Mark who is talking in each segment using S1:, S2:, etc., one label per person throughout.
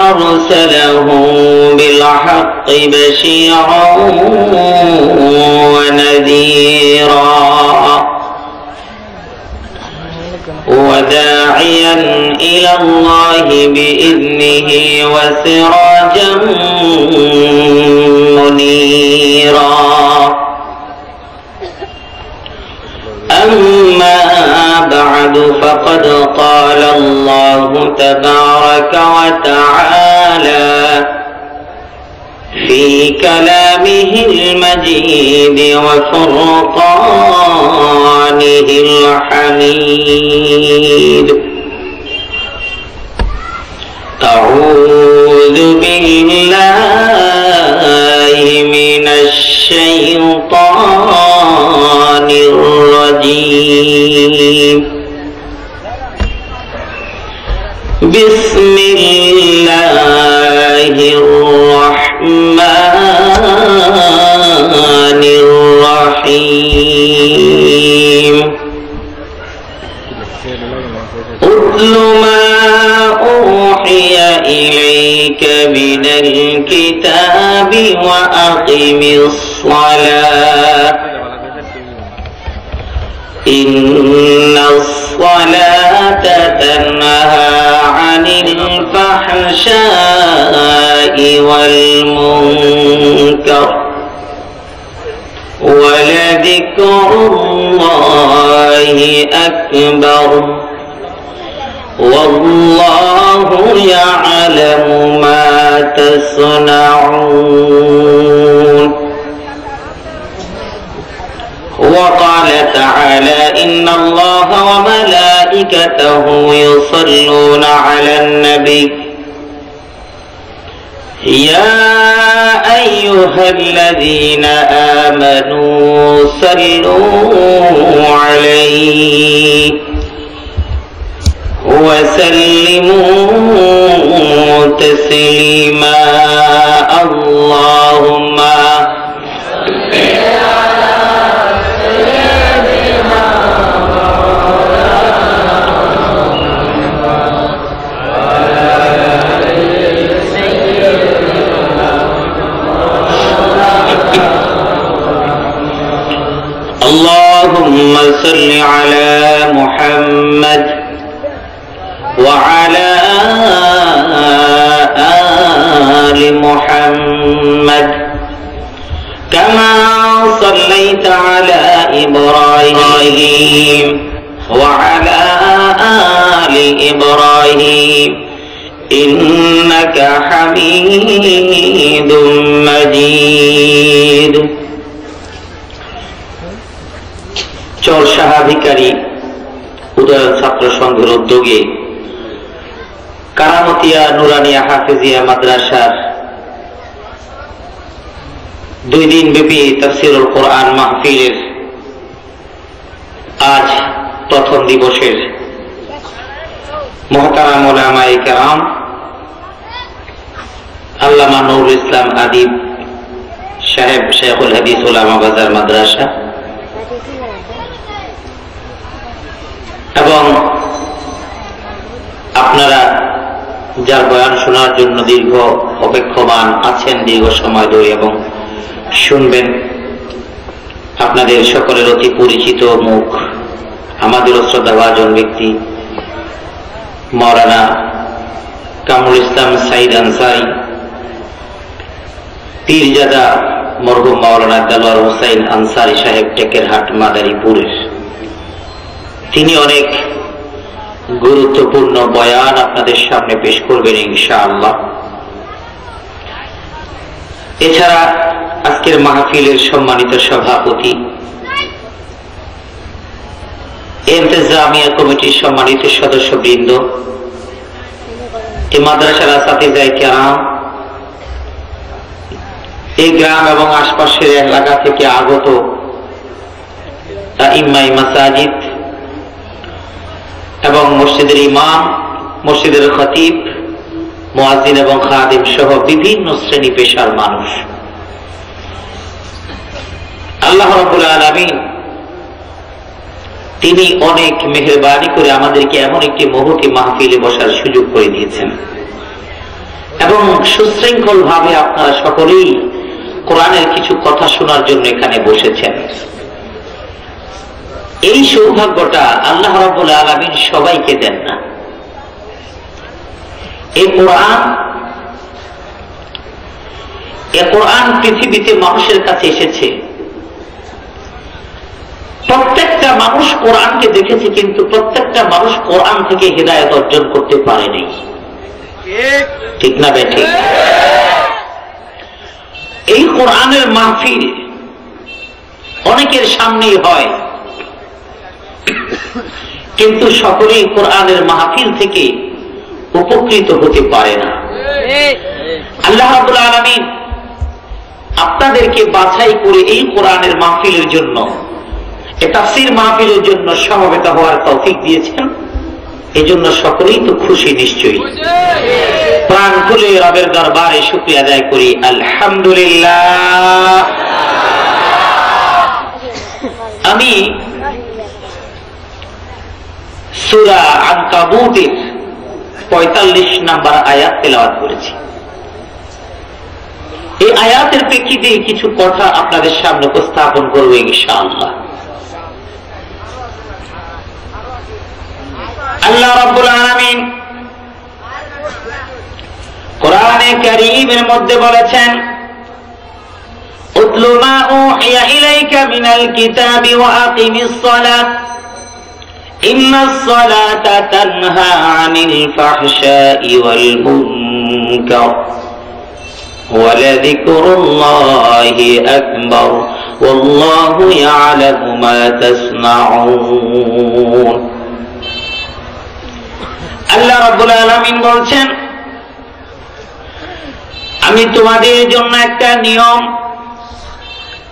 S1: أرسله بالحق بشيرا ونذيرا وداعيا إلى الله بإذنه وسراجا منيرا أما بعد فقد قال الله تبارك وتعالى في كلامه المجيد وفرقانه الحميد أعوذ بالله من الشيطان الرجيم بسم الله الرحمن الرحيم اتل ما أوحي إليك من الكتاب وأقم الصلاة إن الصلاة تنهى عن الفحشاء والمنكر ولذكر الله أكبر والله يعلم ما تصنعون وقال تعالى إن الله وملائكته يصلون على النبي يا أيها الذين آمنوا صلوا عليه وسلموا تسليما اللهم اللهم صل على محمد وعلى آل محمد كما صليت على إبراهيم وعلى آل إبراهيم إنك حميد مجيد চর সাহাভিকারী উদয় ছাত্র সংঘের উদ্যোগে কারামতিয়া নুরানিয়া হাফেজিয়া মাদ্রাসার 2 দিন ব্যাপী তাফসীরুল কোরআন মাহফিলের আজ প্রথম দিবসের মুহতারাম উলামায়ে কেরাম আল্লামা নুরুল ইসলাম আদিব সাহেব শেখুল হাদিস উলামা বাজার মাদ্রাসা এবং আপনারা যার বয়ান শোনার জন্য দীর্ঘ অপেক্ষমান আছেন দীর্ঘ সময় ধরে এবং শুনবেন, আপনাদের সকলের অতি পরিচিত মুখ আমাদের শ্রদ্ধাভাজন ব্যক্তি মাওলানা কামরুল ইসলাম সাইদ আনসারী, পীরজাদা মরহুম মাওলানা দেলোয়ার হোসেন আনসারী সাহেব টেকেরহাট মাদারীপুরের, তিনি অনেক গুরুত্বপূর্ণ বয়ান আপনাদের সামনে পেশ করবেন ইনশাআল্লাহ। এছাড়া আজকের মাহফিলের সম্মানিত সভাপতি, ইন্তেজামিয়া কমিটির সম্মানিত সদস্যবৃন্দ, এই মাদ্রাসার আসাতিজায়ে কেরাম, এই গ্রাম এবং আশপাশের এলাকা থেকে আগত ইমাম মাসাজিদ এবং মসজিদের ইমাম, মসজিদের খতিব, মুয়াজ্জিন এবং খাদিম সহ বিভিন্ন শ্রেণী পেশার মানুষ, আল্লাহ রাব্বুল আলামিন তিনি অনেক মেহেরবানি করে আমাদেরকে এমন একটি মহতী মাহফিলে বসার সুযোগ করে দিয়েছেন। এবং সুশৃঙ্খল ভাবে আপনারা সকলেই কোরআনের কিছু কথা শোনার জন্য এখানে বসেছেন। এই সৌভাগ্যটা আল্লাহ রাব্বুল আলামিন সবাইকে দেন না। এই কোরআন পৃথিবীতে মানুষের কাছে এসেছে, প্রত্যেকটা মানুষ কোরআনকে দেখেছে, কিন্তু প্রত্যেকটা মানুষ কোরআন থেকে হিদায়াত অর্জন করতে পারেনি। ঠিক না বেঠিক? এই কোরআনের মাহফিল অনেকের সামনেই হয়, কিন্তু সকলেই কোরআনের মাহফিল থেকে উপকৃত হতে পারে না। আল্লাহ রাব্বুল আলামিন আপনাদেরকে বাছাই করে এই কোরআনের মাহফিলের জন্য, এই তাফসীর মাহফিলের জন্য সমবেত হওয়ার তৌফিক দিয়েছেন। এজন্য সকলেই তো খুশি নিশ্চয়ই। প্রাণ খুলে রবের দরবারে শুকরিয়া আদায় করি, আলহামদুলিল্লাহ। আমি সূরা আনকাবুতের 45 নম্বর আয়াত তেলাওয়াত করেছি। এই আয়াতের প্রেক্ষিতে কিছু কথা আপনাদের সামনে উপস্থাপন করব ইনশাআল্লাহ। আল্লাহ রাব্বুল আলামিন কোরআনে কারীমের মধ্যে বলেছেন, উতলু মা উহিয়া ইলাইকা মিনাল কিতাবি ওয়া আকিমিস সালাত ইন্নাস সালাতা তানহা আনিল ফাহশাই ওয়াল মুনকার ওয়া লাযিকরুল্লাহি আকবার ওয়াল্লাহু ইয়ালামু মা তাসনাউন। আল্লাহ রাব্বুল আলামিন বলছেন, আমি তোমাদের জন্য একটা নিয়ম,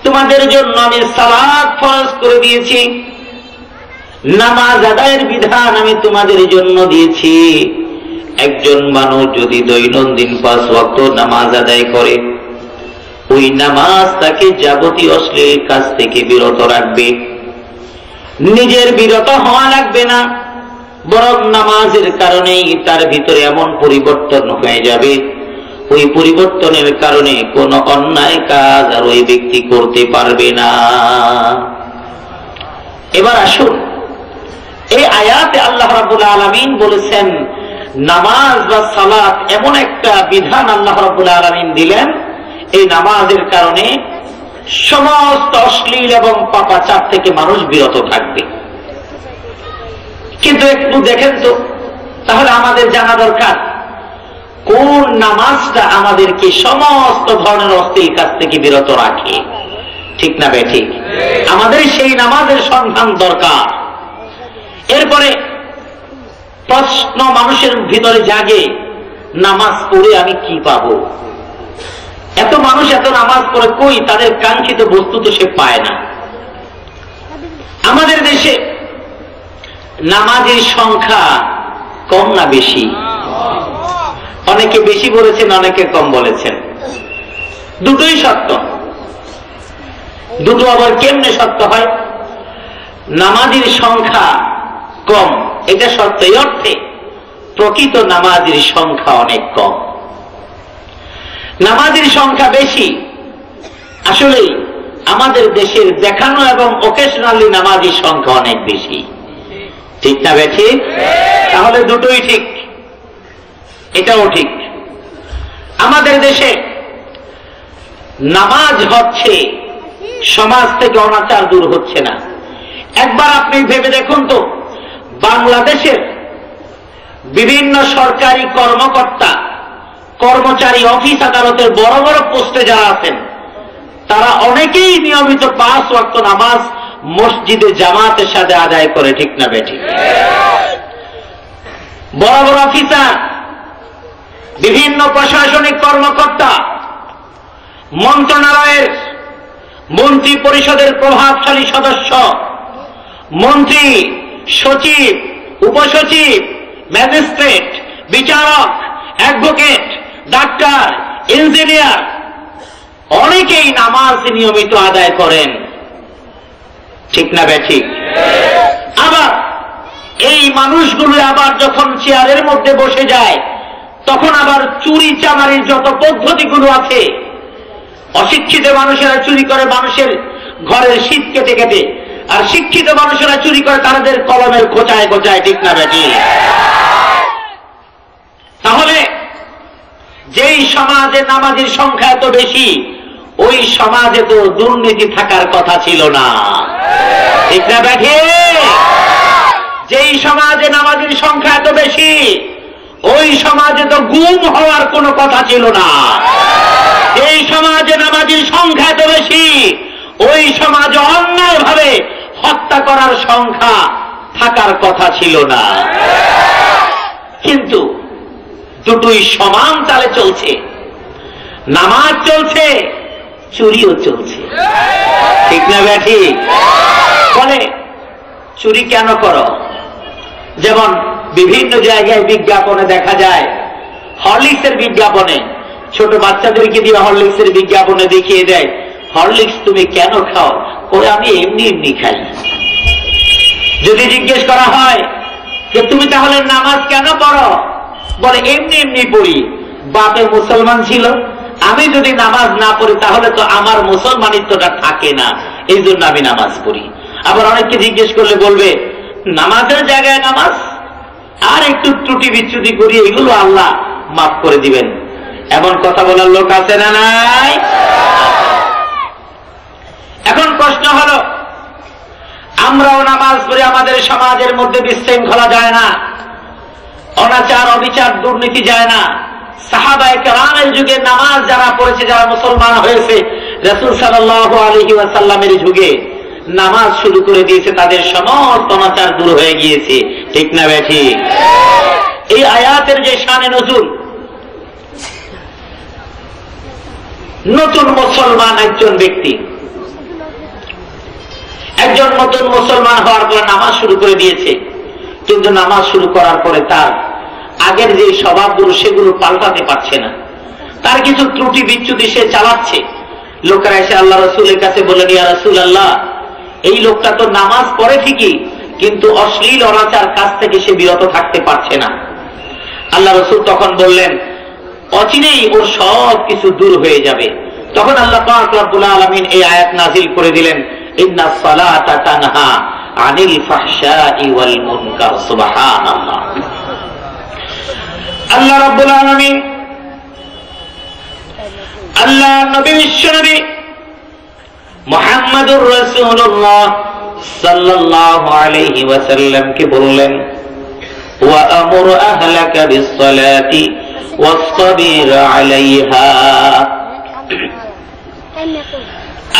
S1: তোমাদের জন্য আমি সালাত ফরজ করে দিয়েছি, নামাজ আদায়ের বিধান আমি তোমাদের জন্য দিয়েছি। একজন মানুষ যদি দৈনন্দিন 5 ওয়াক্ত নামাজ আদায় করে, ওই নামাজ তাকে যাবতীয় অশ্লীল কাজ থেকে বিরত রাখবে। নিজের বিরত হওয়া লাগবে না, বরং নামাজের কারণেই তার ভিতরে এমন পরিবর্তন হয়ে যাবে, ওই পরিবর্তনের কারণে কোন অন্যায় কাজ আর ওই ব্যক্তি করতে পারবে না। এবার আসুন, এই আয়াতে আল্লাহ রাব্বুল আলামিন বলেছেন, নামাজ বা সালাত এমন একটা বিধান আল্লাহ রাব্বুল আলামিন দিলেন, এই নামাজের কারণে সমস্ত অশ্লীল এবং পাপাচার থেকে মানুষ বিরত থাকবে। কিন্তু একটু দেখেন তো, তাহলে আমাদের জানা দরকার কোন নামাজটা আমাদেরকে সমস্ত ধরনের অশ্লীল কাজ থেকে বিরত রাখে। ঠিক না বেঠিক? আমাদের সেই নামাজের সন্ধান দরকার। এরপরে প্রশ্ন মানুষের ভিতরে জাগে, নামাজ পড়ে আমি কি পাবো? এত মানুষ এত নামাজ পড়ে, কই তাদের কাঙ্ক্ষিত বস্তু তো সে পায় না। আমাদের দেশে নামাজের সংখ্যা কম না বেশি? অনেকে বেশি বলেছেন, অনেকে কম বলেছেন। দুটোই সত্য। দুটো আবার কেমনে সত্য হয়? নামাজের সংখ্যা কম, এটা সত্য। এই অর্থে প্রকৃত নামাজের সংখ্যা অনেক কম। নামাজের সংখ্যা বেশি, আসলে আমাদের দেশের দেখানো এবং অকেশনালি নামাজের সংখ্যা অনেক বেশি। ঠিক না বেশি? তাহলে দুটোই ঠিক, এটাও ঠিক। আমাদের দেশে নামাজ হচ্ছে, সমাজ থেকে অনাচার দূর হচ্ছে না। একবার আপনি ভেবে দেখুন তো, বাংলাদেশের বিভিন্ন সরকারি কর্মকর্তা, কর্মচারী, অফিস আদালতের বড় বড় পোস্টে যারা আছেন, তারা অনেকেই নিয়মিত 5 ওয়াক্ত নামাজ মসজিদে জামাতের সাথে আদায় করে। ঠিক না বেঠিক? বড় বড় অফিসার, বিভিন্ন প্রশাসনিক কর্মকর্তা, মন্ত্রণালয়ের মন্ত্রী পরিষদের প্রভাবশালী সদস্য, মন্ত্রী, সচিব, উপসচিব, ম্যাজিস্ট্রেট, বিচারক, অ্যাডভোকেট, ডাক্তার, ইঞ্জিনিয়ার, অনেকেই নামাজ নিয়মিত আদায় করেন। ঠিক না বেঠিক? আবার এই মানুষগুলো আবার যখন চেয়ারের মধ্যে বসে যায়, তখন আবার চুরি চামারির যত পদ্ধতিগুলো আছে, অশিক্ষিত মানুষেরা চুরি করে মানুষের ঘরের শীত কেটে কেটে, আর শিক্ষিত মানুষেরা চুরি করে তাদের কলমের খোঁচায় খোঁচায়, ঠিক না বেটি? তাহলে যেই সমাজে নামাজের সংখ্যা এত বেশি, ওই সমাজে তো দুর্নীতি থাকার কথা ছিল না, ঠিক না বেটি? যেই সমাজে নামাজের সংখ্যা এত বেশি, ওই সমাজে তো গুম হওয়ার কোনো কথা ছিল না। যেই সমাজে নামাজের সংখ্যা এত বেশি, ওই সমাজে অন্যায়ভাবে হত্যা করার সংখ্যা থাকার কথা ছিল না। কিন্তু দুটোই সমান তালে চলছে, নামাজ চলছে, চুরিও চলছে, ঠিক না বেঠি? বলে চুরি কেন করো? যেমন বিভিন্ন জায়গায় বিজ্ঞাপনে দেখা যায়, হরলিক্সের বিজ্ঞাপনে, ছোট বাচ্চাদেরকে দিয়ে হরলিক্সের বিজ্ঞাপনে দেখিয়ে দেয়, হরলিক্স তুমি কেন খাও? ওরে আমি এমনি এমনি খাই। যদি জিজ্ঞেস করা হয় যে তুমি তাহলে নামাজ কেন পড়ো? বলে এমনি এমনি পড়ি। বাপে মুসলমান ছিল, আমি যদি নামাজ না পড়ি তাহলে তো আমার মুসলমানিত্বটা থাকে না, এই জন্য আমি নামাজ পড়ি। আবার অনেককে জিজ্ঞেস করলে বলবে নামাজের জায়গায় নামাজ, আর একটু ত্রুটি বিচ্যুতি করি, এগুলো আল্লাহ মাফ করে দিবেন। এমন কথা বলার লোক আছে না নাই? এখন প্রশ্ন হলো, আমরাও নামাজ পড়ে আমাদের সমাজের মধ্যে বিশৃঙ্খলা যায় না, অনাচার অবিচার দুর্নীতি যায় না। সাহাবায়ে কেরামের যুগে নামাজ যারা পড়েছে, যারা মুসলমান হয়েছে, রাসূল সাল্লাল্লাহু আলাইহি ওয়াসাল্লামের যুগে নামাজ শুরু করে দিয়েছে, তাদের সমস্ত অনাচার দূর হয়ে গিয়েছে, ঠিক না বেঠি? এই আয়াতের যে শানে নজুল, নতুন মুসলমান একজন ব্যক্তি, একজন নতুন মুসলমান হওয়ার পরে নামাজ শুরু করে দিয়েছে, কিন্তু নামাজ শুরু করার পরে তার আগের যে স্বভাবগুলো সেগুলো পাল্টাতে পারছে না, তার কিছু ত্রুটি বিচ্যুতি সে চালাচ্ছে। লোকেরা এসে আল্লাহ রাসূলের কাছে বললেন, ইয়া রাসূলুল্লাহ, এই লোকটা তো নামাজ পড়ে ঠিকই, কিন্তু অশ্লীল অনাচার কাজ থেকে সে বিরত থাকতে পারছে না। আল্লাহ রাসূল তখন বললেন, অচিরেই ওর সব কিছু দূর হয়ে যাবে। তখন আল্লাহ পাক রব্বুল আলামিন এই আয়াত নাযিল করে দিলেন, ইন্নাস সালাতা তানহা আনিল ফাহশাই ওয়াল মুনকার। সুবহানাল্লাহ। আল্লাহ রাব্বুল আলামিন, আল্লাহ নবী বিশ্বনবী মুহাম্মদুর রাসূলুল্লাহ সাল্লাল্লাহু আলাইহি ওয়াসাল্লাম কে বললেন, ওয়া আমুর আহলাকা বিস-সালাতি ওয়াসতাবির আলাইহা।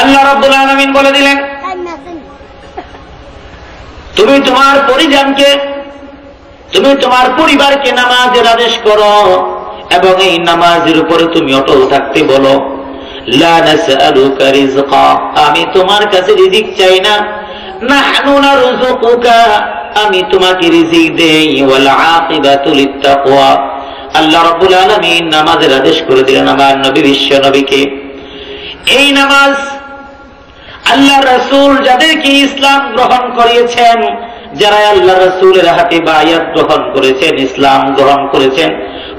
S1: আল্লাহ রাব্বুল আলামিন বলে দিলেন, তুমি তোমার পরিজনকে, তুমি তোমার পরিবারকে নামাজের আদেশ করো এবং এই নামাজের উপরে তুমি অটল থাকতে বলো। লা নাসআলুকা রিজকা, আমি তোমার কাছে রিজিক চাই না। নাহনু নারযুকুকা, আমি তোমাকে রিজিক দেই। ওয়াল আকিবাতু লিত্তাকওয়া। আল্লাহ রাব্বুল আলামিন নামাজের আদেশ করে দিলেন আমার নবী বিশ্ব নবীকে। এই নামাজ আল্লাহ রাসূল যাদেরকে ইসলাম গ্রহণ করিয়েছেন, যারা আল্লাহ রাসূলের হাতে বায়াত গ্রহণ করেছেন, ইসলাম গ্রহণ করেছেন,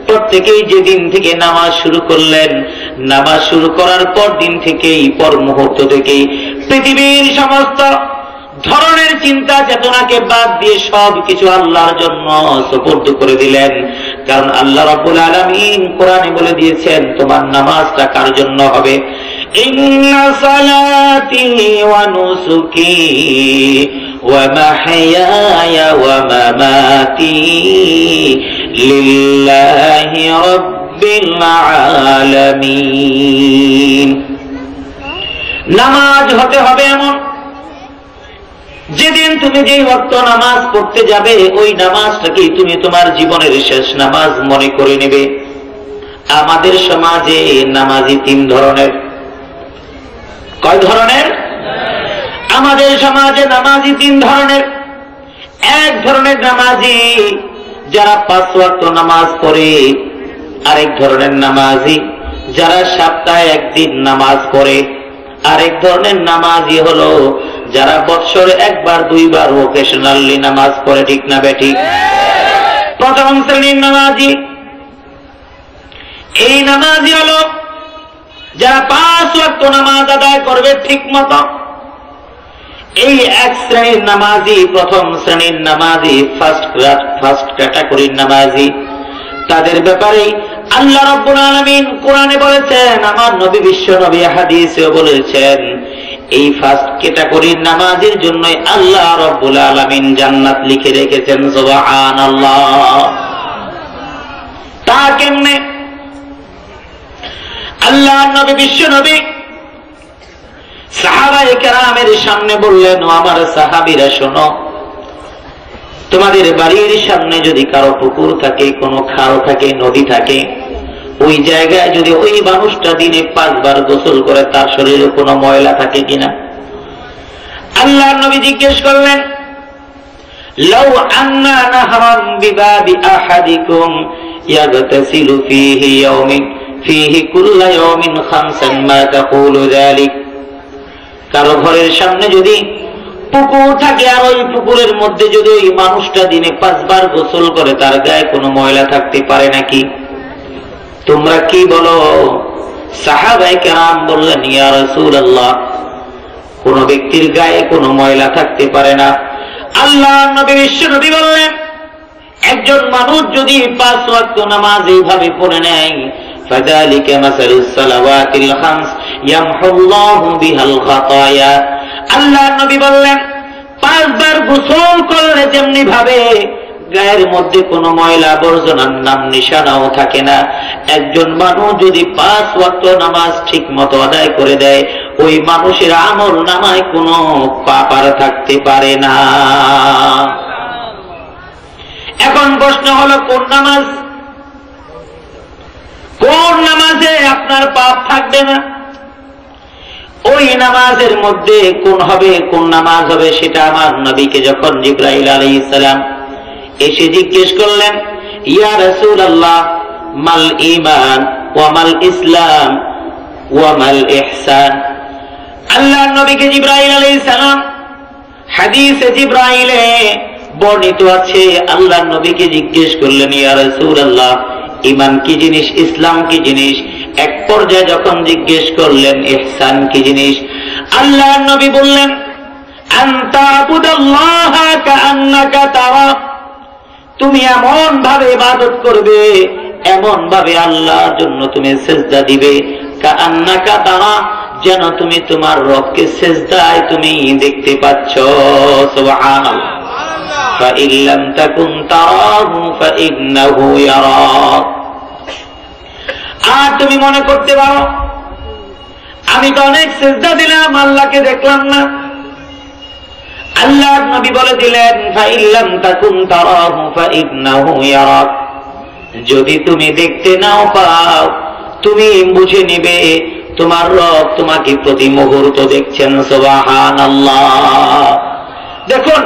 S1: প্রত্যেকেই যেদিন থেকে নামাজ শুরু করলেন, নামাজ শুরু করার পর দিন থেকেই, পর মুহূর্ত থেকেই পৃথিবীর সমস্ত ধরনের চিন্তা চেতনাকে বাদ দিয়ে সব কিছু আল্লাহর জন্য সুপর্দ করে দিলেন। কারণ আল্লাহ রাব্বুল আলামিন কোরআনে বলে দিয়েছেন, তোমার নামাজটা কার জন্য হবে? ইন্না সালাতি ওয়া নুসুকি ওয়া মাহইয়ায়া ওয়া মামাতি লিল্লাহি রাব্বিল আলামিন। নামাজ হতে হবে এমন, যেদিন তুমি যেই ওয়াক্ত নামাজ পড়তে যাবে, ওই নামাজটাকে তুমি তোমার জীবনের শেষ নামাজ মনে করে নেবে। আমাদের সমাজে নামাজি তিন ধরনের। কয় ধরনের? আমাদের সমাজে নামাজি তিন ধরনের। এক ধরনের নামাজি যারা 5 ওয়াক্ত নামাজ পড়ে, আরেক ধরনের নামাজি যারা সপ্তাহে একদিন নামাজ পড়ে, আরেক ধরনের নামাজি হলো যারা বৎসরে একবার দুইবার ওকেশনালি নামাজ পড়ে, ঠিক না বেঠিক? প্রথম শ্রেণীর নামাজি এই নামাজই হলো যারা 5 ওয়াক্ত নামাজ আদায় করবে ঠিক মতো। এই এক শ্রেণীর নামাজি, প্রথম শ্রেণীর নামাজি, ফার্স্ট ক্যাটাগরির নামাজি, তাদের ব্যাপারে আল্লাহ রাব্বুল আলামিন কোরআনে বলেছেন, আমার নবী বিশ্ব নবী হাদিসেও বলেছেন, এই ফার্স্ট ক্যাটাগরির নামাজের জন্য আল্লাহ রাব্বুল আলামিন জান্নাত লিখে রেখেছেন। সুবহানাল্লাহ। তা কেমনে? আল্লাহ নবী বিশ্ব নবী সাহাবায়ে কেরামের সামনে বললেন, ও আমার সাহাবীরা শোনো, তোমাদের বাড়ির সামনে যদি কারো পুকুর থাকে, কোনো খাল থাকে, নদী থাকে, ওই জায়গায় যদি ওই মানুষটা দিনে 5 বার গোসল করে, তার শরীরে কোনো ময়লা থাকে কিনা? আল্লাহ নবী জিজ্ঞেস করলেন, লাউ আন্না নাহরান বিবাবি আহাদিকুম ইয়াগতাসিলু ফীহি ইয়াওমিন ফীহি কুল্লা ইয়াওমিন 5 মা তাকুলু যালিক। কারো ঘরের সামনে যদি পুকুর থাকে আর ওই পুকুরের মধ্যে যদি ওই মানুষটা দিনে 5 বার গোসল করে, তার গায়ে কোনো ময়লা থাকতে পারে নাকি? তোমরা কি বলো? সাহাবায়ে কেরাম বললেন, ইয়া রাসূলুল্লাহ, কোন ব্যক্তির গায়ে কোনো ময়লা থাকতে পারে না। আল্লাহ নবী বিশ্ব নবী বললেন, একজন মানুষ যদি 5 ওয়াক্ত নামাজ এইভাবে পড়ে নেয়, ফাযালিকা মাসালুস সালাওয়াতিল 5 ইয়ামহুল্লাহু বিহাল খাতায়া। আল্লাহ নবী বললেন, 5 বার গোসল করলে যেমনি ভাবে গায়ের মধ্যে কোনো ময়লা আবর্জনার নাম নিশানাও থাকে না, একজন মানুষ যদি 5 ওয়াক্ত নামাজ ঠিক মতো আদায় করে দেয়, ওই মানুষের আমল নামায় কোনো পাপ আর থাকতে পারে না। এখন প্রশ্ন হলো, কোন নামাজ, কোন নামাজে আপনার পাপ থাকবে না? ওই নামাজের মধ্যে কোন হবে, কোন নামাজ হবে, সেটা আমার নবীকে যখন জিবরাইল আলাইহিস সালাম এসে জিজ্ঞেস করলেন, ইয়া রাসূলুল্লাহ, মাল ঈমান ওয়া মাল ইসলাম ওয়া মাল ইহসান। আল্লাহর নবীকে জিবরাইল আলাইহিস সালাম, হাদিসে জিবরাইলে বর্ণিত আছে, আল্লাহর নবীকে জিজ্ঞেস করলেন, ইয়া রাসূলুল্লাহ, ঈমান কি জিনিস, ইসলাম কি জিনিস? এক পর্যায়ে যখন জিজ্ঞেস করলেন, ইহসান কি জিনিস, আল্লাহর নবী বললেন, আনতা আবুদাল্লাহা কাআন্নাকা তারা, তুমি এমন ভাবে ইবাদত করবে, এমন ভাবে আল্লাহর জন্য তুমি সিজদা দিবে, কাআন্নাকা তারা, যেন তুমি তোমার রবকে সিজদায় তুমি দেখতে পাচ্ছ। সুবহানাল্লাহ। فإن لم تكن تراه فإنه يراك। আর তুমি মনে করতে পারো, আমি তো অনেক সিজদা দিলাম, আল্লাহকে দেখলাম না। আল্লাহর নবী বলে দিলেন, فإن لم تكن تراه فإنه يراك। যদি তুমি দেখতে নাও পাও, তুমি বুঝে নিবে তোমার রব তোমাকে প্রতি মুহূর্ত দেখছেন। সুবহানাল্লাহ। দেখুন,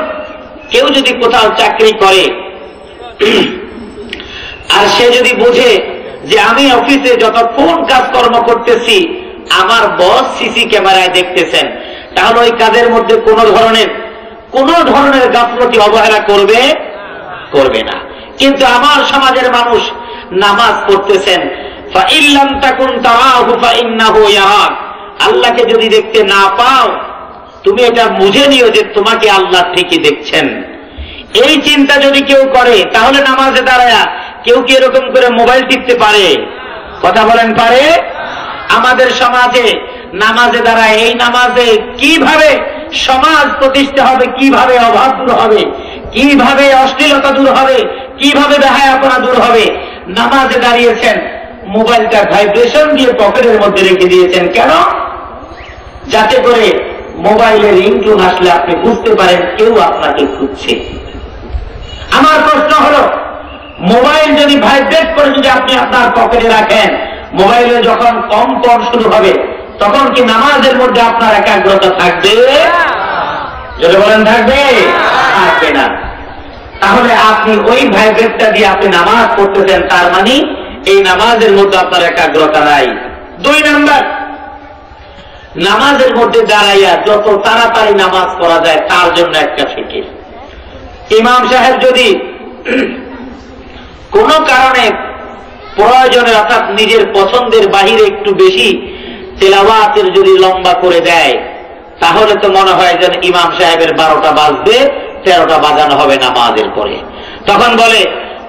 S1: কেউ যদি কোথাও চাকরি করে আর সে যদি বুঝে যে আমি অফিসে যতক্ষণ কাজকর্ম করতেছি আমার বস সিসি ক্যামেরায় দেখতেছেন, তাহলে ওই কাজের মধ্যে কোন ধরনের গাফলতি অবহেলা করবে না। কিন্তু আমার সমাজের মানুষ নামাজ পড়তেছেন, فإن لم تكن تراه فإنه يراك। আল্লাহকে যদি দেখতে না পাও, তুমি এটা বুঝে নিও যে তোমাকে আল্লাহ ঠিকই দেখছেন। এই চিন্তা যদি কেউ করে, তাহলে নামাজে দাঁড়ায়া কেউ কি এরকম করে মোবাইল টিপতে পারে? কথা বলেন, পারে? আমাদের সমাজে নামাজে দাঁড়ায়, এই নামাজে কিভাবে সমাজ প্রতিষ্ঠা হবে, কিভাবে অভাব দূর হবে, কিভাবে অশ্লীলতা দূর হবে, কিভাবে বেহায়াপনা দূর হবে, নামাজে দাঁড়িয়েছেন, মোবাইলটা ভাইব্রেশন দিয়ে পকেটের মধ্যে রেখে দিয়েছেন। কেন? যাতে করে মোবাইলের রিংটোন আসলে আপনি বুঝতে পারেন কেউ আপনাকে খুঁজছে। আমার প্রশ্ন হলো, মোবাইল যদি ভাইব্রেট করে যদি আপনি আপনার পকেটে রাখেন, মোবাইলে যখন কম্পন শুরু হবে, তখন কি নামাজের মধ্যে আপনার একাগ্রতা থাকবে? যদি বলেন থাকবে? থাকবে না। তাহলে আপনি ওই ভাইব্রেটটা দিয়ে আপনি নামাজ পড়তেছেন, তার মানে এই নামাজের মধ্যে আপনার একাগ্রতা নাই। 2 নাম্বার, নামাজের মধ্যে দাঁড়াইয়া যত তাড়াতাড়ি নামাজ পড়া যায় তার জন্য একটা ফিকির। ইমাম সাহেব যদি কোনো কারণে প্রয়োজনের অর্থাৎ নিজের পছন্দের বাহিরে একটু বেশি তেলাওয়াতের যদি লম্বা করে দেয়, তাহলে তো মনে হয় যেন ইমাম সাহেবের 12টা বাজবে, 13টা বাজানো হবে নামাজের পরে। তখন বলে,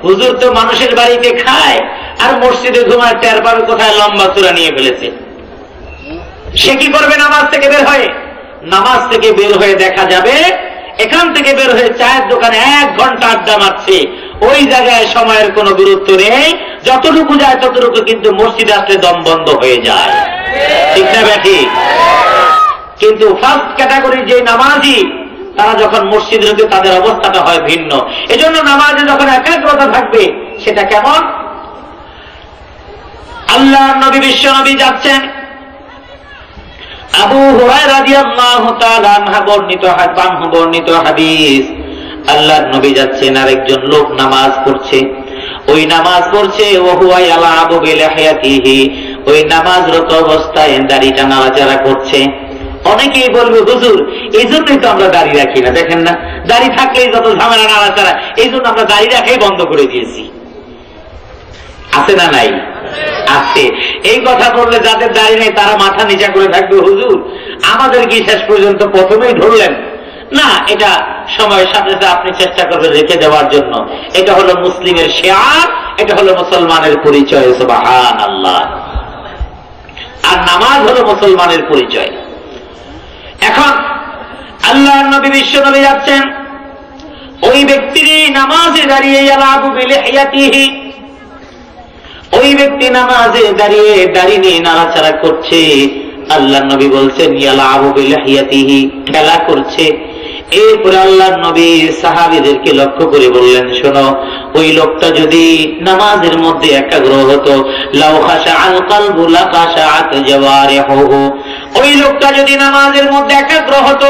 S1: হুজুর তো মানুষের বাড়িতে খায় আর মসজিদে ঘুমায়, টের পাবে কোথায় লম্বা সূরা নিয়ে ফেলেছে। সে কি করবে? নামাজ থেকে বের হয়ে, নামাজ থেকে বের হয়ে দেখা যাবে এখান থেকে বের হয়ে চায়ের দোকানে 1 ঘন্টা আড্ডা মারছে, ওই জায়গায় সময়ের কোনো গুরুত্ব নেই, যতটুকু যায় ততটুকু, কিন্তু মসজিদে আসলে দম বন্ধ হয়ে যায়। ঠিক না ব্যাঠি? কিন্তু ফার্স্ট ক্যাটাগরি যে নামাজি, তারা যখন মসজিদে ঢুকে তাদের অবস্থাটা হয় ভিন্ন। এজন্য নামাজে যখন একাগ্রতা থাকবে, সেটা কেমন? আল্লাহর নবী বিশ্ব নবী যাচ্ছেন, আবু হুরায়রা রাদিয়াল্লাহু তাআলা আনহু বর্ণিত হাদিস, আল্লাহর নবী যাচ্ছেন, আরেকজন লোক নামাজ পড়ছে। ওই নামাজ পড়ছে, ওয়া হুয়া ইয়ালাবু বিলিহিয়াতিহি, ওই নামাজরত অবস্থায় দাড়িটা নাড়াচাড়া করছে। অনেকেই বলবে, হুজুর এই জন্যই তো আমরা দাড়ি রাখি না, দেখেন না দাড়ি থাকলেই যত ঝামেলা নাড়াচাড়া, এই জন্য আমরা দাড়ি রাখাই বন্ধ করে দিয়েছি। আছে না নাই? আছে। এই কথা বললে যাদের দাড়ি নেই তারা মাথা নিচা করে থাকবে, হুজুর আমাদের কি শেষ পর্যন্ত প্রথমেই ধরলেন না? এটা সময়ের সাথে সাথে আপনি চেষ্টা করবেন রেখে দেওয়ার জন্য। এটা হলো মুসলিমের শিয়ার, এটা হলো মুসলমানের পরিচয়। সুবহানাল্লাহ। আর নামাজ হলো মুসলমানের পরিচয়। এখন আল্লাহর নবী বিশ্ব নবী যাচ্ছেন, ওই ব্যক্তির নামাজে দাঁড়িয়ে ইয়ালাবু বিলিহিয়াতিহি, ওই ব্যক্তি নামাজে দাঁড়িয়ে দাড়ি নিয়ে নাড়াচাড়া করছে। আল্লাহর নবী বলছেন ইয়ালাবু বিলিহিয়াতিহি, খেলা করছে। এরপরে আল্লাহর নবী সাহাবীদেরকে লক্ষ্য করে বললেন, শোনো, ওই লোকটা যদি নামাজের মধ্যে একাগ্র হতো, লাউ খাশাআল কলবু লাখাশাআত জাওয়ারিহুহু, ওই লোকটা যদি নামাজের মধ্যে একাগ্র হতো,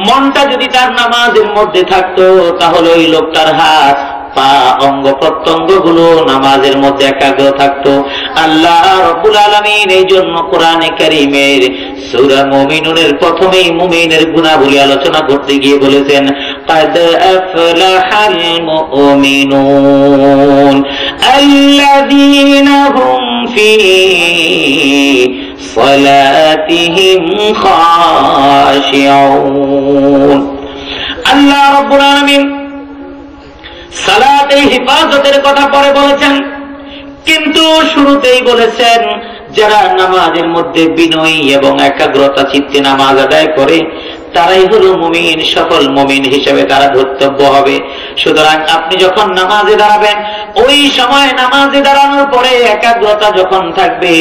S1: মনটা যদি তার নামাজের মধ্যে থাকতো, তাহলে ওই লোকটার হাত পা অঙ্গ প্রত্যঙ্গ গুলো নামাজের মধ্যে একাগ্র থাকতো। আল্লাহ রাব্বুল আলামিন এই জন্য কোরআনে কারীমের সূরা মুমিনুনের প্রথমেই মুমিনের গুণাবলী আলোচনা করতে গিয়ে বলেছেন, قد أفلح المؤمنون الذين هم في صلاتهم خاشعون। আল্লাহ রাব্বুল আলামিন সালাতে হিফাজতের কথা পরে বলেছেন, কিন্তু শুরুতেই বলেছেন যারা নামাজের মধ্যে বিনয়ী এবং একাগ্রতা চিত্তে নামাজ আদায় করে তারাই হলো মুমিন, সফল মুমিন হিসেবে তারা ধর্তব্য হবে। সুতরাং আপনি যখন নামাজে দাঁড়াবেন, ওই সময় নামাজে দাঁড়ানোর পরে একাগ্রতা যখন থাকবে,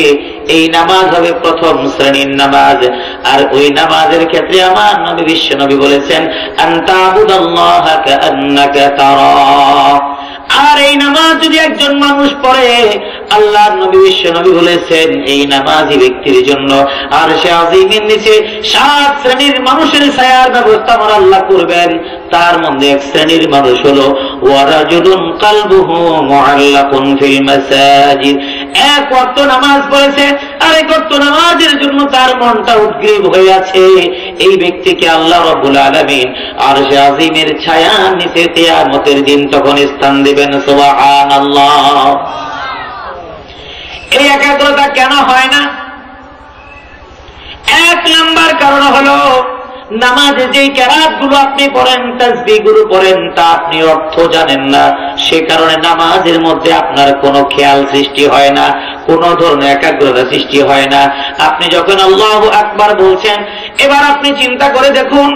S1: এই নামাজ হবে প্রথম শ্রেণীর নামাজ। আর ওই নামাজের ক্ষেত্রে আমার নবী বিশ্ব নবী বলেছেন, আনতা আবুদাল্লাহ কাআন্নাকা তারা। আর এই নামাজ যদি একজন মানুষ পড়ে, আল্লাহর নবী বিশ্ব নবী বলেছেন এই নামাজি ব্যক্তির জন্য আরশে আজিমের নিচে 7 শ্রেণীর মানুষের ছায়ার ব্যবস্থা আমার আল্লাহ করবেন। তার মধ্যে এক শ্রেণীর মানুষ হলো ওয়ারাজুলুন কলবুহু মুআল্লাকুন ফিল মাসাজিদ, এক ওয়াক্ত নামাজ পড়েছে, আরেক ওয়াক্ত নামাজের জন্য তার মনটা উদ্গ্রীব হয়ে আছে। এই ব্যক্তিকে আল্লাহ রাব্বুল আলামিন আরশে আজিমের ছায়ার নিচে কিয়ামতের দিন তখন স্থান দেবেন। সুবহানাল্লাহ। এই একাগ্রতা কেন হয় না? 1 নাম্বার কারণ হলো নামাজে যেই কেরাত গুলো আপনি পড়েন, তাসবিহ গুলো পড়েন, তা আপনি অর্থ জানেন না। সে কারণে নামাজের মধ্যে আপনার কোনো খেয়াল সৃষ্টি হয় না, কোন ধরনের একাগ্রতা সৃষ্টি হয় না। আপনি যখন আল্লাহু আকবার বলছেন, এবার আপনি চিন্তা করে দেখুন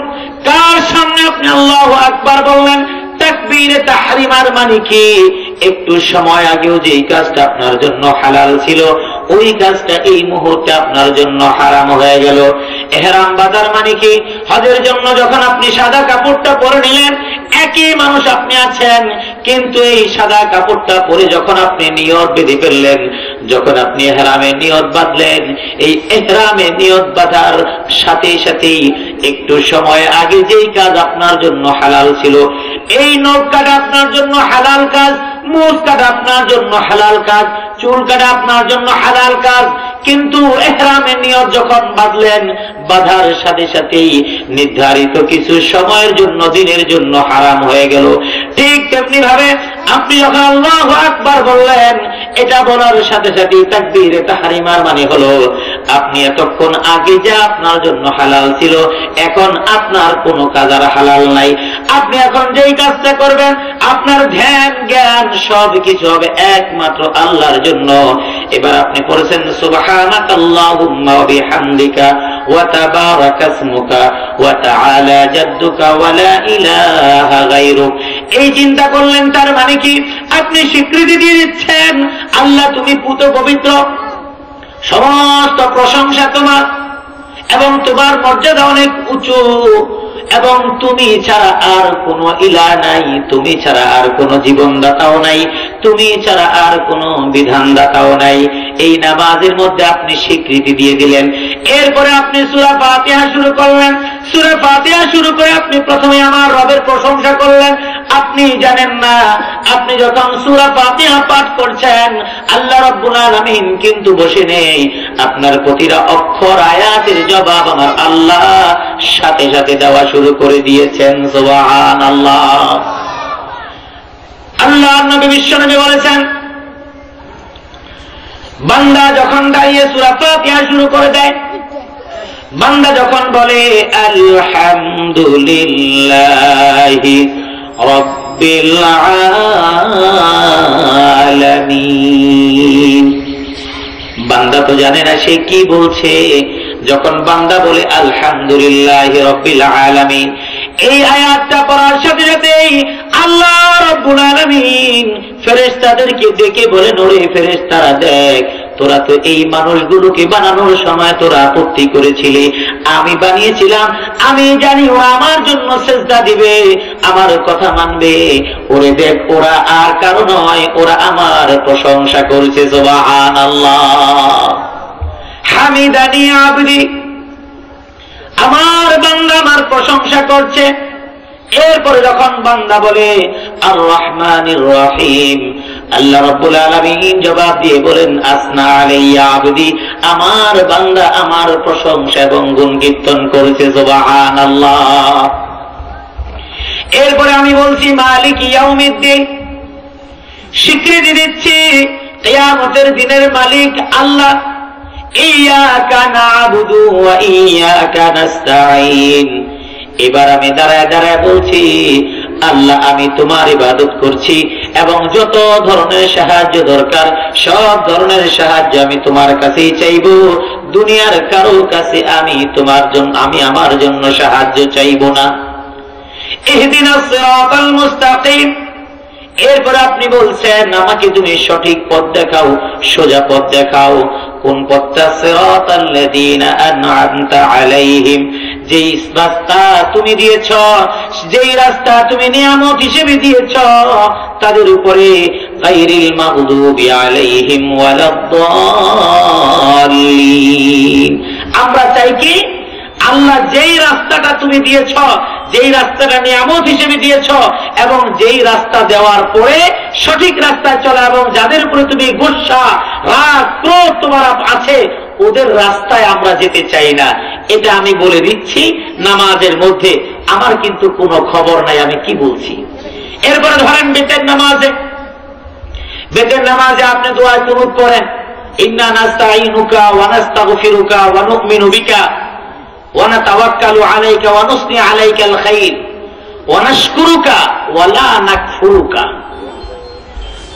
S1: কার সামনে আপনি আল্লাহু আকবার বললেন। তাকবীরে তাহরিমার মানে কি? একটু সময় আগেও যেই কাজটা আপনার জন্য হালাল ছিল, ওই কাজটা এই মুহূর্তে আপনার জন্য হারাম হয়ে গেল। ইহরাম বাঁধার মানে কি? হজের জন্য যখন আপনি সাদা কাপড়টা পরে নিলেন, একই মানুষ আপনি আছেন, কিন্তু এই সাদা কাপড়টা পরে যখন আপনি নিয়ত বেঁধে ফেললেন, যখন আপনি ইহরামে নিয়ত বাঁধলেন, এই ইহরামে নিয়ত বাঁধার সাথে সাথেই একটু সময় আগে যেই কাজ আপনার জন্য হালাল ছিল, এই নখ কাটা আপনার জন্য হালাল কাজ, মুখ কাটা আপনার জন্য হালাল কাজ, চুল কাটা আপনার জন্য হালাল কাজ, কিন্তু ইহরামে নিয়ত যখন বাঁধলেন, বাঁধার সাথে সাথেই নির্ধারিত কিছু সময়ের জন্য, দিনের জন্য হারাম হয়ে গেল। ঠিক তেমনি ভাবে আপনি যখন আল্লাহু আকবার বললেন, এটা বলার সাথে সাথে তাকবীরে তাহরিমার মানে হলো আপনি এতক্ষণ আগে যা আপনার জন্য হালাল ছিল এখন আপনার কোনো কাজ আর হালাল নাই। আপনি এখন যেই কাজটা করবেন আপনার ধ্যান জ্ঞান সব কিছু হবে একমাত্র আল্লাহর জন্য। এবার আপনি পড়েছেন সুবহানাকাল্লাহুম্মা ওয়া বিহামদিকা ওয়া তাবারাকা ইসমুকা ওয়া তাআলা জাদ্দুকা ওয়া লা ইলাহা গায়রুক। এই চিন্তা করলেন, তার মানে কি আপনি স্বীকৃতি দিয়ে দিচ্ছেন আল্লাহ তুমি পুত পবিত্র, সমস্ত প্রশংসা তোমার এবং তোমার মর্যাদা অনেক উঁচু এবং তুমি ছাড়া আর কোনো ইলাহ নাই, তুমি ছাড়া আর কোনো জীবনদাতাও নাই, তুমি ছাড়া আর কোনো বিধানদাতাও নাই। এই নামাজের মধ্যে আপনি স্বীকৃতি দিয়ে দিলেন। এরপরে আপনি সূরা ফাতিহা শুরু করলেন। সূরা ফাতিহা শুরু করে আপনি প্রথমে আমার রবের প্রশংসা করলেন। আপনি জানেন না আপনি যখন সূরা ফাতিহা পাঠ করছেন আল্লাহ রাব্বুল আলামিন কিন্তু বসে নেই, আপনার প্রতিটা অক্ষর আয়াতের জবাব আমার আল্লাহ সাথে সাথে দেওয়া শুরু করে দিয়েছেন। সুবহানাল্লাহ। আল্লাহর নবী বিশ্বনবী বলেছেন বান্দা যখন দাঁড়িয়ে সূরা ফাতিহা শুরু করে দেয়, বান্দা যখন বলে আলহামদুলিল্লাহি রাব্বিল আলামিন, বান্দা তো জানে না সে কি বলছে। যখন বান্দা বলে আলহামদুলিল্লাহি রাব্বিল আলামিন, এই আয়াতটা পড়ার সাথে সাথেই আল্লাহ রাব্বুল আলামিন ফেরেশতাদেরকে ডেকে বলেন, ওরে ফেরেশতারা দেখ, তোরা তো এই মানুষগুলোকে বানানোর সময় তোরা আপত্তি করেছিলি, আমি বানিয়েছিলাম, আমি জানি ওরা আমার জন্য সেজদা দিবে, আমার কথা মানবে। ওরে দেখ ওরা আর কারো নয়, ওরা আমার প্রশংসা করছে। সুবহানাল্লাহ। হামিদানি আবদি, আমার বান্দা আমার প্রশংসা করছে। এরপরে যখন বান্দা বলে আর রহমানির রহিম, আল্লাহ রাব্বুল আলামিন জবাব দিয়ে বলেন আসনা আলাইয়া আবদি, আমার বান্দা আমার প্রশংসা এবং গুণ কীর্তন করেছে। সুবহানাল্লাহ। এরপরে আমি বলছি মালিক ইয়াউমিদ্দিন, স্বীকৃতি দিচ্ছি কিয়ামতের দিনের মালিক আল্লাহ। ইয়াকা না'বুদু ওয়া ইয়াকা নাস্তাঈন, এবার আমি দাঁড়ায় দাঁড়ায় বলছি আল্লাহ আমি তোমার ইবাদত করছি এবং যত ধরনের সাহায্য দরকার সব ধরনের সাহায্য আমি তোমার কাছেই চাইব, দুনিয়ার কারো কাছে আমি তোমার জন্য আমি আমার জন্য সাহায্য চাইব না। ইহদিনাস সিরাতাল মুস্তাকিম, এরপর আপনি বলছেন আমাকে তুমি সঠিক পথ দেখাও, সোজা পথ দেখাও। কোন পথটা? সিরাতাল্লাযীনা আন'আমতা আলাইহিম, যেই রাস্তা তুমি দিয়েছ, যেই রাস্তা তুমি নিয়ামত হিসেবে দিয়েছ তাদের উপরে, গায়রিল মাগদুবি আলাইহিম ওয়ালাদ-দাল্লিন। আমরা চাই কি আল্লাহ যেই রাস্তাটা তুমি দিয়েছ, যেই রাস্তাটা নিয়ামত হিসেবে দিয়েছ এবং যেই রাস্তা দেওয়ার পরে সঠিক রাস্তায় চলা এবং যাদের উপরে তুমি গুসা রাগ ক্রোধ তোমার আছে ওদের রাস্তায় আমরা যেতে চাই না। এটা আমি বলে দিচ্ছি নামাজের মধ্যে, আমার কিন্তু কোনো খবর নাই আমি কি বলছি। এরপরে ধরেন বেতের নামাজে, বেতের নামাজে আপনি দোয়া কুনুত পড়েন, ইন্না নাস্তাঈনুকা ওয়া নাস্তাগফিরুকা ওয়া নু'মিনু বিকা ওয়া নাতাওয়াক্কালু আলাইকা ওয়া নুসনি আলাইকাল খাইর ওয়া নাশকুরুকা ওয়া লা নাকফুরুকা,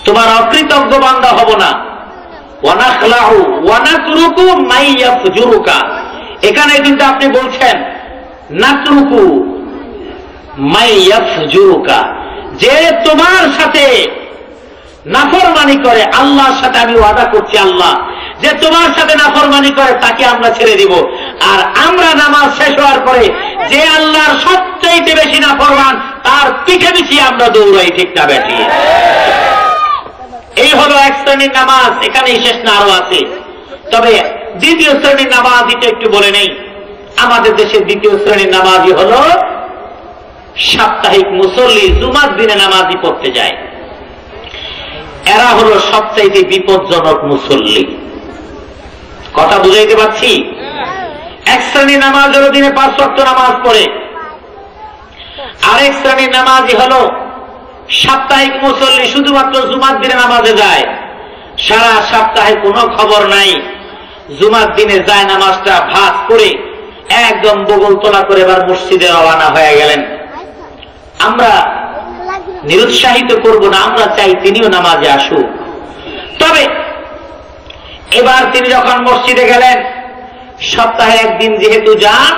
S1: তোমার অকৃতজ্ঞ বান্দা হব না। ওয়া নাখলাউ ওয়া নাতরুকু মাই ইয়াফজুরুকা, এখানে কিন্তু আপনি বলছেন নাতরুকু মাই ইয়াফজুরুকা, যে তোমার সাথে নাফরমানি করে, আল্লাহর সাথে আমি ওয়াদা করছি আল্লাহ যে তোমার সাথে নাফরমানি করে তাকে আমরা ছেড়ে দিব। আর আমরা নামাজ শেষ হওয়ার পরে যে আল্লাহর সবচাইতে বেশি নাফরমান তার পিছে পিছিয়ে আমরা দৌড়াই, ঠিক না বেশি? এই হলো এক শ্রেণীর নামাজ, এখানেই শেষ না, আরো আছে। তবে দ্বিতীয় শ্রেণীর নামাজ এটা একটু বলে নেই। আমাদের দেশের দ্বিতীয় শ্রেণীর নামাজই হলো সাপ্তাহিক মুসল্লি, জুমার দিনে নামাজই পড়তে যায়। এরা হলো সবচাইতে বিপজ্জনক মুসল্লি। কথা বুঝাইতে পারছি? এক শ্রেণীর নামাজ হলো দিনে 5 ওয়াক্ত নামাজ পড়ে, আরেক শ্রেণীর নামাজই হলো সাপ্তাহিক মুসল্লি, শুধুমাত্র জুমার দিনে নামাজে যায়। সারা সপ্তাহে কোনো খবর নাই, জুমার দিনে যায় নামাজটা ভাগ করে একদম বগলতলা করে এবার মসজিদে রওনা হয়ে গেলেন। আমরা নিরুৎসাহিত করব না, আমরা চাই তিনিও নামাজে আসুক। তবে এবার তিনি যখন মসজিদে গেলেন, সপ্তাহে একদিন যেহেতু যান,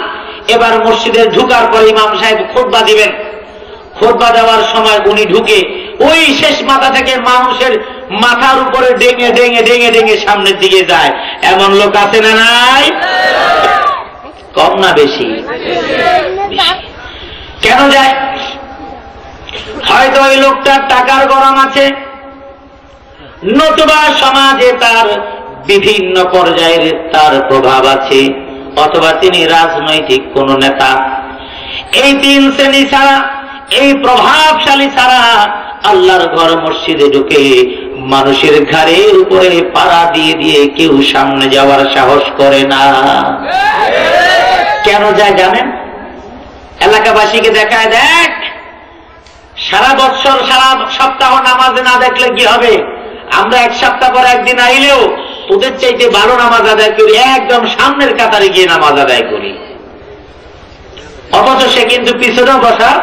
S1: এবার মসজিদে ঢুকার পর ইমাম সাহেব খুতবা দিবেন। খুতবা দেওয়ার সময় উনি ঢুকে ওই শেষ মাথা থেকে মানুষের মাথার উপরে ডেঙে ডেঙে ডেঙে ডেঙে সামনের দিকে যায়। এমন লোক আছে না নাই? কম না বেশি? কেন যায়? হয়তো ওই লোকটার টাকার গরম আছে, নতুবা সমাজে তার বিভিন্ন পর্যায়ের তার প্রভাব আছে, অথবা তিনি রাজনৈতিক কোন নেতা। এই তিন শ্রেণী ছাড়া, এই প্রভাবশালী ছাড়া আল্লাহর ঘর মসজিদে ঢুকে মানুষের ঘাড়ের উপরে পাড়া দিয়ে দিয়ে কেউ সামনে যাওয়ার সাহস করে না। কেন যায় জানেন? এলাকাবাসীকে দেখায়, দেখ সারা বৎসর সারা সপ্তাহ নামাজে না দেখলে কি হবে, আমরা এক সপ্তাহ পর একদিন আইলেও তোদের চাইতে ভালো নামাজ আদায় করি, একদম সামনের কাতারে গিয়ে নামাজ আদায় করি। অথচ সে কিন্তু পিছনেও বসার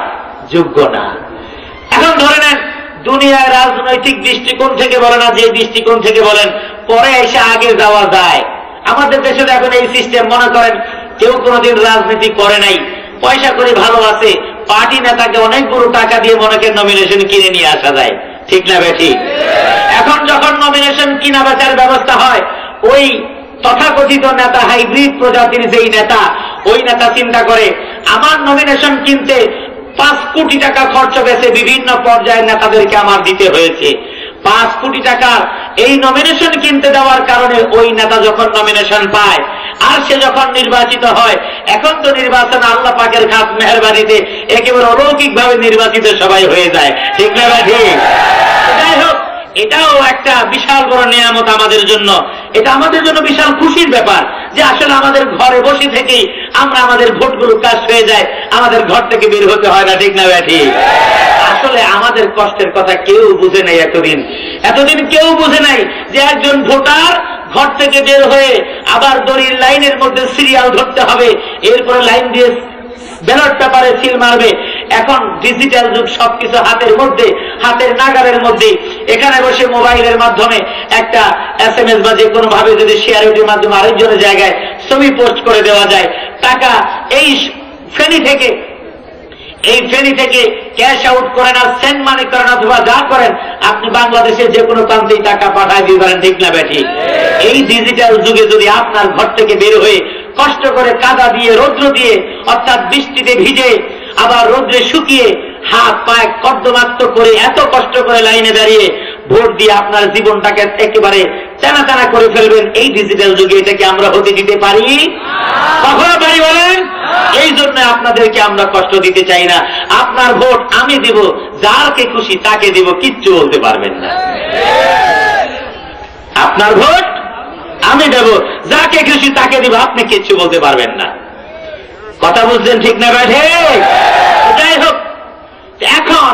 S1: যোগ্য না। এখন ধরে নেন দুনিয়ায় রাজনৈতিক দৃষ্টিকোণ থেকে বলেন না, যে দৃষ্টিকোণ থেকে বলেন, পরে এসে আগে যাওয়া যায়। আমাদের দেশে এখন এই সিস্টেম, মনে করেন কেউ কোনোদিন রাজনীতি করে নাই, পয়সা করে ভালো আছে, পার্টি নেতাকে অনেকগুলো টাকা দিয়ে মনে করেন নমিনেশন কিনে নিয়ে আসা যায়, ঠিক না বেঠি? এখন যখন নমিনেশন কিনা বেচার ব্যবস্থা হয়, ওই তথাকথিত নেতা, হাইব্রিড প্রজাতির যেই নেতা, ওই নেতা চিন্তা করে আমার নমিনেশন কিনতে 5 কোটি টাকা খরচ গেছে, বিভিন্ন পর্যায়ের নেতাদেরকে আমার দিতে হয়েছে। 5 কোটি টাকা এই নমিনেশন কিনতে দেওয়ার কারণে ওই নেতা যখন নমিনেশন পায় আর সে যখন নির্বাচিত হয়, এখন তো নির্বাচন আল্লাহ পাকের খাস মেহেরবানিতে একেবারে অলৌকিক ভাবে নির্বাচিত সবাই হয়ে যায়, ঠিক না ভাই? যাই হোক, এটাও একটা বিশাল বড় নিয়ামত আমাদের জন্য। এটা আমাদের জন্য বিশাল খুশির ব্যাপার যে আসলে আমাদের ঘরে বসে থেকেই আমরা আমাদের ভোটগুলো কাজ হয়ে যায়, আমাদের ঘর থেকে বের হতে হয় না, ঠিক না ব্যাঠি? আসলে আমাদের কষ্টের কথা কেউ বুঝে নাই। এতদিন কেউ বুঝে নাই যে একজন ভোটার ঘর থেকে বের হয়ে আবার দড়ির লাইনের মধ্যে সিরিয়াল ধরতে হবে, এরপরে লাইন দিয়ে ব্যালট পেপারে সিল মারবে। এখন ডিজিটাল যুগ, সবকিছু হাতের মধ্যে, হাতের নাগালের মধ্যে। এখানে বসে মোবাইলের মাধ্যমে একটা SMS বা যে কোনো ভাবে যদি শেয়ারের মাধ্যমে আরেকজনের জায়গায় ছবি পোস্ট করে দেওয়া যায়, টাকা এই ফেনি থেকে ক্যাশ আউট করেন আর সেন্ড মানি করেন অথবা যা করেন, আপনি বাংলাদেশের যে কোনো প্রান্তেই টাকা পাঠায় দিতে পারেন, ঠিক না ব্যাঠি? এই ডিজিটাল যুগে যদি আপনার ঘর থেকে বের হয়ে কষ্ট করে কাদা দিয়ে, রৌদ্র দিয়ে, অর্থাৎ বৃষ্টিতে ভিজে আবার রৌদ্রে শুকিয়ে হাত পায়ে কর্দমাক্ত করে এত কষ্ট করে লাইনে দাঁড়িয়ে ভোট দিয়ে আপনার জীবনটাকে একেবারে টানা টানা করে ফেলবেন, এই ডিজিটাল যুগে এটাকে আমরা হতে দিতে পারি? কখনো পারি বলেন? এই জন্য আপনাদেরকে আমরা কষ্ট দিতে চাই না। আপনার ভোট আমি দিব, যারকে খুশি তাকে দিব, কিচ্ছু বলতে পারবেন না। আপনার ভোট আমি দেব, যাকে খুশি তাকে দিব, আপনি কিচ্ছু বলতে পারবেন না। কথা বুঝছেন, ঠিক না ভাই? যাই হোক, এখন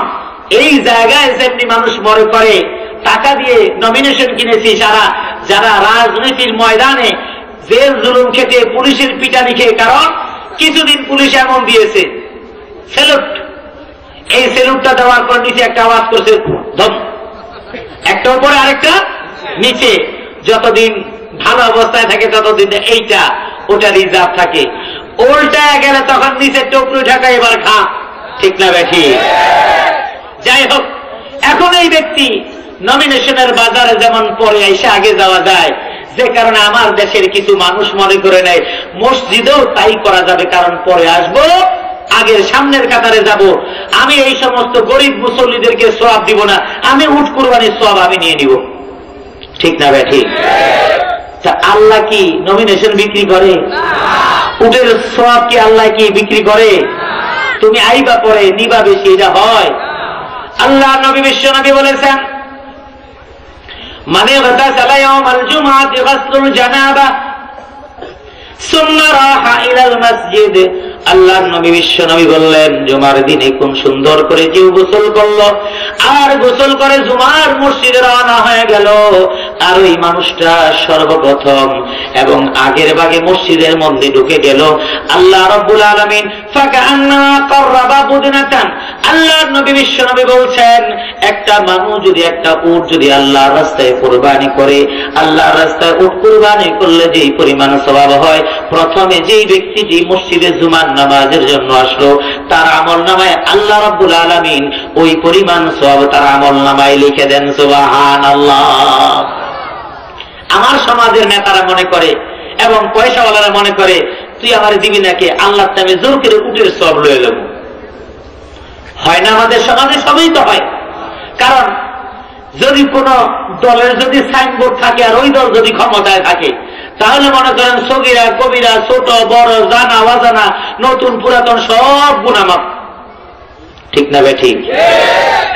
S1: এই জায়গায় যেমনি মানুষ মনে করে টাকা দিয়ে নমিনেশন কিনেছি, যারা রাজনীতির ময়দানে জেল জুলুম খেতে, পুলিশের পিটানি খেয়ে, কারণ কিছুদিন পুলিশ এমন দিয়েছে স্যালুট, এই স্যালুটটা দেওয়ার পর নিচে একটা আওয়াজ করছে ধম, একটা উপরে আরেকটা নিচে। যতদিন ভালো অবস্থায় থাকে ততদিন এইটা ওটা রিজার্ভ থাকে, উল্টায় গেলে তখন নিচে টুকরো ঢাকা, এবার খা, ঠিক না বেঠি? যাই হোক, এখন এই ব্যক্তি নমিনেশনের বাজারে যেমন পরে এসে আগে যাওয়া যায়, যে কারণে আমার দেশের কিছু মানুষ মনে করে নেয় মসজিদেও তাই করা যাবে, কারণ পরে আসবো, আগের সামনের কাতারে যাব, আমি এই সমস্ত গরিব মুসল্লিদেরকে সওয়াব দিব না, আমি উট কুরবানির সওয়াব আমি নিয়ে নিব, ঠিক না বেঠি? আল্লাহ কি নমিনেশন বিক্রি করে? উটের সওয়াব কি আল্লাহ কি বিক্রি করে? তুমি আইবা পরে নিবা বেশি, এটা হয়? আল্লাহ নবী, বিশ্ব নবী বলেছেন, মানে গাসালা ইয়াউমাল জুমআতি গাসলুল জানাবা সুম্মা রাহা ইলাল মসজিদ আল্লাহর নবী বিশ্ব নবী বললেন, জুমার দিনে কোন সুন্দর করে কেউ গোসল করলো, আর গোসল করে জুমার মসজিদে রওনা হয়ে গেল, আর ওই মানুষটা সর্বপ্রথম এবং আগের ভাগে মসজিদের মধ্যে ঢুকে গেল। আল্লাহ রাব্বুল আলামিন ফাকান্না কাররাবা বুদনাতান, আল্লাহর নবী বিশ্ব নবী বলছেন, একটা মানুষ যদি একটা উট যদি আল্লাহর রাস্তায় কুরবানি করে, আল্লাহর রাস্তায় উট কুরবানি করলে যেই পরিমাণ সওয়াব হয়, প্রথমে যেই ব্যক্তিটি মসজিদে জুমার নামাজের জন্য আসলো, তার আমলনামায় আল্লাহ রাব্বুল আলামিন ওই পরিমাণ সওয়াব তার আমলনামায় লিখে দেন। সুবহানাল্লাহ। আমার সমাজের নেতারা মনে করে এবং পয়সাওয়ালারা মনে করে, তুই আমার দিবি নাকি, আল্লাহর নামে জোর করে উটের সওয়াব লয়ে নেব। হয় না আমাদের সমাজে? সবই তো হয়। কারণ যদি কোন দলের যদি সাইনবোর্ড থাকে আর ওই দল যদি ক্ষমতায় থাকে, তাহলে মনে করেন সগীরা কবিরা, ছোট বড়, জানা অজানা, নতুন পুরাতন সব গুনামাপ। ঠিক না বে ঠিক?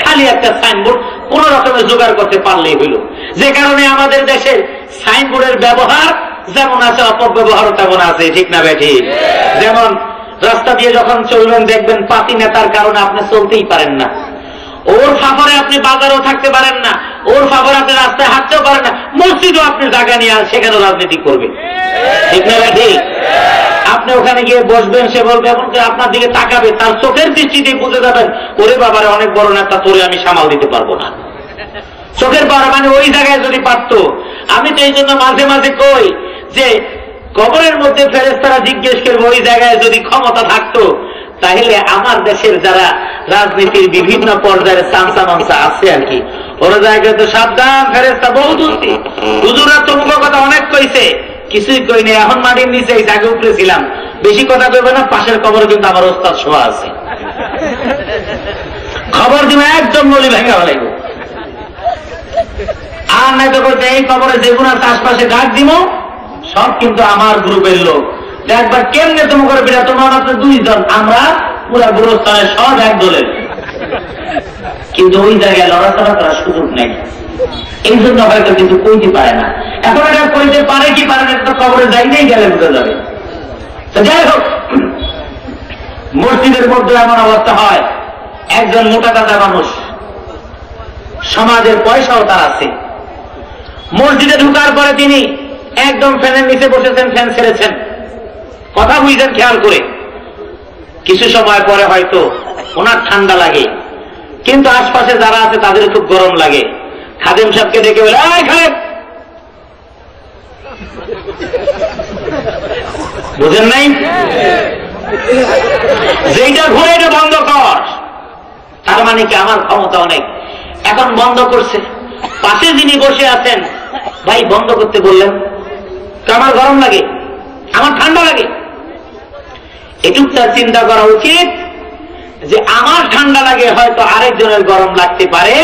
S1: খালি একটা সাইনবোর্ড কোন রকমের জোগাড় করতে পারলেই হইল। যে কারণে আমাদের দেশের সাইনবোর্ডের ব্যবহার যেমন আছে, অপব্যবহারও তেমন আছে। ঠিক না বে ঠিক? যেমন রাস্তা দিয়ে যখন চলবেন দেখবেন পাতি নেতার কারণে আপনি চলতেই পারেন না, ওর ফাফরে আপনি বাজারও থাকতে পারেন না, ওর ফাফরে আপনি রাস্তায় হাঁটতেও পারেন না, মসজিদও আপনি জায়গা নিয়ে সেখানে রাজনীতি করবে। ঠিক না ঠিক? আপনি ওখানে গিয়ে বসবেন, সে বলবে, এমন করে আপনার দিকে তাকাবে, তার চোখের দৃষ্টিতে বুঝে যাবেন, ওরে বাবারে অনেক বড় নেতা, তোরে আমি সামাল দিতে পারবো না। চোখের পাওয়া মানে ওই জায়গায় যদি পারতো। আমি তো এই জন্য মাঝে মাঝে কই যে কবরের মধ্যে ফেরেশতারা জিজ্ঞেস করবে, ওই জায়গায় যদি ক্ষমতা থাকতো, তাহলে আমার দেশের যারা রাজনীতির বিভিন্ন পর্যায়ে চামচা মামচা আছে আর কি, ওরা জায়গায় তো সাবধান, ফেরেশতা বহুত উন্তি, হুজুরা তোমার কথা অনেক কইছে, কিছুই কই নেই, এখন মাটির নিচে এই জায়গায় উপরে ছিলাম, বেশি কথা কইবে না, পাশের কবরে কিন্তু আমার ওস্তাদ শোয়া আছে, খবর দিবে একদম নলি ভেঙে ফেলাইব। আর নাই তো বলতে এই কবরে যেগুলো আছে আশপাশে ডাক দিব, সব কিন্তু আমার গ্রুপের লোক। একবার কেমনে তোমার করে বিরা, তোমার মাত্র 2 জন, আমরা পুরা গুরুস্থানের সব এক দলের, কিন্তু ওই জায়গায় লড়াচড়া করার সুযোগ নেই। এই জন্য হয়তো কিন্তু কইতে পারে না। এখন এটা কইতে পারে কি পারে না, একটা খবরে যাইতেই গেলে বুঝে যাবে। তো যাই হোক, মসজিদের মধ্যে এমন অবস্থা হয়, একজন মোটা তাজা মানুষ, সমাজের পয়সাও তার আছে, মসজিদে ঢুকার পরে তিনি একদম ফ্যানের নিচে বসেছেন, ফ্যান ছেড়েছেন, কথা বুঝছেন খেয়াল করে। কিছু সময় পরে হয়তো ওনার ঠান্ডা লাগে, কিন্তু আশপাশে যারা আছে তাদের খুব গরম লাগে। খাদেম সাহেবকে ডেকে বলে, এই খাদেম, বুঝেন নাই, যেটা ঘুরে এটা বন্ধ কর। তার মানে কি আমার ক্ষমতা অনেক, এখন বন্ধ করছে। পাশে যিনি বসে আছেন, ভাই বন্ধ করতে বললেন, আমার গরম লাগে, আমার ঠান্ডা লাগে। এটুক তার চিন্তা করা উচিত যে আমার ঠান্ডা লাগে, হয়তো আরেকজনের গরম লাগতে পারে,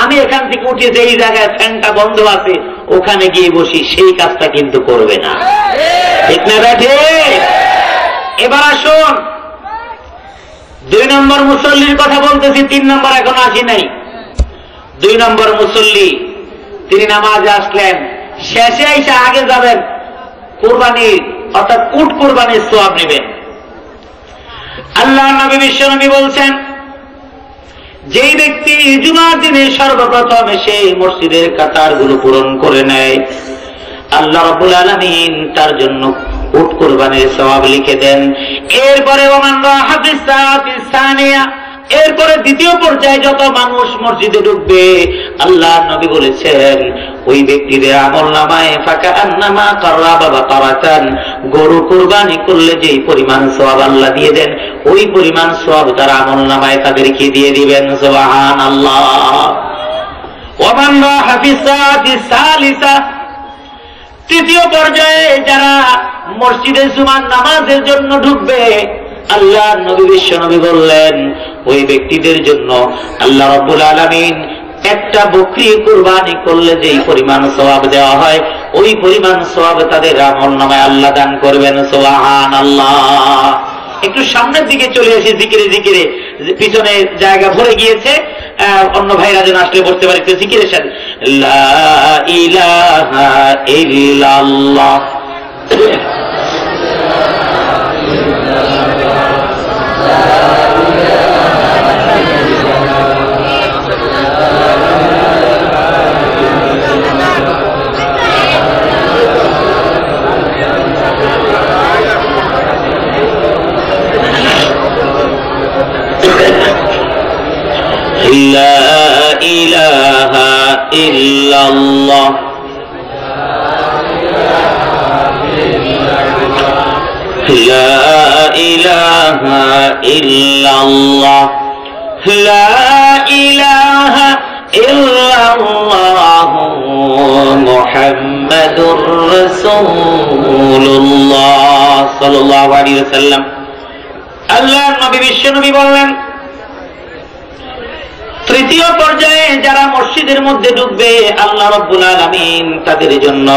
S1: আমি এখান থেকে উঠে যেই জায়গায় ফ্যানটা বন্ধ আছে ওখানে গিয়ে বসি, সেই কাজটা কিন্তু করবে না। ঠিক না ব্যাঠে? এবার আসুন 2 নম্বর মুসল্লির কথা বলতেছি, 3 নম্বর এখন আসি নাই। 2 নম্বর মুসল্লি, তিনি নামাজে আসলেন, শেষে এসে আগে যাবেন কুরবানির অর্থাৎ উট কুরবানির সওয়াব নেবেন। আল্লাহ নবী বিশ্ব নবী বলছেন, যেই ব্যক্তি জুমার দিনে সর্বপ্রথম এসে মসজিদের কাতারগুলো পূরণ করে নেয়, আল্লাহ রাব্বুল আলামিন তার জন্য উট কুরবানির সওয়াব লিখে দেন। এরপরে ওমান রাহা ফিস সাআতিস সানিয়া, এরপরে দ্বিতীয় পর্যায়ে যত মানুষ মসজিদে ঢুকবে, আল্লাহ নবী বলেছেন ওই ব্যক্তিদের আমলনামায় ফাকান্নামা কাররাবা বাকারাতান, গরু কুরবানি করলে যেই পরিমাণ সওয়াব আল্লাহ দিয়ে দেন, ওই পরিমাণ সওয়াব তার আমলনামায় তাদেরকে দিয়ে দিবেন। সুবহানাল্লাহ। ওমান রাহা ফিস সাআতিস সালিসা, তৃতীয় পর্যায়ে যারা মসজিদে জুমার নামাজের জন্য ঢুকবে, আল্লাহ নবী বিশ্ব নবী বললেন ওই ব্যক্তিদের জন্য আল্লাহ রাব্বুল আলামিন একটা বকরি কুরবানি করলে যেই পরিমাণ সওয়াব দেওয়া হয়, ওই পরিমাণ সওয়াব তাদের আমলনামায় আল্লাহ দান করবেন। সুবহানাল্লাহ। একটু সামনের দিকে চলে আসি, জিকিরে জিকিরে পিছনে জায়গা ভরে গিয়েছে, অন্য ভাইরা যেন আসলে বসতে পারে একটু জিকিরের সাথে। লা ইলাহা ইল্লাল্লাহ لا إله إلا الله لا إله إلا الله لا إله إلا الله محمد رسول الله صلى الله عليه وسلم আল্লাহ নবী বিশ্ব নবী বললেন তৃতীয় পর্যায়ে যারা মসজিদের মধ্যে ঢুকবে আল্লাহ রাব্বুল আলামিন তাদের জন্য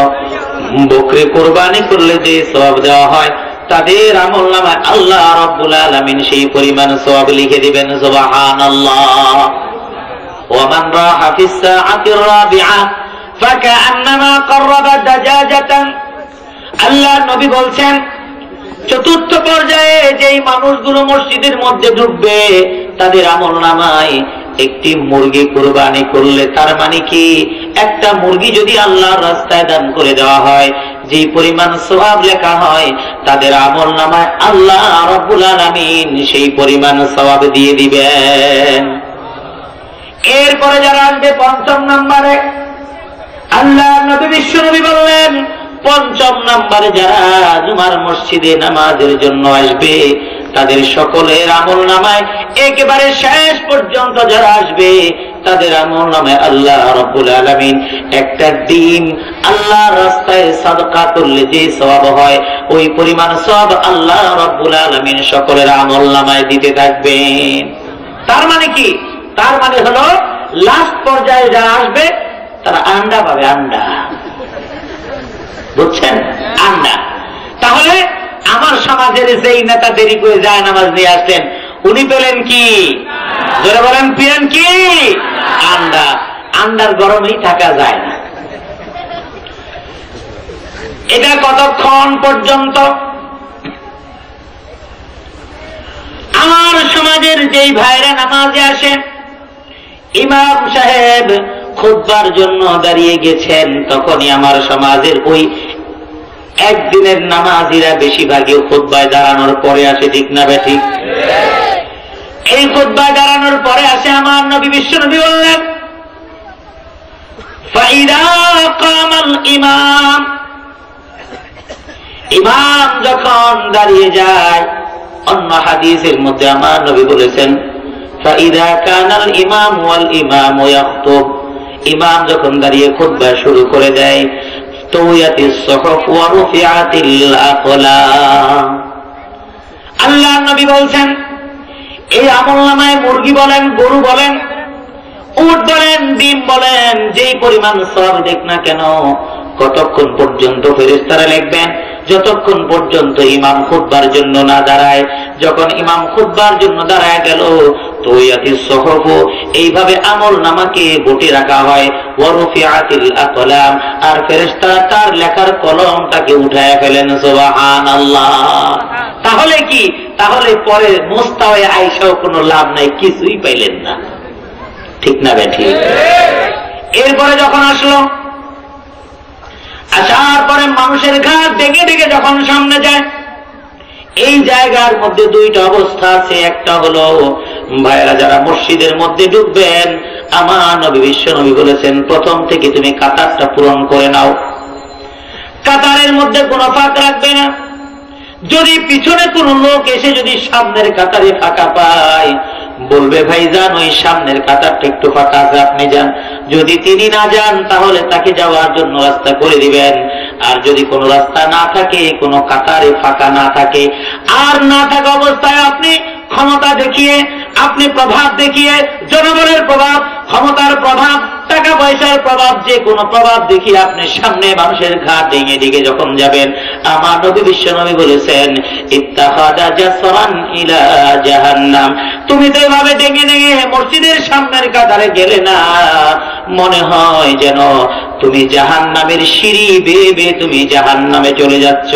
S1: বকরি কুরবানি করলে যে সওয়াব দেওয়া হয় তাদের আমলনামায় আল্লাহ রাব্বুল আলামিন সেই পরিমাণ সওয়াব লিখে দিবেন সুবহানাল্লাহ ওয়া মান রাহা ফিস সাআতির রাবিআ ফাকান্নামা ক্বাররাবা দাজাজাতান আল্লাহ নবী বলছেন চতুর্থ পর্যায়ে যেই মানুষগুলো মসজিদের মধ্যে ঢুকবে তাদের আমলনামায় একটি মুরগি কুরবানি করলে তার মানে কি একটা মুরগি যদি আল্লাহর রাস্তায় দান করে দেওয়া হয় যে পরিমাণ সওয়াব লেখা হয় তাদের আমলনামায় আল্লাহ রাব্বুল আলামিন সেই পরিমাণ সওয়াব দিয়ে দিবেন। এরপরে যারা আসবে পঞ্চম নম্বরে আল্লাহ নবী বিশ্ব নবী বললেন পঞ্চম নম্বরে যারা জুমার মসজিদে নামাজের জন্য আসবে তাদের সকলের আমলনামায় একেবারে শেষ পর্যন্ত যারা আসবে তাদের আমলনামায় আল্লাহ রাব্বুল আলামিন একটা ডিম আল্লাহর রাস্তায় সাদকা করলে যে সওয়াব হয় ওই পরিমাণ সওয়াব আল্লাহ রাব্বুল আলামিন সকলের আমলনামায় দিতে থাকবেন। তার মানে কি? তার মানে হলো লাস্ট পর্যায়ে যারা আসবে তারা আন্ডা পাবে, আন্ডা, বুঝছেন? আন্ডা। তাহলে আমার সমাজের যেই নেতা দেরি করে যায় নামাজ নিয়ে আসলেন উনি পেলেন কি? জোরে বলেন, পেলেন কি? আন্ডা। আন্ডার গরমেই থাকা যায় না। এটা কতক্ষণ পর্যন্ত? আমার সমাজের যেই ভাইরা নামাজে আসেন ইমাম সাহেব খুতবার জন্য দাঁড়িয়ে গেছেন তখনই আমার সমাজের ওই একদিনের নামাজিরা বেশিরভাগই খুতবায় দাঁড়ানোর পরে আসে, ঠিক না বেঠিক? এই খুতবায় দাঁড়ানোর পরে আসে আমার নবী বিশ্ব নবী বললেন ফাইদা কামাল ইমাম, ইমাম যখন দাঁড়িয়ে যায়, অন্য হাদিসের মধ্যে আমার নবী বলেছেন ফাইদা কানাল ইমাম ওয়াল ইমাম ইয়াখতুব, ইমাম যখন দাঁড়িয়ে খুতবা শুরু করে দেয় তুয়াতিস সুহুফ ওয়া রুফিআতিল আকলাম। আল্লাহর নবী বলছেন এই আমলনামায় মুরগি বলেন, গরু বলেন, উট বলেন, ডিম বলেন, যেই পরিমাণ সওয়াব দেখ না কেন কতক্ষণ পর্যন্ত ফেরেশতারা লিখবেন? যতক্ষণ পর্যন্ত ইমাম খুতবার জন্য না দাঁড়ায়। যখন ইমাম খুতবার জন্য দাঁড়ায় গেল তুয়াতিস সুহুফ, এইভাবে আমলনামাকে বটে রাখা হয়, ওয়া রুফিআতিল আকলাম, আর ফেরেশতারা তার লেখার কলমটাকে উঠায় ফেলেন। সুবহানাল্লাহ। তাহলে কি? তাহলে পরে মুস্তাওয়ায়ে আয়েশাও কোনো লাভ নাই, কিছুই পাইলেন না, ঠিক না বেঠি? এরপরে যখন আসলো, আসার পরে মানুষের ঘাট ডেকে ডেকে যখন সামনে যায়, এই জায়গার মধ্যে দুইটা অবস্থা আছে। একটা হলো ভাইরা যারা মসজিদের মধ্যে ঢুকবেন আমার নবী বিশ্ব নবী বলেছেন প্রথম থেকে তুমি কাতারটা পূরণ করে নাও, কাতারের মধ্যে কোনো ফাঁক রাখবে না। যদি পিছনে কোন লোক এসে যদি সামনের কাতারে ফাঁকা পায় বলবে ভাইজান ওই সামনের কাতারটা একটু ফাঁকা আছে, আপনি যান। যদি তিনি না যান তাহলে তাকে যাওয়ার জন্য রাস্তা করে দিবেন। আর যদি কোনো রাস্তা না থাকে, কোনো কাতারে ফাঁকা না থাকে, আর না থাকা অবস্থায় আপনি ক্ষমতা দেখিয়ে, আপনি প্রভাব দেখিয়ে, জনগণের প্রভাব, ক্ষমতার প্রভাব, টাকা পয়সার প্রভাব, যে কোনো প্রভাব দেখিয়ে আপনি সামনে মানুষের ঘাট ডেঙে ডেঙে যখন যাবেন, আমার নবী বিশ্ব নবী বলেছেন ইত্তাখাযা জাসরান ইলা জাহান্নাম, তুমি তো এভাবে ডেঙে ডেঙে মসজিদের সামনের কাতারে গেলে না, মনে হয় যেন তুমি জাহান্নামের সিঁড়ি বেয়ে বেয়ে তুমি জাহান্নামে চলে যাচ্ছ।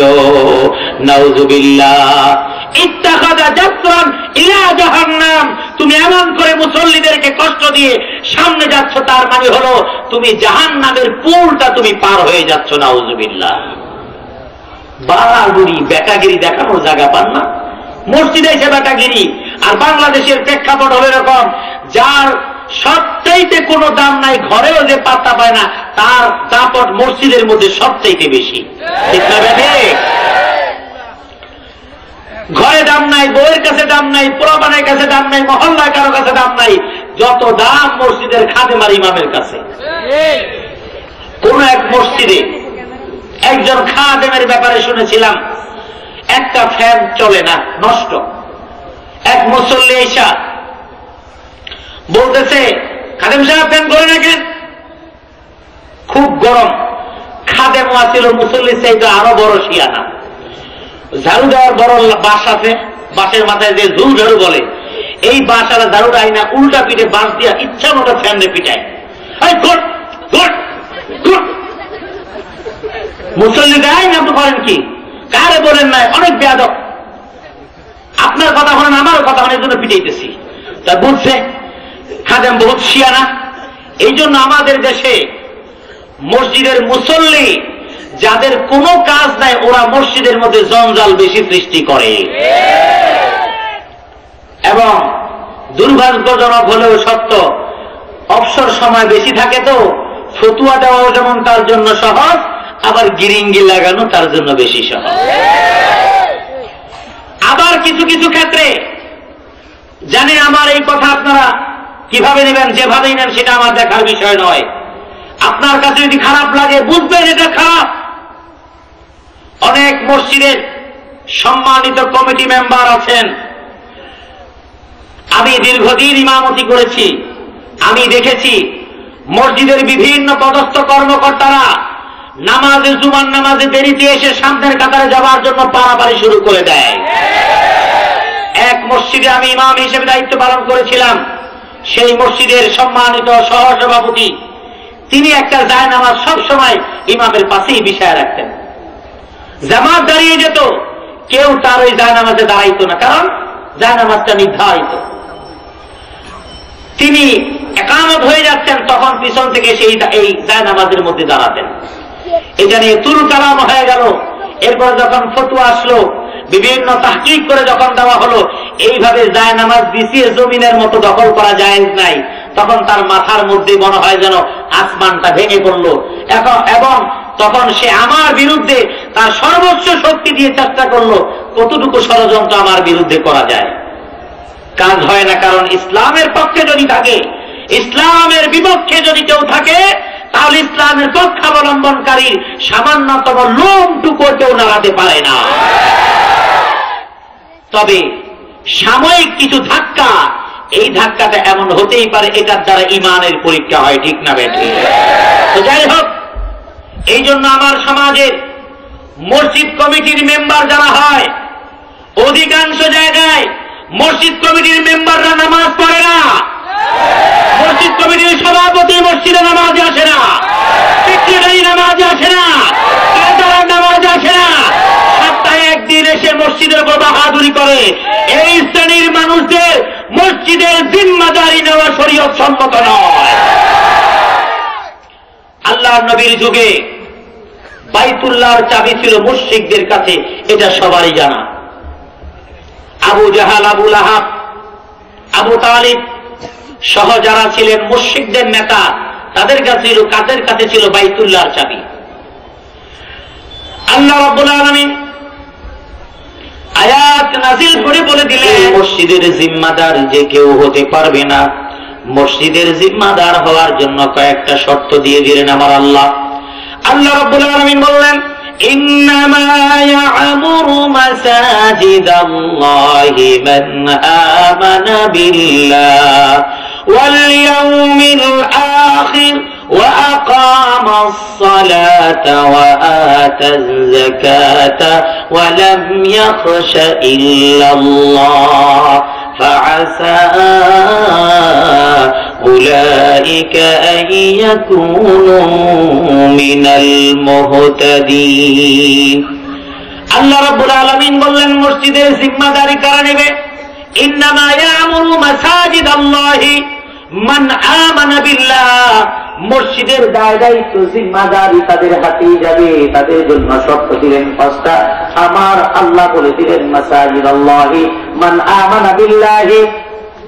S1: নাউযুবিল্লাহ। ইত্তাখাযা জাসরান ইলা জাহান্নাম, তুমি এমন করে মুসল্লিদেরকে কষ্ট দিয়ে সামনে যাচ্ছ, তার মানে হলো তুমি জাহান্নামের পুলটা তুমি পার হয়ে যাচ্ছ। নাউযুবিল্লাহ। বাড়াগুড়ি বেটাগিরি দেখানোর জায়গা পান না, মসজিদে এসে বেটাগিরি। আর বাংলাদেশের প্রেক্ষাপট হলো এরকম, যার সবচাইতে কোনো দাম নাই, ঘরেও যে পাত্তা পায় না, তার দাপট মসজিদের মধ্যে সবচাইতে বেশি। ঠিক না বেঠে? ঘরে দাম নাই, বউয়ের কাছে দাম নাই, পোলাপানের কাছে দাম নাই, মহল্লায় কারো কাছে দাম নাই, যত দাম মসজিদের খাদেমার ইমামের কাছে। কোন এক মসজিদে একজন খাদেমের ব্যাপারে শুনেছিলাম, একটা ফ্যান চলে না, নষ্ট। এক মুসল্লি এসা বলতেছে, খাদেম সাহেব ফ্যান করে রাখেন, খুব গরম। খাদেম আছিল মুসল্লির চাইতে আরো বড় শিয়ানা। ঝাড়ু দেওয়ার বড় বাঁশ আছে, বাঁশের মাথায় যে ঝুল ঝাড়ু বলে, এই বাঁশ আর ঝাড়ুটা আইনা উল্টা পিঠে বাঁশ দিয়া ইচ্ছা মতো ফ্যান দিয়ে পিটায়। মুসল্লি দেয় না, আপনি করেন কি? কারে বলেন নাই, অনেক বেয়াদব, আপনার কথা হলেন আমারও কথা হলেন, এই জন্য পিটাইতেছি। তা বুঝছে খাদেম বহুত শিয়ানা। এই জন্য আমাদের দেশে মসজিদের মুসল্লি যাদের কোনো কাজ নাই, ওরা মসজিদের মধ্যে জঞ্জাল বেশি সৃষ্টি করে। এবং দুর্ভাগ্যজনক হলেও সত্য, অবসর সময় বেশি থাকে, তো ফতুয়া দেওয়াও যেমন তার জন্য সহজ, আবার গিরিঙ্গি লাগানো তার জন্য বেশি সহজ। আবার কিছু কিছু ক্ষেত্রে জানি আমার এই কথা আপনারা কিভাবে নেবেন, যেভাবেই নেন সেটা আমার দেখার বিষয় নয়। আপনার কাছে যদি খারাপ লাগে, বুঝবেন এটা খারাপ। অনেক মসজিদের সম্মানিত কমিটি মেম্বার আছেন, আমি দীর্ঘদিন ইমামতি করেছি, আমি দেখেছি মসজিদের বিভিন্ন পদস্থ কর্মকর্তারা নামাজে, জুমার নামাজে দেরিতে এসে সামনের কাতারে যাওয়ার জন্য পারাপারি শুরু করে দেয়। এক মসজিদে আমি ইমাম হিসেবে দায়িত্ব পালন করেছিলাম, সেই মসজিদের সম্মানিত সহসভাপতি তিনি একটা জায়নামাজ সবসময় ইমামের পাশেই বিছায় রাখতেন। জামাত দাঁড়িয়ে যেত, কেউ তার ওই জায়নামাজে দাঁড়াইতো না, কারণ জায়নামাজটা নির্ধারিত। তিনি একামত হয়ে যাচ্ছেন, তখন পিছন থেকে সেই এই জায়নামাজের মধ্যে দাঁড়াতেন। এটা নিয়ে তুল কালাম হয়ে গেল। এরপর যখন ফতোয়া আসলো, বিভিন্ন তাহকিক করে যখন দেওয়া হলো এইভাবে জায়নামাজ বিছিয়ে জমিনের মতো দখল করা জায়েজ নাই, তখন তার মাথার মধ্যে মনে হয় যেন আসমানটা ভেঙে পড়লো। এবং তখন সে আমার বিরুদ্ধে তার সর্বোচ্চ শক্তি দিয়ে চেষ্টা করলো কতটুকু ষড়যন্ত্র আমার বিরুদ্ধে করা যায়। কাজ হয় না, কারণ ইসলামের পক্ষে যদি থাকে, ইসলামের বিপক্ষে যদি কেউ থাকে, তাহলে ইসলামের পক্ষাবলম্বনকারীর সামান্যতম লোমটুকু কেউ নাড়াতে পারে না। তবে সাময়িক কিছু ধাক্কা, এই ধাক্কাটা এমন হতেই পারে এটার দ্বারা ইমানের পরীক্ষা হয়। ঠিক না বেঠিক? তো যাই হোক, এই জন্য আমার সমাজের মসজিদ কমিটির মেম্বার যারা হয়, অধিকাংশ জায়গায় মসজিদ কমিটির মেম্বাররা নামাজ পড়ে না, মসজিদ কমিটির সভাপতি মসজিদে নামাজে আসে না, সেক্রেটারি নামাজে আসে না, নেতারা নামাজে আসে না, সপ্তাহে একদিন এসে মসজিদের উপর বাহাদুরি করে। এই শ্রেণীর মানুষদের মসজিদের জিম্মাদারি নেওয়া শরীয়ত সম্মত নয়। আল্লাহর নবীর যুগে বাইতুল্লাহর চাবি ছিল মুশরিকদের কাছে, এটা সবারই জানা। আবু জাহাল, আবু লাহাব, আবু তালিব সহ যারা ছিলেন মুশরিকদের নেতা, তাদের কাছে ছিল বাইতুল্লাহর চাবি। আল্লাহ রাব্বুল আলামিন আয়াত নাযিল করে বলে দিলেন, মসজিদের জিম্মাদার যে কেউ হতে পারবে না। মসজিদের জিম্মাদার হওয়ার জন্য কয়েকটা শর্ত দিয়ে দিলেন আমার আল্লাহ। আল্লাহ রাব্বুল আলামিন বললেন, ইন্নামা ইয়া'মুরু মাসাজিদাল্লাহি মান আমানা বিল্লাহ ওয়াল ইয়াউমিল আখির ওয়া আকামাস সালাতা ওয়া আতাজ যাকাতা ওয়া লাম ইয়াখশা ইল্লাল্লাহ فعسى أولئك أن يكونوا من المهتدين। আল্লাহ রাব্বুল আলামিন বললেন মসজিদের জিম্মাদারি কারা নেবে? ইন্নামা ইয়ামুরু মাসাজিদাল্লাহি মান আমানা বিল্লাহ। মসজিদের দায়িত্ব জিম্মাদারি তাদের হাতেই যাবে, তাদের জন্য শর্ত দিলেন 5টা। আমার আল্লাহ বলে দিলেন মাসাজিদাল্লাহি মান আমানা বিল্লাহি,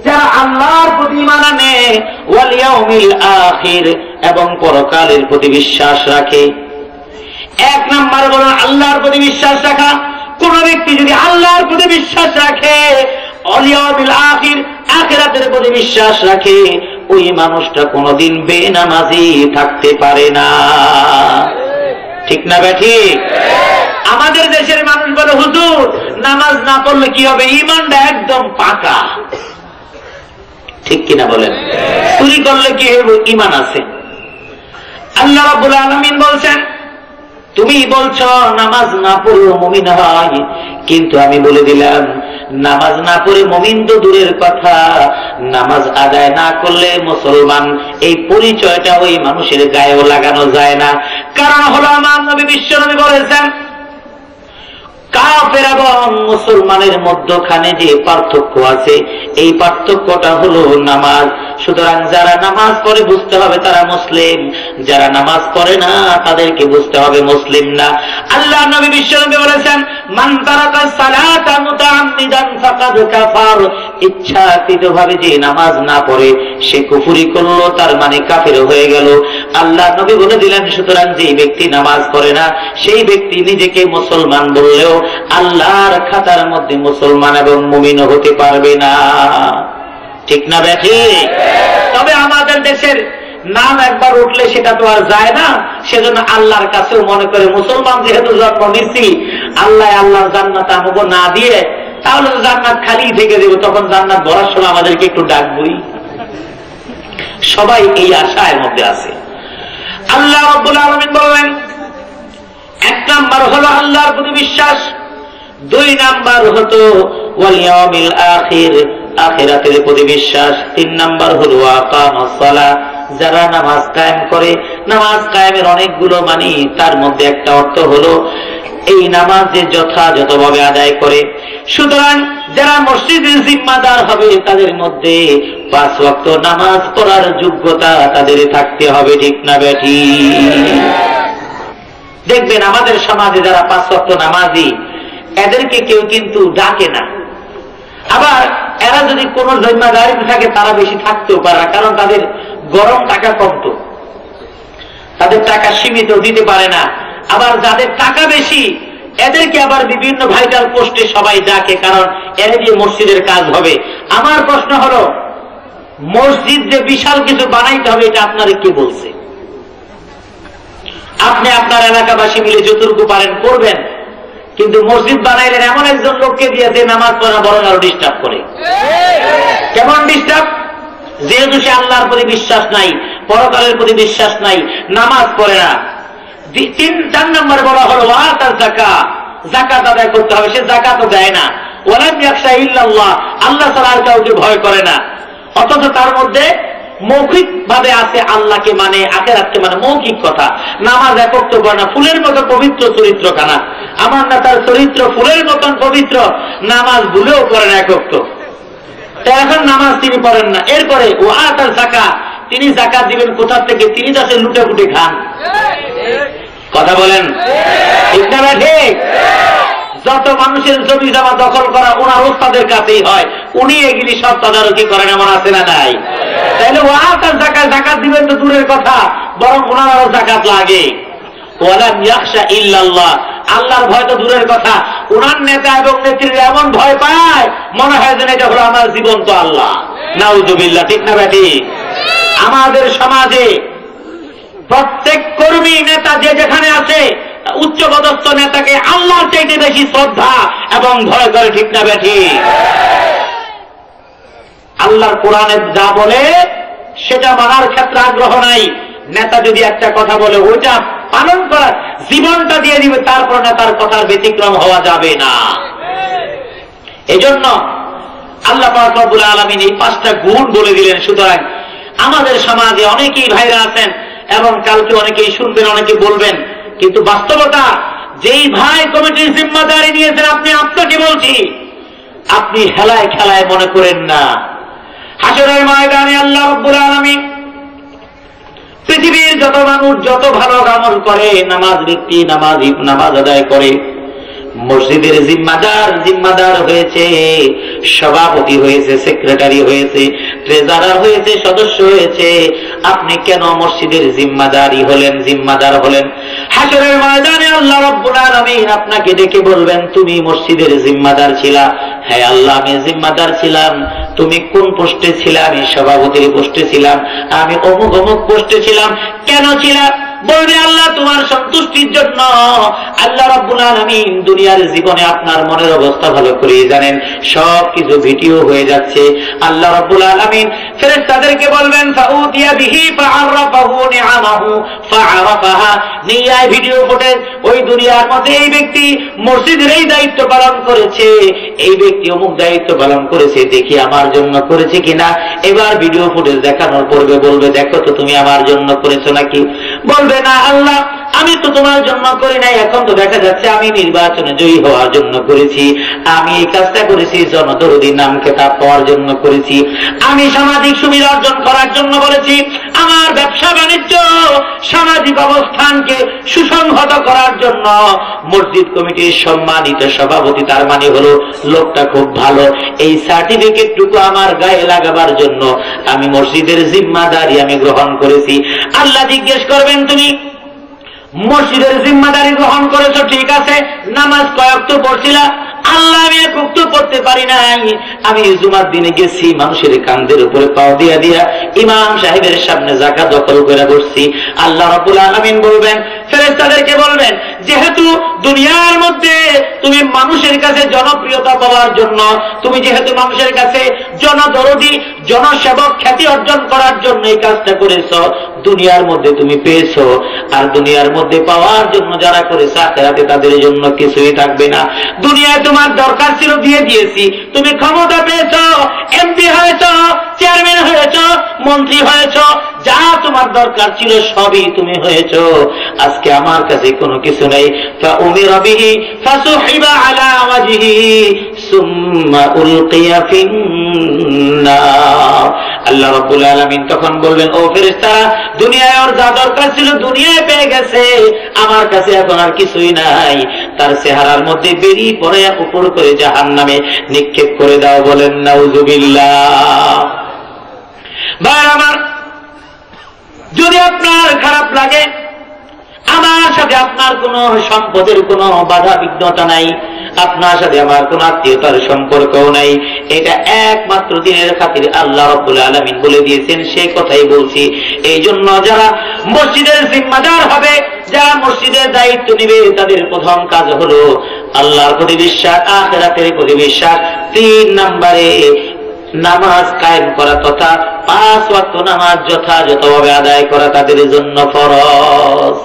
S1: যারা আল্লাহর প্রতি ঈমান আনে, ওয়াল ইয়াউমিল আখির, এবং পরকালের প্রতি বিশ্বাস রাখে। 1 নাম্বার হলো আল্লাহর প্রতি বিশ্বাস রাখা। কোন ব্যক্তি যদি আল্লাহর প্রতি বিশ্বাস রাখে, ওয়াল ইয়াউমিল আখির, আখিরাতের প্রতি বিশ্বাস রাখে, ওই মানুষটা কোনদিন বেনামাজি থাকতে পারে না। ঠিক না ঠিক? আমাদের দেশের মানুষ বলে হুজুর নামাজ না পড়লে কি হবে? ঈমানটা একদম পাকা। ঠিক কিনা বলেন? চুরি করলে কি হবে? ঈমান আছে। আল্লাহ রাব্বুল আলামিন বলছেন তুমি বলছো নামাজ না পড়লেও মুমিন হয়, কিন্তু আমি বলে দিলাম নামাজ না পড়ে মুমিন তো দূরের কথা, নামাজ আদায় না করলে মুসলমান এই পরিচয়টা ওই মানুষের গায়েও লাগানো যায় না। কারণ হলো আমার নবী বিশ্বনবী বলেছেন কাফের এবং মুসলমানের মধ্যখানে যে পার্থক্য আছে, এই পার্থক্যটা হলো নামাজ। সুতরাং যারা নামাজ পড়ে বুঝতে হবে তারা মুসলিম, যারা নামাজ পড়ে না তাদেরকে বুঝতে হবে মুসলিম না। আল্লাহ নবী বিশ্বনবী বলেছেন মান তারাকা সালাতা মুতাআম্মিদান ফাকাদ কাফার, ইচ্ছাকৃতভাবে যে নামাজ না পড়ে সে কুফরি করলো, তার মানে কাফের হয়ে গেল। আল্লাহ নবী বলে দিলেন সুতরাং যে ব্যক্তি নামাজ পড়ে না সেই ব্যক্তি নিজেকে মুসলমান বললেও আল্লাহর খাতার মধ্যে মুসলমান এবং মুমিন হতে পারবে না। ঠিক না ঠিক? তবে আমাদের দেশের নাম একবার উঠলে সেটা তো আর যায় না, সেজন্য আল্লাহর কাছেও মনে করে মুসলমান যেহেতু জন্ম নিচ্ছি, আল্লাহ আল্লাহর জান্নাত আমাকে না দিয়ে তাহলে তো জান্নাত খালি থেকে দেবো, তখন জান্নাত ভরার সময় আমাদেরকে একটু ডাকবই। সবাই এই আশার মধ্যে আছে। আল্লাহ রাব্বুল আলামিন বললেন 1 নাম্বার হলো আল্লাহর প্রতি বিশ্বাস, 2 নাম্বার হতো ওয়াল ইয়াউমিল আখির, আখিরাতের প্রতি বিশ্বাস, 3 নাম্বার হলো আকামাস সালাহ, যারা নামাজ কায়েম করে। নামাজ কায়েমের অনেকগুলো মানি, তার মধ্যে একটা অর্থ হলো এই নামাজ যে যথাযথভাবে আদায় করে। সুতরাং যারা মসজিদের জিম্মাদার হবে তাদের মধ্যে 5 ওয়াক্ত নামাজ পড়ার যোগ্যতা তাদের থাকতে হবে। ঠিক না বেঠি? দেখবেন আমাদের সমাজে যারা 5 ওয়াক্ত নামাজি, এদেরকে কেউ কিন্তু ডাকে না। আবার এরা যদি কোন জিম্মাদারিতে থাকে তারা বেশি থাকতেও পারে না, কারণ তাদের গরম টাকা কমত, তাদের টাকা সীমিত দিতে পারে না। আবার যাদের টাকা বেশি এদেরকে আবার বিভিন্ন ভাইটাল পোস্টে সবাই ডাকে, কারণ এর দিয়ে মসজিদের কাজ হবে। আমার প্রশ্ন হলো মসজিদ যে বিশাল কিছু বানাইতে হবে এটা আপনারা কি বলছে? আপনি আপনার এলাকাবাসী মিলে যতটুকু পারেন করবেন, কিন্তু মসজিদ বানাইলেন এমন একজন লোককে দিয়েছে নামাজ পড়া বরং আরো ডিস্টার্ব করে। কেমন ডিস্টার্ব? যেহেতু সে আল্লাহর প্রতি বিশ্বাস নাই, পরকালের প্রতি বিশ্বাস নাই, নামাজ পড়ে না। 4 নম্বর বলা হলো ওয়াতাজ যাকাত, যাকাত আদায় করতে হবে, সে যাকাতও দেয় না। ওয়ালাম ইয়াখশা ইল্লাল্লাহ, আল্লাহ ছাড়া আর কাউকে ভয় করে না। অথচ তার মধ্যে মৌখিক ভাবে আছে আল্লাহকে মানে, আখিরাতকে মানে, মৌখিক কথা। নামাজ একত্র করে না, ফুলের মতো পবিত্র চরিত্র খানা। আমার না তার চরিত্র ফুলের মতন পবিত্র, নামাজ ভুলেও করেন একত্র। এখন নামাজ তিনি পড়েন না। এরপরে ওয়াতাজ যাকাত, তিনি যাকাত দিবেন কোথা থেকে? তিনি তো লুটে ফুটে খান। কথা বলেন ঠিক না ঠিক? যত মানুষের জমি জমা দখল করা ওনার ওস্তাদের কাছেই হয়, উনি এগুলি সব তদারকি করেন, এমন আছে না নাই? তাইলে ওয়াতাজ যাকাত, যাকাত দিবেন তো দূরের কথা, বরং ওনার আরো যাকাত লাগে। ওয়ালাম ইয়াখশা ইল্লাল্লাহ, আল্লাহর ভয় তো দূরের কথা, ওনার নেতা এবং নেত্রীরা এমন ভয় পায় মনে হয় যেন এটা হলো আমার জীবন্ত আল্লাহ। নাউযুবিল্লাহ। ঠিক না ঠিক? আমাদের সমাজে প্রত্যেক কর্মী নেতা যে যেখানে আছে উচ্চপদস্থ নেতাকে আল্লাহর চাইতে বেশি শ্রদ্ধা এবং ভয় করে। ঠিক না ঠিক? আল্লাহর কোরআনে যা বলে সেটা মানার ক্ষেত্রে আগ্রহ নাই। নেতা যদি একটা কথা বলে ওইটা পালন করার জীবনটা দিয়ে দিবে, তারপর নেতার কথার ব্যতিক্রম হওয়া যাবে না। এজন্য আল্লাহ পাক রব্বুল আলামিন এই 5টা গুণ বলে দিলেন। সুতরাং আমাদের সমাজে অনেকেই ভাইরা আছেন এবং কালকে অনেকেই শুনবেন, অনেকে বলবেন, কিন্তু বাস্তবতা যেই ভাই কমিটির জিম্মাদারি নিয়েছেন, আপনাকে বলছি, আপনি হেলায় খেলায় মনে করেন না। হাসরের ময়দানে আল্লাহ রাব্বুল আলামিন পৃথিবীর যত মানুষ যত ভালো আমল করে, নামাজ ব্যক্তি নামাজ আদায় করে, মসজিদের জিম্মাদার হয়েছে, সভাপতি হয়েছে, সেক্রেটারি হয়েছে, ট্রেজারার হয়েছে, সদস্য হয়েছে, আপনি কেন মসজিদের জিম্মাদার হলেন? হাসরের ময়দানে আল্লাহ রাব্বুল আলামিন আপনাকে ডেকে বলবেন, তুমি মসজিদের জিম্মাদার ছিলা। হ্যাঁ আল্লাহ, আমি জিম্মাদার ছিলাম। তুমি কোন পোস্টে ছিলা? আমি সভাপতির পোস্টে ছিলাম, আমি অমুক পোস্টে ছিলাম। কেন ছিলাম? বলবে আল্লাহ তোমার সন্তুষ্টির জন্য। আল্লাহ রাব্বুল আলামিন দুনিয়ার জীবনে আপনার মনের অবস্থা ভালো করে জানেন, সবকিছু ভিডিও হয়ে যাচ্ছে। আল্লাহ রাব্বুল আলামিন ফেরেশতাদেরকে বলবেন, ফাউতিয়া বিহি ফাআরাফাহু নিআমাহু ফাআরাফাহা, নিয়ে ভিডিও ফুটেজ। ওই দুনিয়ার মধ্যে এই ব্যক্তি মসজিদের এই দায়িত্ব পালন করেছে, এই ব্যক্তি অমুক দায়িত্ব পালন করেছে, দেখি আমার জন্য করেছে কিনা। এবার ভিডিও ফুটেজ দেখানোর পূর্বে বলবে, দেখো তো তুমি আমার জন্য করেছো নাকি? বলবে না আল্লাহ, আমি তো তোমার জন্য করি নাই, এখন তো দেখা যাচ্ছে আমি নির্বাচনে জয়ী হওয়ার জন্য করেছি, আমি এই কাজটা করেছি জনদরদী নাম খেতাব পাওয়ার জন্য করেছি, আমি সামাজিক সুবিধা অর্জন করার জন্য বলেছি, আমার ব্যবসা বাণিজ্য সামাজিক অবস্থানকে সুসংহত করার জন্য। মসজিদ কমিটির সম্মানিত সভাপতি, তার মানে হলো লোকটা খুব ভালো, এই সার্টিফিকেটটুকু আমার গায়ে লাগাবার জন্য আমি মসজিদের জিম্মাদারি আমি গ্রহণ করেছি। আল্লাহ জিজ্ঞেস করবেন, তুমি মসজিদের জিম্মাদারি গ্রহণ করেছো, ঠিক আছে, নামাজ কয় ওয়াক্ত পড়ছিলা? আল্লাহ, আমি এক ওয়াক্ত পড়তে পারি নাই, আমি জুমার দিনে গেছি, মানুষের কান্দের উপরে পাও দিয়া ইমাম সাহেবের সামনে যাকাত দখল করে বসছি। আল্লাহ রাব্বুল আলামিন বলবেন, ফেরেশতাদেরকে বলবেন, যেহেতু দুনিয়ার মধ্যে তুমি মানুষের কাছে জনপ্রিয়তা পাওয়ার জন্য, তুমি যেহেতু মানুষের কাছে জনদরদী জনসেবক খ্যাতি অর্জন করার জন্য এই কাজটা করেছ, দুনিয়ার মধ্যে তুমি পেয়েছো, আর দুনিয়ার মধ্যে পাওয়ার জন্য যারা করেছে আখিরাতে তাদের জন্য কিছুই থাকবে না। দুনিয়ায় তোমার দরকার ছিল, দিয়ে দিয়েছি, তুমি ক্ষমতা পেয়েছো, এমপি হয়েছো, চেয়ারম্যান হয়েছো, মন্ত্রী হয়েছো, যা তোমার দরকার ছিল সবই তুমি হয়েছো। আজকে আমার কাছে কোনো কিছু নেই। ফাউমিরা বিহি ফাসুহিবা আলা ওয়াজহি সুম্মা উলকিয়া ফিন্নার। আল্লাহ রাব্বুল আলামিন তখন বলবেন, ও ফেরেশতারা, দুনিয়ায় ওর যা দরকার ছিল দুনিয়ায় পেয়ে গেছে, আমার কাছে এখন আর কিছুই নাই, তার চেহারার মধ্যে বেরিয়ে পড়ে উপর করে জাহান্নামে নিক্ষেপ করে দাও। বলেন নাউযুবিল্লাহ। ভাই আমার, যদি আপনার খারাপ লাগে, আমার সাথে আপনার কোনো সম্পদের কোনো বাধা বিঘ্নতা নাই, আপনার সাথে আমার কোন আত্মীয়তার সম্পর্কও নাই, এটা একমাত্র দিনের খাতির আল্লাহ রাব্বুল আলামিন বলে দিয়েছেন, সেই কথাই বলছি। এই জন্য যারা মসজিদের জিম্মাদার হবে, যারা মসজিদের দায়িত্ব নেবে, তাদের প্রথম কাজ হলো আল্লাহর প্রতি বিশ্বাস, আখিরাতের প্রতি বিশ্বাস। 3 নম্বরে নামাজ কায়েম করা তথা 5 ওয়াক্ত নামাজ যথাযথভাবে আদায় করা তাদের জন্য ফরজ।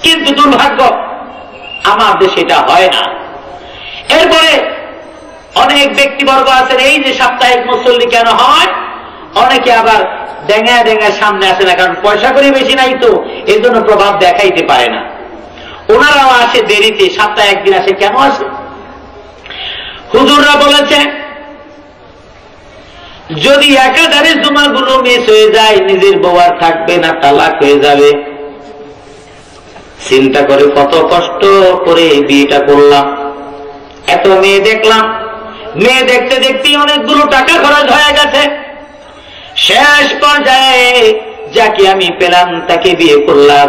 S1: কিন্তু দুর্ভাগ্য, আমার দেশে এটা হয় না। এরপরে অনেক ব্যক্তিবর্গ আছেন, এই যে সাপ্তাহিক মুসল্লি কেন হয়, অনেকে আবার ডেঙ্গা সামনে আসে না, কারণ পয়সা করে বেশি নাই তো, এই জন্য প্রভাব দেখাইতে পারে না। ওনারাও আসে দেরিতে, সপ্তাহে একদিন আসে। কেন আসে? হুজুররা বলেছে, যদি একাধারে জুমাগুলো মিস হয়ে যায়, নিজের বউ আর থাকবে না, তালাক হয়ে যাবে। চিন্তা করে কত কষ্ট করে বিয়েটা করলাম, এত মেয়ে দেখলাম, মেয়ে দেখতে দেখতেই অনেকগুলো টাকা খরচ হয়ে গেছে, শেষ পর্যায়ে যাকে আমি পেলাম তাকে বিয়ে করলাম।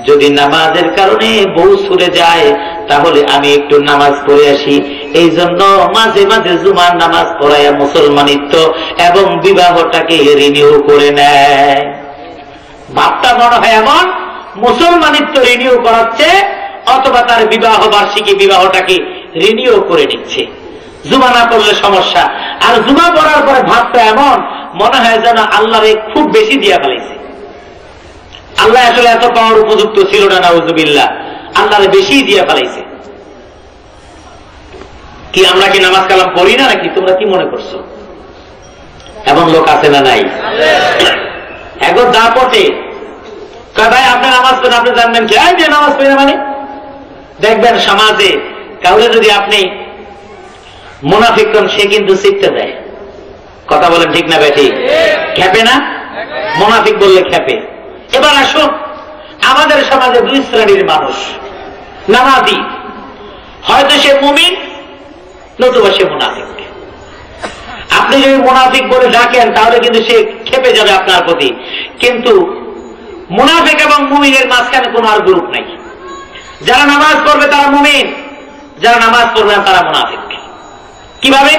S1: যদি নামাজের কারণে বউ ছুটে যায়, তাহলে আমি একটু নামাজ পড়ে আসি। এই জন্য মাঝে মাঝে জুমার নামাজ পড়াইয়া মুসলমানিত্ব এবং বিবাহটাকে রিনিউ করে নেয়। ভাবটা মনে হয় এমন, মুসলমানিত্ব রিনিউ করাচ্ছে, অথবা তার বিবাহ বার্ষিকী বিবাহটাকে রিনিউ করে নিচ্ছে। জুমা না পড়লে সমস্যা, আর জুমা পড়ার পরে ভাবটা এমন মনে হয় যেন আল্লাহরে খুব বেশি দিয়া ফেলাইছে। আল্লাহ আসলে এত পাওয়ার উপযুক্ত ছিল না, নাউযুবিল্লাহ, আল্লাহরে বেশি দিয়া ফেলাইছে। কি আমরা কি নামাজ কালাম পড়ি না নাকি? তোমরা কি মনে করছো? এমন লোক আছে না নাই? এখন দা পটে ভাই আপনি নামাজ পড়েন, আপনি জানবেন কি? যে নামাজ পড়ি না মানে দেখবেন সমাজে কাউকে যদি আপনি মুনাফিক করেন, সে কিন্তু শিখতে দেয়। কথা বলেন ঠিক না বেঠি? খেপে না? মুনাফিক বললে খেপে। এবার আসুন, আমাদের সমাজে দুই শ্রেণীর মানুষ নামাজি, হয়তো সে মুমিন নতুবা সে মুনাফিক। আপনি যদি মুনাফিক বলে ডাকেন তাহলে কিন্তু সে খেপে যাবে আপনার প্রতি, কিন্তু মুনাফিক এবং মুমিনের মাঝখানে কোন আর গ্রুপ নাই। যারা নামাজ পড়বে তারা মুমিন, যারা নামাজ পড়বে না তারা মুনাফিক। কিভাবে?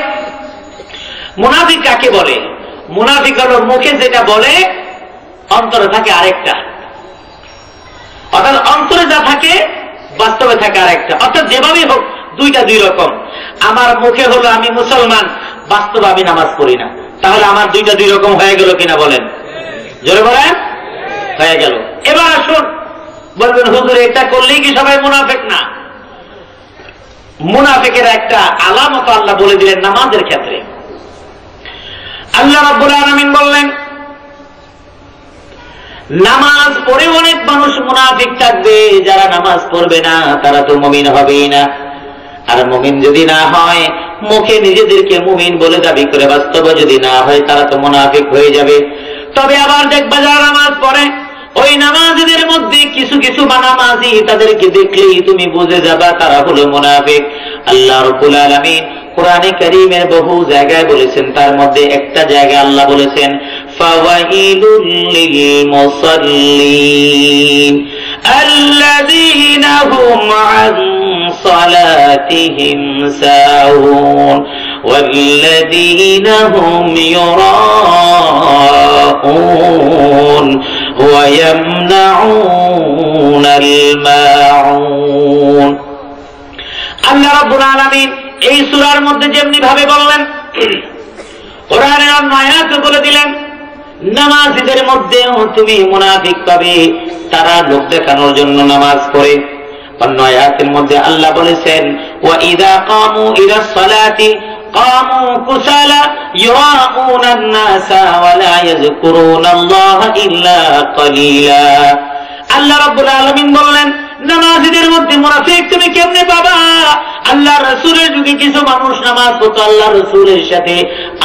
S1: মুনাফিক কাকে বলে? মুনাফিক হলো মুখে যেটা বলে অন্তরে থাকে আরেকটা, অর্থাৎ অন্তরে যা থাকে বাস্তবে থাকে আরেকটা। অর্থাৎ যেভাবেই হোক দুইটা দুই রকম। আমার মুখে হলো আমি মুসলমান, বাস্তবে আমি নামাজ পড়ি না, তাহলে আমার দুইটা দুই রকম হয়ে গেল কিনা বলেন? জোরে বলেন, হয়ে গেল। এবার আসুন, বলবেন হুজুর এটা করলেই কি সবাই মুনাফিক? না, মুনাফিকের একটা আলামত আল্লাহ বলে দিলেন নামাজের ক্ষেত্রে। আল্লাহ রাব্বুল আলামিন বললেন, নামাজ পড়ে অনেক মানুষ মুনাফিক থাকবে, যারা নামাজ পড়বে না তারা তো মুমিন হবেই না। আর মুমিন যদি না হয়, মুখে নিজেদেরকে মুমিন বলে দাবি করে বাস্তবে যদি না হয়, তারা তো মুনাফিক হয়ে যাবে। তবে আবার দেখবা যারা নামাজ পড়ে, ওই নামাজীদের মধ্যে কিছু কিছু নামাজি, তাদেরকে দেখলেই তুমি বুঝে যাবা তারা হলো মুনাফিক। আল্লাহ রাব্বুল আলামিন কোরআনে কারীমের বহু জায়গায় বলেছেন, তার মধ্যে একটা জায়গায় আল্লাহ বলেছেন ফাওয়াইলুল লিল মুসাল্লিন আল্লাযীনা হুম আন সালাতিহিম সাহুন ওয়াল্লাযীনা হুম ইউরাউন ওয়া ইয়ামনাউনাল মাউন। আল্লাহ রাব্বুল আলামিন এই সূরার মধ্যে যেমনি ভাবে বললেন, কোরআনের অন্য আয়াতে বলে দিলেন নামাজীদের মধ্যেও তুমি মুনাফিক পাবে, তারা লোক দেখানোর জন্য নামাজ পড়ে। অন্য আয়াতের মধ্যে আল্লাহ বলেছেন ওয়া ইযা কামু ইলাস সালাতি কামু কুসালা ইউরাউনান নাসা ওয়া লা ইয়াযকুরুনাল্লাহা ইল্লা কালিলা। আল্লাহ রাব্বুল আলামিন বললেন নামাজীদের মধ্যে মুনাফিক তুমি কেমনে পাবা? আল্লাহ রাসূলের যুগে কিছু মানুষ নামাজ পড়তো আল্লাহ রাসূলের সাথে,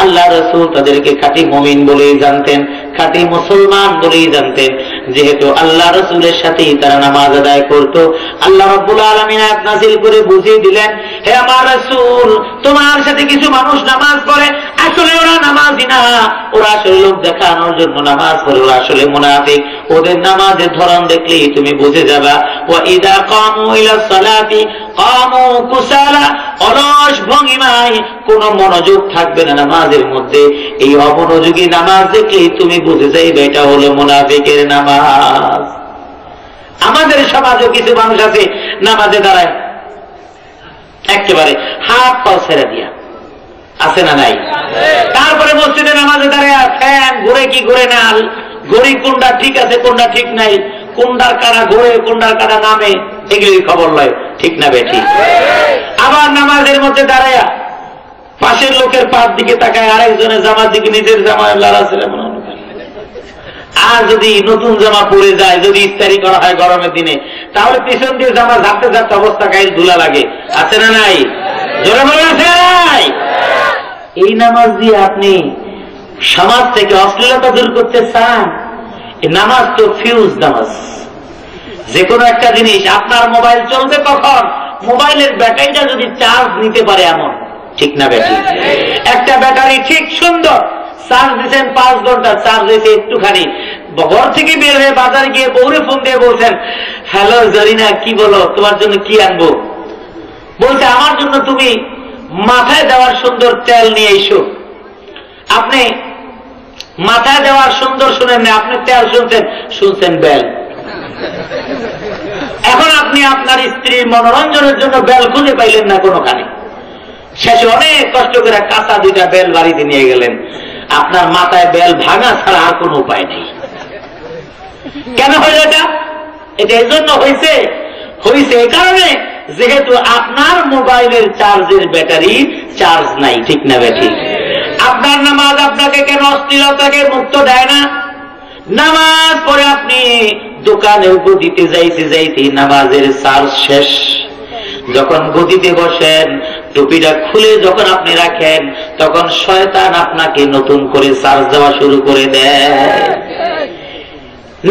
S1: আল্লাহ রাসূল তাদেরকে খাঁটি মুমিন বলেই জানতেন, খাঁটি মুসলমান বলেই জানতেন, যেহেতু আল্লাহ রাসূলের সাথেই তারা নামাজ আদায় করত। আল্লাহ রাব্বুল আলামিন আয়াত নাযিল করে বুঝিয়ে দিলেন, হে আমার রাসূল, তোমার সাথে কিছু মানুষ নামাজ পড়ে, আসলে ওরা নামাজি না, ওরা আসলে লোক দেখানোর জন্য নামাজ পড়ে, ওরা আসলে মুনাফিক। ওদের নামাজের ধরন দেখলেই তুমি বুঝে যাবা। ওয়া ইযা কামু ইলাস সালাতি কামু কুসালা, অলস ভঙ্গিমায়, কোন মনোযোগ থাকবে না নামাজের মধ্যে। এই অমনোযোগী নামাজ দেখলেই তুমি বুঝে যাইবে এটা হলো মুনাফিকের নামাজ। আমাদের সমাজে কিছু মানুষ আছে নামাজে দাঁড়ায় একেবারে হাত পাও ছেড়ে দিয়া, আছে না নাই? তারপরে মসজিদে নামাজে দাঁড়ায় ফ্যান ঘুরে কি ঘুরে না, ঘড়ি কোনটা ঠিক আছে কোনটা ঠিক নাই, কোনটার কারা ঘুরে কোনটার কারা নামে, এগুলি খবর লয়, ঠিক না বেঠি? আবার নামাজের মধ্যে দাঁড়ায় পাশের লোকের পাশ দিকে তাকায়, আরেকজনের জামার দিকে নিজের জামা লাড়া ছিল মনে হয়। আর যদি নতুন জামা পরে যায়, যদি ইফতারি করা হয় গরমের দিনে, তাহলে পিছন দিয়ে জামা ঝাড়তে ঝাড়তে অবস্থা গায়ে ধুলা লাগে, আছে না নাই? জোরে বলে আছে নাই? এই নামাজ দিয়ে আপনি সমাজ থেকে অশ্লীলতা দূর করতে চান? এই নামাজ তো ফিউজ নামাজ। যে কোনো একটা জিনিস, আপনার মোবাইল চলবে কখন? মোবাইলের ব্যাটারিটা যদি চার্জ নিতে পারে এমন, ঠিক না ব্যাটারি? একটা ব্যাটারি ঠিক সুন্দর চার্জ দিচ্ছেন 5 ঘন্টা, চার্জ হয়েছে একটুখানি, ঘর থেকে বের হয়ে বাজারে গিয়ে বউরে ফোন দিয়ে বলছেন, হ্যালো জরিনা, কি বলো, তোমার জন্য কি আনবো? বলছে আমার জন্য তুমি মাথায় দেওয়ার সুন্দর তেল নিয়ে এসো। আপনি মাথায় দেওয়ার সুন্দর শুনেন না, আপনি তেল শুনছেন বেল। এখন আপনি আপনার স্ত্রীর মনোরঞ্জনের জন্য বেল খুঁজে পাইলেন না কোনোখানে, শেষে অনেক কষ্ট করে কাঁচা 2টা বেল বাড়িতে নিয়ে গেলেন। আপনার মাথায় বেল ভাঙা ছাড়া আর কোনো উপায় নেই। কেন হইল এটা? এটা এই জন্য হয়েছে এই কারণে, যেহেতু আপনার মোবাইলের চার্জের ব্যাটারি চার্জ নাই, ঠিক না ব্যাটারি? আপনার নামাজ আপনাকে কেন অস্থিরতাকে মুক্ত দেয় না? নামাজ পড়ে আপনি দোকানে উপর দিতে যাইতে নামাজের চার্জ শেষ, যখন গদিতে বসেন, টুপিটা খুলে যখন আপনি রাখেন, তখন শয়তান আপনাকে নতুন করে চার্জ দেওয়া শুরু করে দেয়।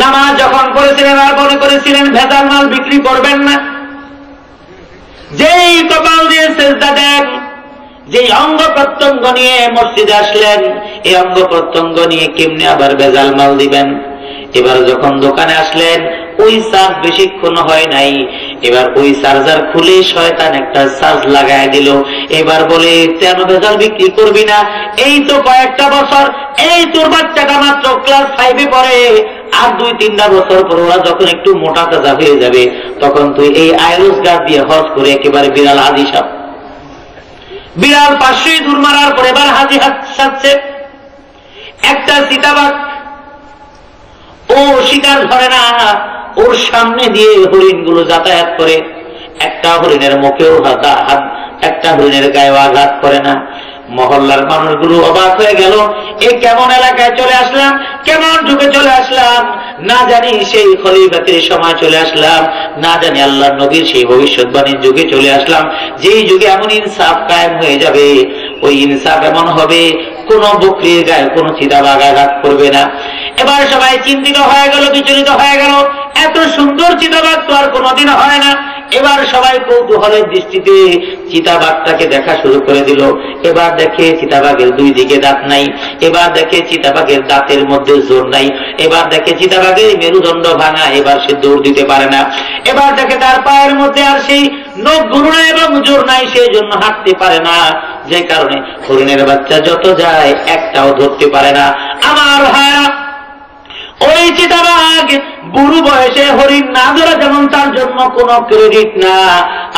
S1: নামাজ যখন পড়েছিলেন আর মনে করেছিলেন ভেজাল মাল বিক্রি করবেন না, যেই কপাল দিয়ে সেজদা দেন, যেই অঙ্গ প্রত্যঙ্গ নিয়ে মসজিদে আসলেন, এই অঙ্গ প্রত্যঙ্গ নিয়ে কেমনে আবার ভেজাল মাল দিবেন? এবার যখন দোকানে আসলেন, ওই চার্জ বেশিক্ষণ হয় নাই, এবার ওই চার্জার খুলে শয়তান একটা চার্জ লাগায় দিল। এবার বলে কেন ভেজাল বিক্রি করবি না? এই তো কয়েকটা বছর, এই তোর বাচ্চাটা মাত্র ক্লাস 5-এ পড়ে, আর 2-3টা বছর পর ওরা যখন একটু মোটা তাজা হয়ে যাবে, তখন তুই এই আয়রস গাছ দিয়ে হজ করে একেবারে বিড়াল হাজি সাপ, বিড়াল 500 দূর মারার পর এবার হাজি হাত সাজছে। একটা চিতাবাঘ, ও শিকার ধরে না, ওর সামনে দিয়ে হরিণগুলো যাতায়াত করে, একটা হরিণের মুখেও একটা হরিণের গায়েও আঘাত করে না। মহল্লার মানুষগুলো অবাক হয়ে গেল, এ কেমন এলাকায় চলে আসলাম, কেমন যুগে চলে আসলাম, না জানি সেই খলিফাতের সময় চলে আসলাম, না জানি আল্লাহর নবীর সেই ভবিষ্যৎবাণীর যুগে চলে আসলাম, যেই যুগে এমন ইনসাফ কায়েম হয়ে যাবে। ওই ইনসাফ এমন হবে, কোন বকরির গায়ে কোন চিতাবাঘ আঘাত করবে না। এবার সবাই চিন্তিত হয়ে গেল, বিচলিত হয়ে গেল, এত সুন্দর চিতাবাঘ তো আর কোনদিন হয় না। এবার সবাই কৌতূহলের দৃষ্টিতে চিতাবাঘটাকে দেখা শুরু করে দিল। এবার দেখে চিতাবাঘের 2 দিকে দাঁত নাই, এবার দেখে চিতাবাঘের দাঁতের মধ্যে জোর নাই, এবার দেখে চিতাবাঘের মেরুদণ্ড ভাঙা, এবার সে দৌড় দিতে পারে না, এবার দেখে তার পায়ের মধ্যে আর সেই নখ গুরু নাই এবং জোর নাই, সেই জন্য হাঁটতে পারে না, যে কারণে হরিণের বাচ্চা যত যায় একটাও ধরতে পারে না। আমার ভাইরা, ওই চিতাবাঘ বুড়ো বয়সে হরিণ না ধরা যেমন তার জন্য কোন ক্রেডিট না,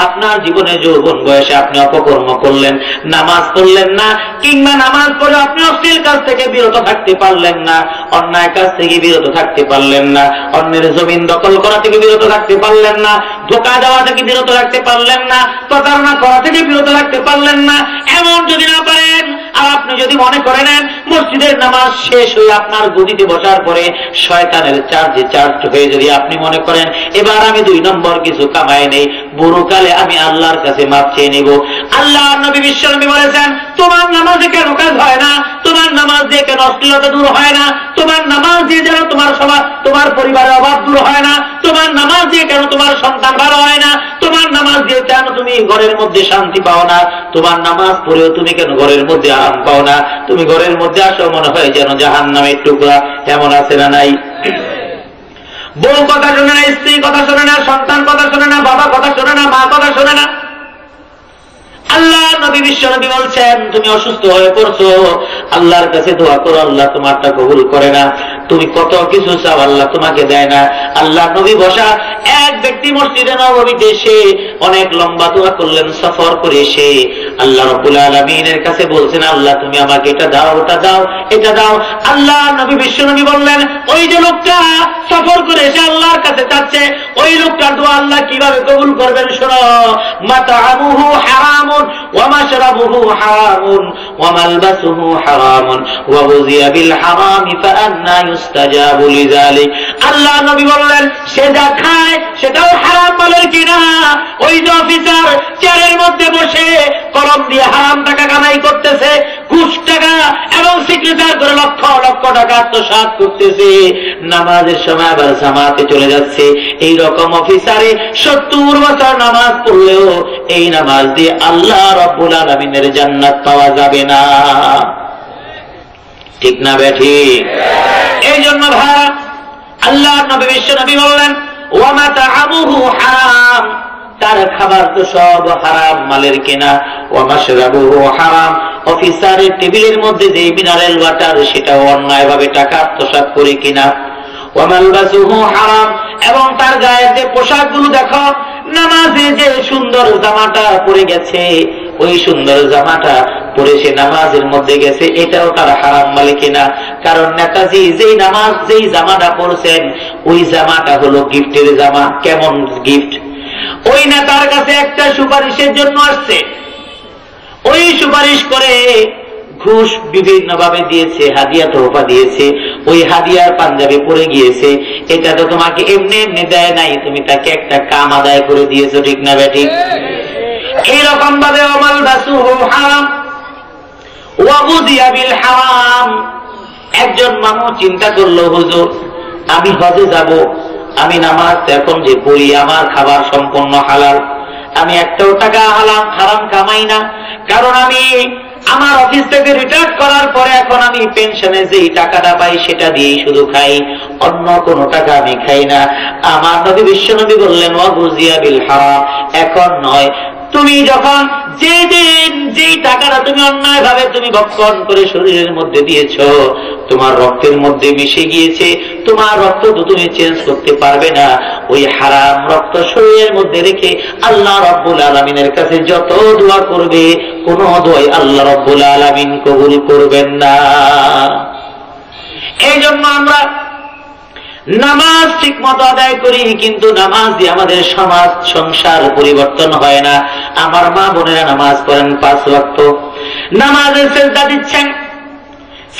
S1: আপনার জীবনে যৌবন বয়সে আপনি অপকর্ম করলেন, নামাজ পড়লেন না, কিংবা নামাজ পড়ে আপনি অশ্লীল কাজ থেকে বিরত থাকতে পারলেন না, অন্যায় কাজ থেকে বিরত থাকতে পারলেন না, অন্যের জমিন দখল করা থেকে বিরত থাকতে পারলেন না, ধোঁকা দেওয়া থেকে বিরত রাখতে পারলেন না, প্রতারণা করা থেকে বিরত রাখতে পারলেন না, এমন যদি না পারেন, আর আপনি যদি মনে করে নেন মসজিদের নামাজ শেষ হয়ে আপনার গদিতে বসার পরে শয়তানের চার্জে চার্জ হয়ে যদি আপনি মনে করেন এবার আমি 2 নম্বর কিছু কামাই নেই, বুড়োকালে আমি আল্লাহর কাছে মাপ চেয়ে নিব, আল্লাহ নবী বিশ্বনবী বলেছেন তোমার নামাজে কেন কাজ হয় না, তোমার নামাজ দিয়ে কেন অশ্লীলতা দূর হয় না, তোমার নামাজ দিয়ে যেন তোমার পরিবারের অভাব দূর হয় না, তোমার নামাজ দিয়ে কেন তোমার সন্তান ভালো হয় না, তোমার নামাজ দিয়ে কেন তুমি ঘরের মধ্যে শান্তি পাও না, তোমার নামাজ পড়েও তুমি কেন ঘরের মধ্যে আরাম পাও না, তুমি ঘরের মধ্যে আসো মনে হয় যেন জাহান্নামের টুকরা, এমন আছে না নাই? বউ কথা শোনে না, স্ত্রী কথা শোনে না, সন্তান কথা শোনে না, বাবা কথা শোনে না, মা কথা শোনে না। আল্লাহ নবী বিশ্বনবী বলছেন তুমি অসুস্থ হয়ে পড়ছো, আল্লাহর কাছে দোয়া করো, আল্লাহ তোমারটা কবুল করে না, তুমি কত কিছু চাও আল্লাহ তোমাকে দেয় না। আল্লাহ নবী বসা, এক ব্যক্তি মসজিদে নববীতে এসে অনেক লম্বা দোয়া করলেন, সফর করে এসে আল্লাহ রাব্বুল আলামিনের কাছে বলছেন আল্লাহ তুমি আমাকে এটা দাও, ওটা দাও, এটা দাও। আল্লাহ নবী বিশ্বনবী বললেন ওই যে লোকটা সফর করে এসে আল্লাহর কাছে চাচ্ছে, ওই লোকটার দোয়া আল্লাহ কিভাবে কবুল করবেন শোনো, মাতাআমুহু হারামুন ওয়া মাশরাবুহু হারামুন ওয়া মালবাসুহু হারামুন ওয়া গুযিয়া বিল হারামি ফাআন্না ইউস্তাজাবু লিযালিক। আল্লাহ নবী বললেন সে যা খায় সেটাও হারাম মালের কিনা, ওই যে অফিসার চেয়ারের মধ্যে বসে কলম দিয়ে হারাম টাকা কামাই করতেছে, ঘুষ টাকা এবং সিগনেচার করে লক্ষ লক্ষ টাকা আত্মসাৎ করতেছে, নামাজের সময় আবার জামাতে চলে যাচ্ছে, এই রকম অফিসারে 70 বছর নামাজ পড়লেও এই নামাজ দিয়ে আল্লাহ রাব্বুল আলামিনের জান্নাত পাওয়া যাবে না। ঠিক না বেঠিক? এই জন্য ভাই আল্লাহ নবী বিশ্বনবী বললেন ওয়া মাতাআমুহু হারাম, তার খাবার তো সব হারাম মালের কেনা, ওয়া মাশরাবুহু হারাম, অফিসারের টেবিলের মধ্যে যে মিনারেল ওয়াটার সেটাও অন্যায়ভাবে টাকা আত্মসাৎ করে কিনা, ওয়া মালবাসুহু হারাম, এবং তার গায়ের যে পোশাকগুলো দেখো, নামাজে যে সুন্দর জামাটা পরে গেছে, ওই সুন্দর জামাটা পরে সে নামাজের মধ্যে গেছে, এটাও তার হারাম মালে কিনা। কারণ নেতাজি যেই জামাটা পরছেন ওই জামাটা হলো গিফটের জামা। কেমন গিফট? ওই নেতার কাছে একটা সুপারিশের জন্য আসছে, ওই সুপারিশ করে ঘুষ বিভিন্ন ভাবে দিয়েছে, হাদিয়া তোহফা দিয়েছে, ওই হাদিয়ার পাঞ্জাবি পরে গিয়েছে, এটা তো তোমাকে এমনি এমনি দেয় নাই, তুমি তাকে একটা কাম আদায় করে দিয়েছো। ঠিক না বেঠিক? এইরকম ভাবে আমাল বাসুহু হারাম ওয়া গুযিয়া বিল হারাম। একজন মানুষ চিন্তা করলো, হুজুর আমি হজে যাব, আমি নামাজ এখন যে পড়ি আমার খাবার সম্পূর্ণ হালাল, আমি একটাও টাকা হারাম কামাই না, কারণ আমি আমার অফিস থেকে রিটায়ার করার পরে এখন আমি পেনশনে যেই টাকাটা পাই সেটা দিয়েই শুধু খাই, অন্য কোনো টাকা আমি খাই না। আমার নবী বিশ্বনবী বললেন ওয়া গুযিয়া বিল হারাম, এখন নয়, তুমি যখন যেই টাকাটা তুমি অন্যায় ভাবে তুমি ভক্ষণ করে শরীরের মধ্যে দিয়েছো, তোমার রক্তের মধ্যে মিশে গিয়েছে, তোমার রক্ত তো তুমি চেঞ্জ করতে পারবে না, ওই হারাম রক্ত শরীরের মধ্যে রেখে আল্লাহ রব্বুল আলামিনের কাছে যত দোয়া করবে কোন দোয়াই আল্লাহ রব্বুল আলামিন কবুল করবেন না। এই জন্য আমরা নামাজ ঠিক মতো আদায় করি, কিন্তু নামাজ দিয়ে আমাদের সমাজ সংসার পরিবর্তন হয় না। আমার মা বোনেরা নামাজ পড়েন 5 ওয়াক্ত, নামাজের সিজদা দিচ্ছেন,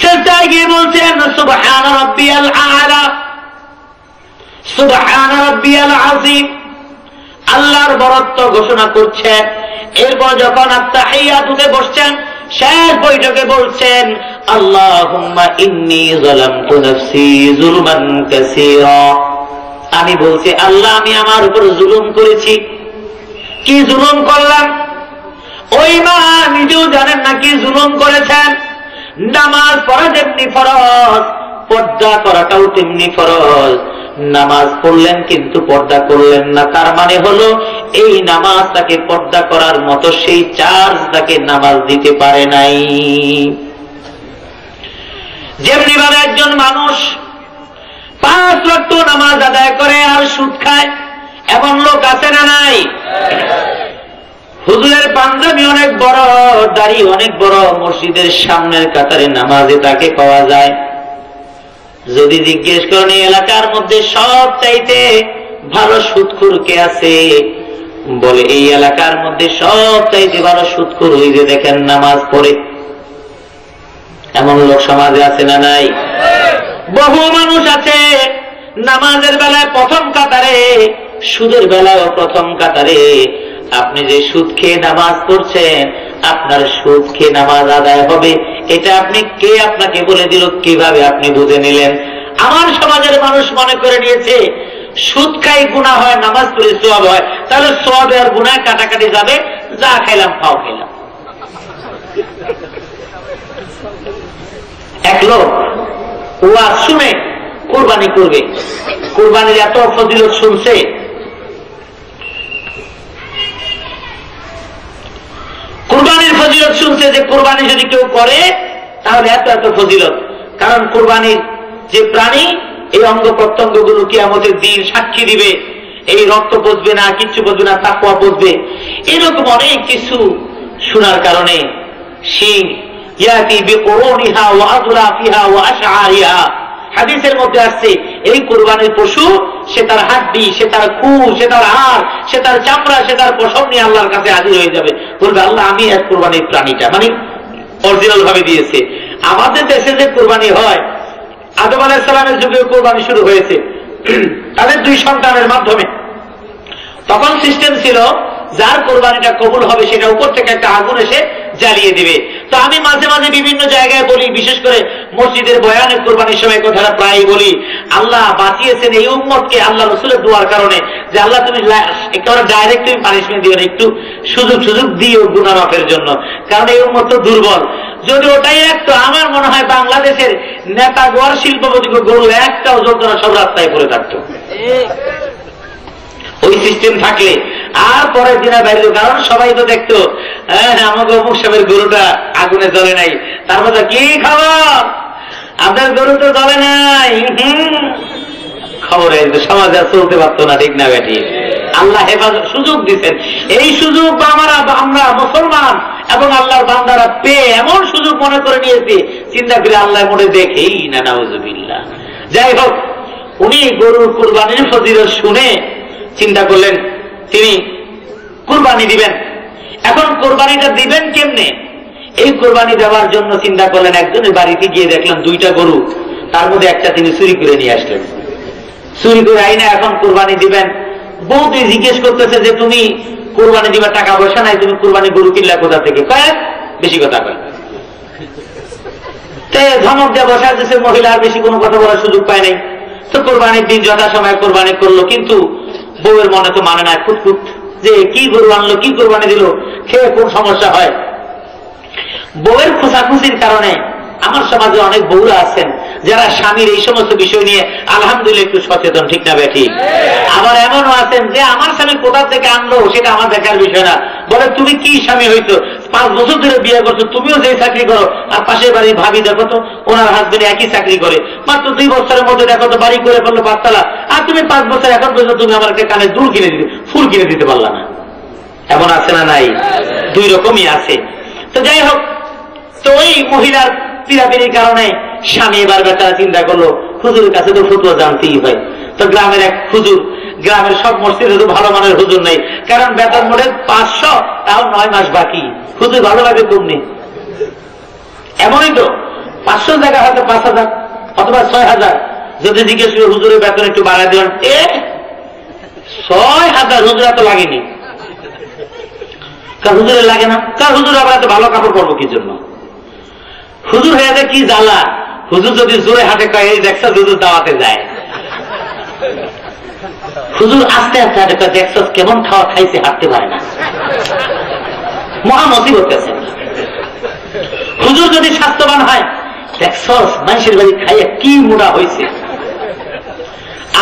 S1: সিজদায় গিয়ে বলছেন সুবহান রাব্বিয়াল আ'লা, সুবহান রাব্বিয়াল আযীম, আল্লাহর বরত্ব ঘোষণা করছেন। এরপর যখন আত্তাহিয়াতুতে বসছেন, শেষ বৈঠকে বলছেন আল্লাহুম্মা ইন্নী যালামতু নাফসি যুলমান কাসীরা, আমি বলছি আল্লাহ আমি আমার উপর জুলুম করেছি। কি জুলুম করলাম? ওই মা নিজেও জানেন না কি জুলুম করেছেন। নামাজ পড়া যেমনি ফরজ, পর্দা করাটাও তেমনি ফরজ। নামাজ পড়লেন কিন্তু পর্দা করলেন না, তার মানে হলো এই নামাজ তাকে পর্দা করার মতো সেই চার্জ তাকে নামাজ দিতে পারে নাই। যেমনি ভাবে একজন মানুষ 5 ওয়াক্ত নামাজ আদায় করে আর সুদ খায়, এমন লোক আছে না নাই? হুজুরের পাঞ্জাবি অনেক বড়, দাড়ি অনেক বড়, মসজিদের সামনের কাতারে নামাজে তাকে পাওয়া যায়। যদি জিজ্ঞেস করেন এই এলাকার মধ্যে সব চাইতে ভালো সুদখোর কে আছে, বলে এই এলাকার মধ্যে সব চাইতে ভালো সুদখোর ওই যে দেখেন নামাজ পড়ে। এমন লোক সমাজে আছে না নাই? বহু মানুষ আছে নামাজের বেলায় প্রথম কাতারে, সুদের বেলায় প্রথম কাতারে। আপনি যে সুদ খেয়ে নামাজ পড়ছেন, আপনার সুদ খেয়ে নামাজ আদায় হবে, এটা আপনি কে আপনাকে বলে দিল? কিভাবে আপনি বুঝে নিলেন? আমার সমাজের মানুষ মনে করে নিয়েছে সুদ খাই গুনাহ হয়, নামাজ পড়ে সওয়াব হয়, তাহলে সওয়াবে আর গুনাহ কাটাকাটি যাবে, যা খাইলাম ফাও খাইলাম। এক লোক ওয়াজ শুনে কুরবানি করবে, কুরবানির এত ফজিলত শুনছে, কুরবানির ফজিলত শুনছে যে কুরবানি যদি কেউ করে তাহলে এত এত ফজিলত। কারণ কুরবানির যে প্রাণী, এই অঙ্গ প্রত্যঙ্গ গুলো কিয়ামতের দিন সাক্ষী দিবে, এই রক্ত পচবে না, কিচ্ছু পচবে না, তাকওয়া পচবে, এরকম অনেক কিছু শোনার কারণে সিং ইয়াতি বিকুরুনিহা ওয়া আযরাফিহা ওয়া আশআরিহা, হাদিসের মধ্যে আসছে এই কুরবানির পশু সে তার হাড্ডি, সে তার খুর, সে তার হাড়, সে তার চামড়া, সে তার পশম নিয়ে আল্লাহর কাছে হাজির হয়ে যাবে, বলবে আল্লাহ আমি এক কুরবানির প্রাণীটা, মানে অরিজিনাল ভাবে দিয়েছে। আমাদের দেশে যে কুরবানি হয়, আদম আলাইহিস সালামের যুগে কুরবানি শুরু হয়েছে তাদের 2 সন্তানের মাধ্যমে। তখন সিস্টেম ছিল যার কোরবানিটা কবুল হবে সেটা উপর থেকে একটা আগুন এসে জ্বালিয়ে দিবে। তো আমি মাঝে মাঝে বিভিন্ন জায়গায় বলি, বিশেষ করে মসজিদের বয়ানের কোরবানির সময় কথাটা প্রায় বলি, আল্লাহ বাঁচিয়েছেন এই উম্মতকে আল্লাহ রাসূলের দোয়ার কারণে, যে আল্লাহ তুমি একেবারে ডাইরেক্ট তুমি পানিশমেন্ট দিও না, একটু সুযোগ দিও গুনাহ মাফের জন্য, কারণ এই উম্মত তো দুর্বল। যদি ওটাই রাখতো, আমার মনে হয় বাংলাদেশের নেতা গোয়ার শিল্পপতি গরু একটাও জ্বলতো না, সব রাস্তায় পড়ে থাকতো। ওই সিস্টেম থাকলে আর পরের দিনে বাইরে, কারণ সবাই তো দেখতো হ্যাঁ আমাকে অমুক সাহেবের গরুটা আগুনে জ্বলে নাই, তার মধ্যে কি খবর, আপনার গরু তো জ্বলে নাই, খবর সমাজে আর চলতে পারতো না, ঠিক না বেটি? আল্লাহ হেফাজত সুযোগ দিচ্ছেন, এই সুযোগ আমরা মুসলমান এবং আল্লাহর বান্দারা পেয়ে এমন সুযোগ মনে করে নিয়েছি, চিন্তা করে আল্লাহ মনে দেখেই না, নাউযুবিল্লাহ। যাই হোক, উনি গরুর কুরবানির ফজিলত শুনে চিন্তা করলেন তিনি কুরবানি দিবেন। এখন কুরবানিটা দিবেন কেমনে? এই কুরবানি দেওয়ার জন্য চিন্তা করলেন, একজনের বাড়িতে গিয়ে দেখলেন 2টা গরু, তার মধ্যে একটা তিনি চুরি করে নিয়ে আসলেন। চুরি করে আইনা এখন কুরবানি দিবেন। বউটি জিজ্ঞেস করতেছে যে তুমি কোরবানি দিবার টাকা পয়সা নাই, তুমি কোরবানি গরু কিনলা কোথা থেকে? কয় বেশি কথা কয়। ধমক দিয়ে বসা দিচ্ছে, মহিলা আর বেশি কোনো কথা বলার সুযোগ পায় নাই। তো কোরবানির দিন যথাসময়ে কোরবানি করলো, কিন্তু বউয়ের মনে তো মানে না, খুঁতখুত যে কি গরু আনলো, কি কোরবানি দিল, খেয়ে কোন সমস্যা হয়। বউয়ের খোঁচাখুচির কারণে আমার সমাজে অনেক বউরা আছেন যারা স্বামীর এই সমস্ত বিষয় নিয়ে আলহামদুলিল্লাহ একটু সচেতন, ঠিক না বেঠি? আবার এমনও আছেন যে আমার স্বামী কোথা থেকে আনলো সেটা আমার দেখার বিষয় না, বলে তুমি কি স্বামী হইতো, 5 বছর ধরে বিয়ে করছো, তুমিও যে চাকরি করো, আর পাশের বাড়ির ভাবি দেখো তো ওনার হাজবেন্ড একই চাকরি করে, মাত্র 2 বছরের মধ্যে দেখো তো বাড়ি করে ফেললো 5 তলা, আর তুমি 5 বছর এখন পর্যন্ত তুমি আমাকে কানে দুল কিনে দিতে, ফুল কিনে দিতে পারলা না। এমন আছে না নাই? 2 রকমই আছে। তো যাই হোক, তো ওই মহিলার পিড়াপিড়ির কারণে স্বামী এবার বেচারা চিন্তা করলো হুজুরের কাছে তো ফতুয়া জানতেই হয়। তো গ্রামের এক হুজুর, গ্রামের সব মসজিদে তো ভালো মানের হুজুর নেই, কারণ বেতন মোড়ে 500, তাও 9 মাস বাকি, হুজুর ভালো লাগে কমনি। এমনই তো 500 জায়গা হয়তো 5000 অথবা 6000, যদি জিজ্ঞেস করে হুজুরের বেতন একটু বাড়ায় দেবেন, 6000 হুজুর এত লাগেনি। কার হুজুরের লাগে না? কার হুজুর আবার এত ভালো কাপড় পরবো কি জন্য? হুজুর হয়ে যায় কি জ্বালা, হুজুর যদি জোরে হাতে কয় এই দেখছ হুজুর দাওয়াতে যায়, হুজুর আস্তে আস্তে হাতে কয় দেখছ কেমন খাওয়া খাইছে, হাঁটতে পারে না, মহা মুসিবত আছে। হুজুর যদি স্বাস্থ্যবান হয়, দেখছ মানুষের বাড়ি খাইয়া কি মোটা হয়েছে।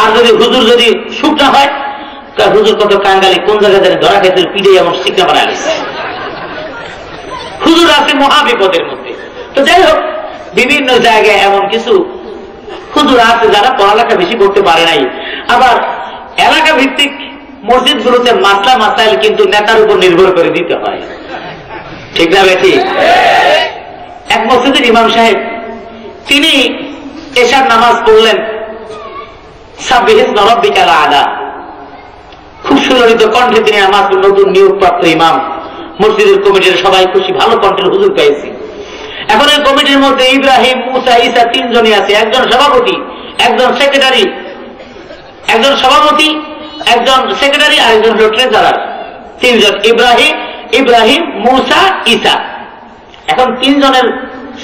S1: আর যদি হুজুর যদি শুকনা হয়, হুজুর কত কাঙ্গালি, কোন জায়গায় ধরা খাইতে পিড়ে এমন শিক্ষা বানায় গেছে। হুজুর আছে মহা বিপদের মধ্যে। তো যাই হোক, বিভিন্ন জায়গায় এমন কিছু হুজুর আছে যারা পড়ালেখা বেশি করতে পারে নাই। আবার এলাকা ভিত্তিক মসজিদ গুলোতে মাসলা মাসাইল কিন্তু নেতার উপর নির্ভর করে দিতে হয়, ঠিক না বেঠি? এক মসজিদের ইমাম সাহেব, তিনি এশার নামাজ পড়লেন, সাব্বিহিসমা রাব্বিকাল আ'লা, খুব সুললিত কণ্ঠে তিনি নামাজ, নতুন নিয়োগপ্রাপ্ত ইমাম, মসজিদের কমিটির সবাই খুশি, ভালো কণ্ঠের হুজুর পেয়েছি। এখন এই কমিটির মধ্যে ইব্রাহিম, মুসা, ঈসা 3 জনই আছে, একজন সভাপতি, একজন সেক্রেটারি, একজন সভাপতি, একজন সেক্রেটারি, আর একজন হল ট্রেজারার। 3 জন, ইব্রাহিম, মুসা, ঈসা। এখন 3 জনের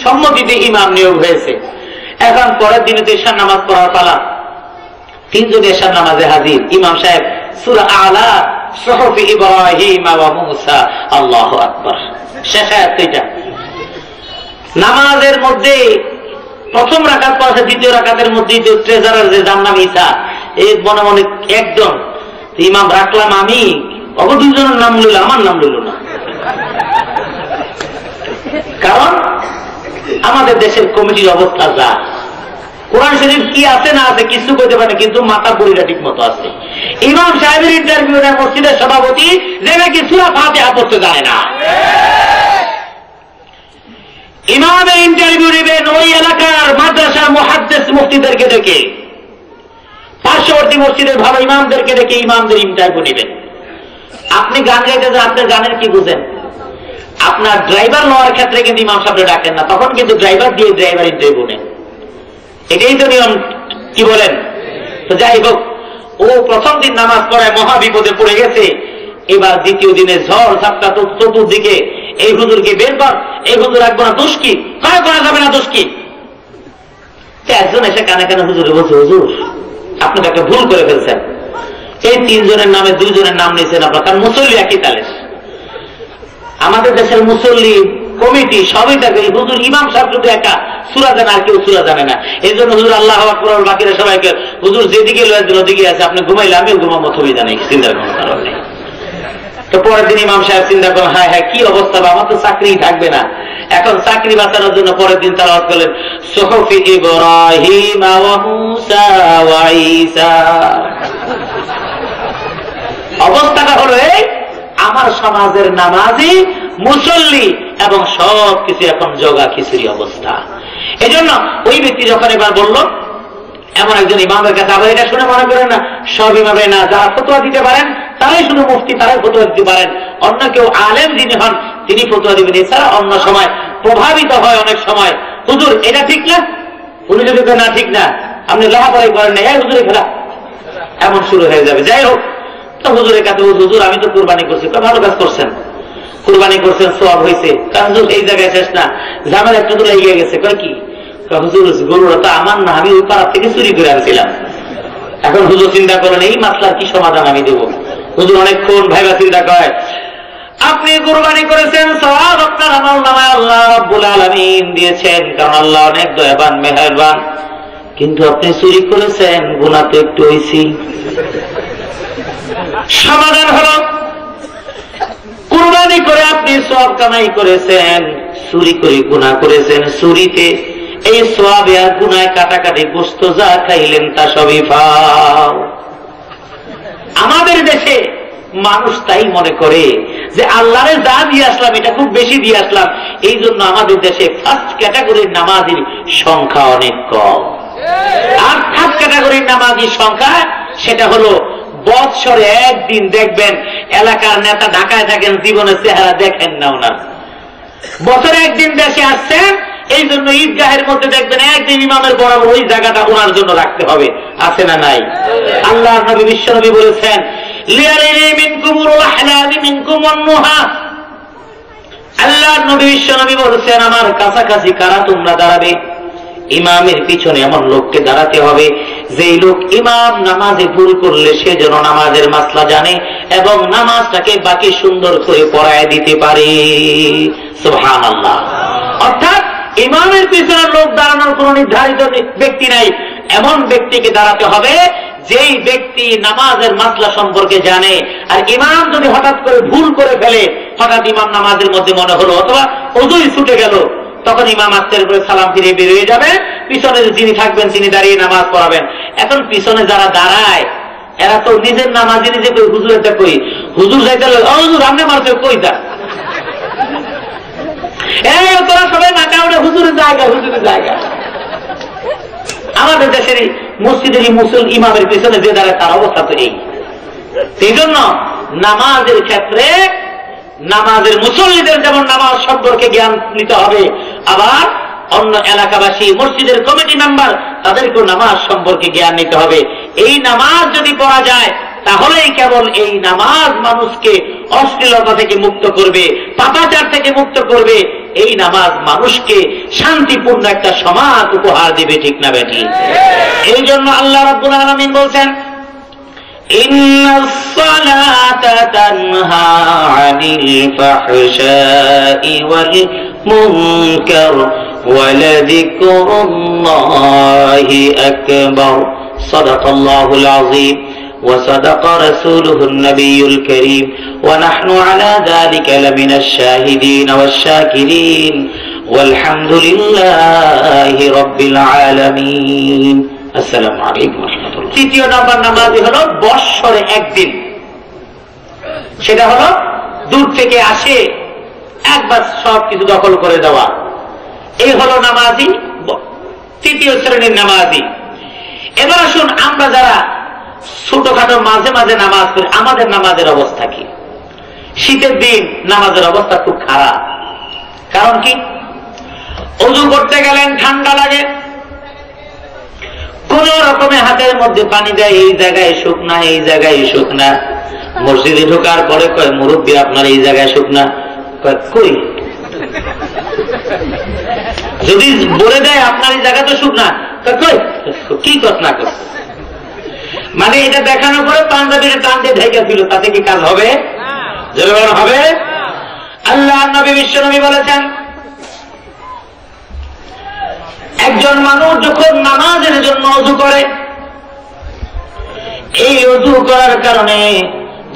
S1: সম্মতিতে ইমাম নিয়োগ হয়েছে। এখন পরের দিনে তো এশার নামাজ পড়ার পালা, 3 জন এশার নামাজে হাজির। ইমাম সাহেব সূরা আ'লা, সুহুফি ইব্রাহিম ওয়া মুসা, আল্লাহু আকবার, শেষ আয়াত এটা। নামাজের মধ্যে প্রথম রাকাত পড়াছে, দ্বিতীয় রাকাতের মধ্যে ট্রেজারার যে যার নাম ঈসা, এই মনে মনে একজন ইমাম রাখলাম আমি, 2 জনের নাম লইল, আমার নাম লইল না। কারণ আমাদের দেশের কমিটির অবস্থা যা, কোরআন শরীফ কি আছে না আছে কিছু কইতে পারে, কিন্তু মাথা বুড়িটা ঠিক মতো আছে। ইমাম সাহেবের ইন্টারভিউ নেয় মসজিদের সভাপতি, যে নাকি সূরা ফাতিহা পড়তে জানে না। ইমামের ইন্টারভিউ নেবেন ওই এলাকার মাদ্রাসার মুহাদ্দিস মুফতিদেরকে ডেকে, পার্শ্ববর্তী মসজিদের ভালো ইমামদেরকে ডেকে ইমামদের ইন্টারভিউ নেবেন। আপনি গান গাইতে যান, আপনার গানের কি বুঝেন? আপনার ড্রাইভার নেওয়ার ক্ষেত্রে কিন্তু ইমাম সাহেবরা ডাকেন না, তখন কিন্তু ড্রাইভার দিয়ে ড্রাইভার ইন্টারভিউ নেন। এটাই তো নিয়ম, কি বলেন? তো যাই হোক, ও প্রথম দিন নামাজ পড়ায় মহা বিপদে পড়ে গেছে। এবার দ্বিতীয় দিনে ঝড় ঝাপটা চতুর্দিকে, এই হুজুরকে বের কর, এই হুজুর রাখবো না, দোষ কি? করা যাবে না, দোষ কি? একজন এসে কানে কানে হুজুরে বলছে, হুজুর আপনি তো একটা ভুল করে ফেলছেন, এই 3 জনের নামে 2 জনের নাম নিয়েছেন আপনার, কারণ মুসল্লি একই তালের। আমাদের দেশের মুসল্লি কমিটি সবই থাকে, হুজুর ইমাম সাহেব শুধু একা সূরা জানে, আর কেউ সূরা জানে না। এই জন্য হুজুর আল্লাহু আকবার, বাকিরা সবাইকে হুজুর যেদিকে লয়ে দিল ওদিকে আছে, আপনি ঘুমাইলে আমিও ঘুমাবো, ছবি জানাই, চিন্তার কোনো কারণ নেই। তো পরের দিন ইমাম সাহেব চিন্তা করেন, হ্যাঁ হ্যাঁ কি অবস্থা, আমার তো চাকরি থাকবে না। এখন চাকরি বাঁচানোর জন্য পরের দিন তারা করলেন সুহুফি ইব্রাহিম ওয়া মুসা ওয়া ঈসা। অবস্থাটা হলো এই, আমার সমাজের নামাজি, মুসল্লি এবং সবকিছু এখন জগা খিচুড়ি অবস্থা। এই জন্য ওই ব্যক্তি যখন এবার বলল, এমন একজন ইমামের কাছে, আবার এটা শুনে মনে করেন না সব ইমামে না, যারা ফতোয়া দিতে পারেন তারাই শুধু মুফতি, তারাই ফতোয়া দিতে পারেন, অন্য কেউ আলেম যিনি হন তিনি ফতোয়া দিবেন। এছাড়া অন্য সময় প্রভাবিত হয় অনেক সময়, হুজুর এটা ঠিক না, উনি যদি না ঠিক না, আপনি লেখাপড়াই করেন না, হুজুরে খেলা, এমন শুরু হয়ে যাবে। যাই হোক, তো হুজুরের কাছে, হুজুর আমি তো কুরবানি করছি। ভালো কাজ করছেন, কুরবানি করছেন, সওয়াব হয়েছে। হুজুর এই জায়গায় শেষ না, ঝামেলা একটু দূরে এগিয়ে গেছে। কয় কি? হুজুর গরুটা তো আমার না, আমি ওই পাড়া থেকে চুরি করে আনছিলাম। এখন হুজুর চিন্তা করেন এই মাসলার কি সমাধান আমি দেব। হুজুর অনেকক্ষণ ভাইবা চিন্তা করে, আপনি কুরবানি করেছেন, সওয়াব আপনার আমল নামায় আল্লাহ রাব্বুল আলামিন দিয়েছেন, কারণ আল্লাহ অনেক দয়াবান মেহেরবান। কিন্তু আপনি চুরি করেছেন, গুনাহ তো একটু হইছি। সমাধান হলো, কুরবানি করে আপনি সওয়াব কামাই করেছেন, চুরি করে গুনাহ করেছেন। চুরিতে এই সওয়াবে আর গুনায় কাটাকাটি, গোশত যা খাইলেন তা সবই ফাও। আমাদের দেশে মানুষ তাই মনে করে যে আল্লাহরে যা দিয়ে আসলাম এটা খুব বেশি দিয়ে আসলাম, এই জন্য আমাদের দেশে ফার্স্ট ক্যাটাগরির নামাজির সংখ্যা অনেক কম। আর থার্ড ক্যাটাগরির নামাজির সংখ্যা, সেটা হলো বৎসরে একদিন দেখবেন এলাকার নেতা ঢাকায় থাকেন, জীবনের চেহারা দেখেন না ওনার। বছরে একদিন দেশে আসছেন, এই জন্য ঈদগাহের মধ্যে দেখবেন একদিন ইমামের বরাবর ওই জায়গাটা ওনার জন্য রাখতে হবে। আছে না নাই? আল্লাহর নবী বিশ্বনবী বলেছেন, আল্লাহর নবী বিশ্বনবী বলেছেন, আমার কাছাকাছি কারা তোমরা দাঁড়াবে? ইমামের পিছনে এমন লোককে দাঁড়াতে হবে যেই লোক ইমাম নামাজে ভুল করলে সে যেন নামাজের মাসলা জানে এবং নামাজটাকে বাকি সুন্দর করে পড়ায় দিতে পারে। সুবহানাল্লাহ। অর্থাৎ ইমামের পিছনে লোক দাঁড়ানোর কোন নির্ধারিত ব্যক্তি নাই, এমন ব্যক্তিকে দাঁড়াতে হবে যেই ব্যক্তি নামাজের মাসলা সম্পর্কে জানে। আর ইমাম যদি হঠাৎ করে ভুল করে ফেলে, হঠাৎ ইমাম নামাজের মধ্যে মনে হলো অথবা ওযুই ছুটে গেল, তখন ইমাম আস্তের করে সালাম ফিরে বেরিয়ে যাবে, পিছনে যিনি থাকবেন তিনি দাঁড়িয়ে নামাজ পড়াবেন। এখন পিছনে যারা দাঁড়ায় এরা তো নিজের নামাজে নিজে কই, হুজুর এটা কই, হুজুর যাইতে হুজুর আপনি মারতে কই যা, তোরা সবাই নাকা ওটা হুজুরের জায়গা, হুজুরের জায়গা। আমাদের দেশের মসজিদের মুসলিম ইমামের পিছনে যে দাঁড়ায় তার অবস্থা তো এই। সেই জন্য নামাজের ক্ষেত্রে নামাজের মুসল্লিদের যেমন নামাজ সম্পর্কে জ্ঞান নিতে হবে, আবার অন্য এলাকাবাসী মসজিদের কমিটি মেম্বার তাদেরকেও নামাজ সম্পর্কে জ্ঞান নিতে হবে। এই নামাজ যদি পড়া যায় তাহলেই কেবল এই নামাজ মানুষকে অশ্লীলতা থেকে মুক্ত করবে, পাপাচার থেকে মুক্ত করবে। এই নামাজ মানুষকে শান্তিপূর্ণ একটা সমাজ উপহার দিবে, ঠিক না বেটি? এই জন্য আল্লাহ রাব্বুল আলামিন বলছেন, ইন্নাস সালাতা তানহা আনিল ফাহশাই ওয়াল মুনকার ওয়া লাযিকরুল্লাহি আকবার। সাদাকাল্লাহুল আযীম وصدق رسوله النبي الكريم ونحن على ذلك لمن الشاهدين والشاكرين والحمد لله رب العالمين। السلام عليكم ورحمة الله। তৃতীয় নম্বর নামাজি হলো বৎসরে একদিন, সেটা হলো দূর থেকে আসে একবার সব কিছু দখল করে দেওয়া। এই হলো নামাজি, তৃতীয় শ্রেণীর নামাজি। এবার আসুন আমরা যারা ছোটখাটো মাঝে মাঝে নামাজ পড়ি, আমাদের নামাজের অবস্থা কি? শীতের দিন নামাজের অবস্থা খুব খারাপ। কারণ কি? ওযু করতে গেলেন ঠান্ডা লাগে, কোন রকমে হাতের মধ্যে পানি দেয়, এই জায়গায় শুকনা, এই জায়গায় শুকনা। মসজিদে ঢোকার পরে কয় মুরব্বী আপনার এই জায়গায় শুকনা, কই যদি বলে দেয় আপনার এই জায়গা তো শুকনা, কই কি কথা না করছে, মানে এটা দেখানোর পরে পাঞ্জাবির টান দিয়ে ঢেকে ছিল, তাতে কি কাজ হবে? জোরে হবে? আল্লাহ নবী বিশ্বনবী বলেছেন, একজন মানুষ যখন নামাজের জন্য ওযু করে, এই ওযু করার কারণে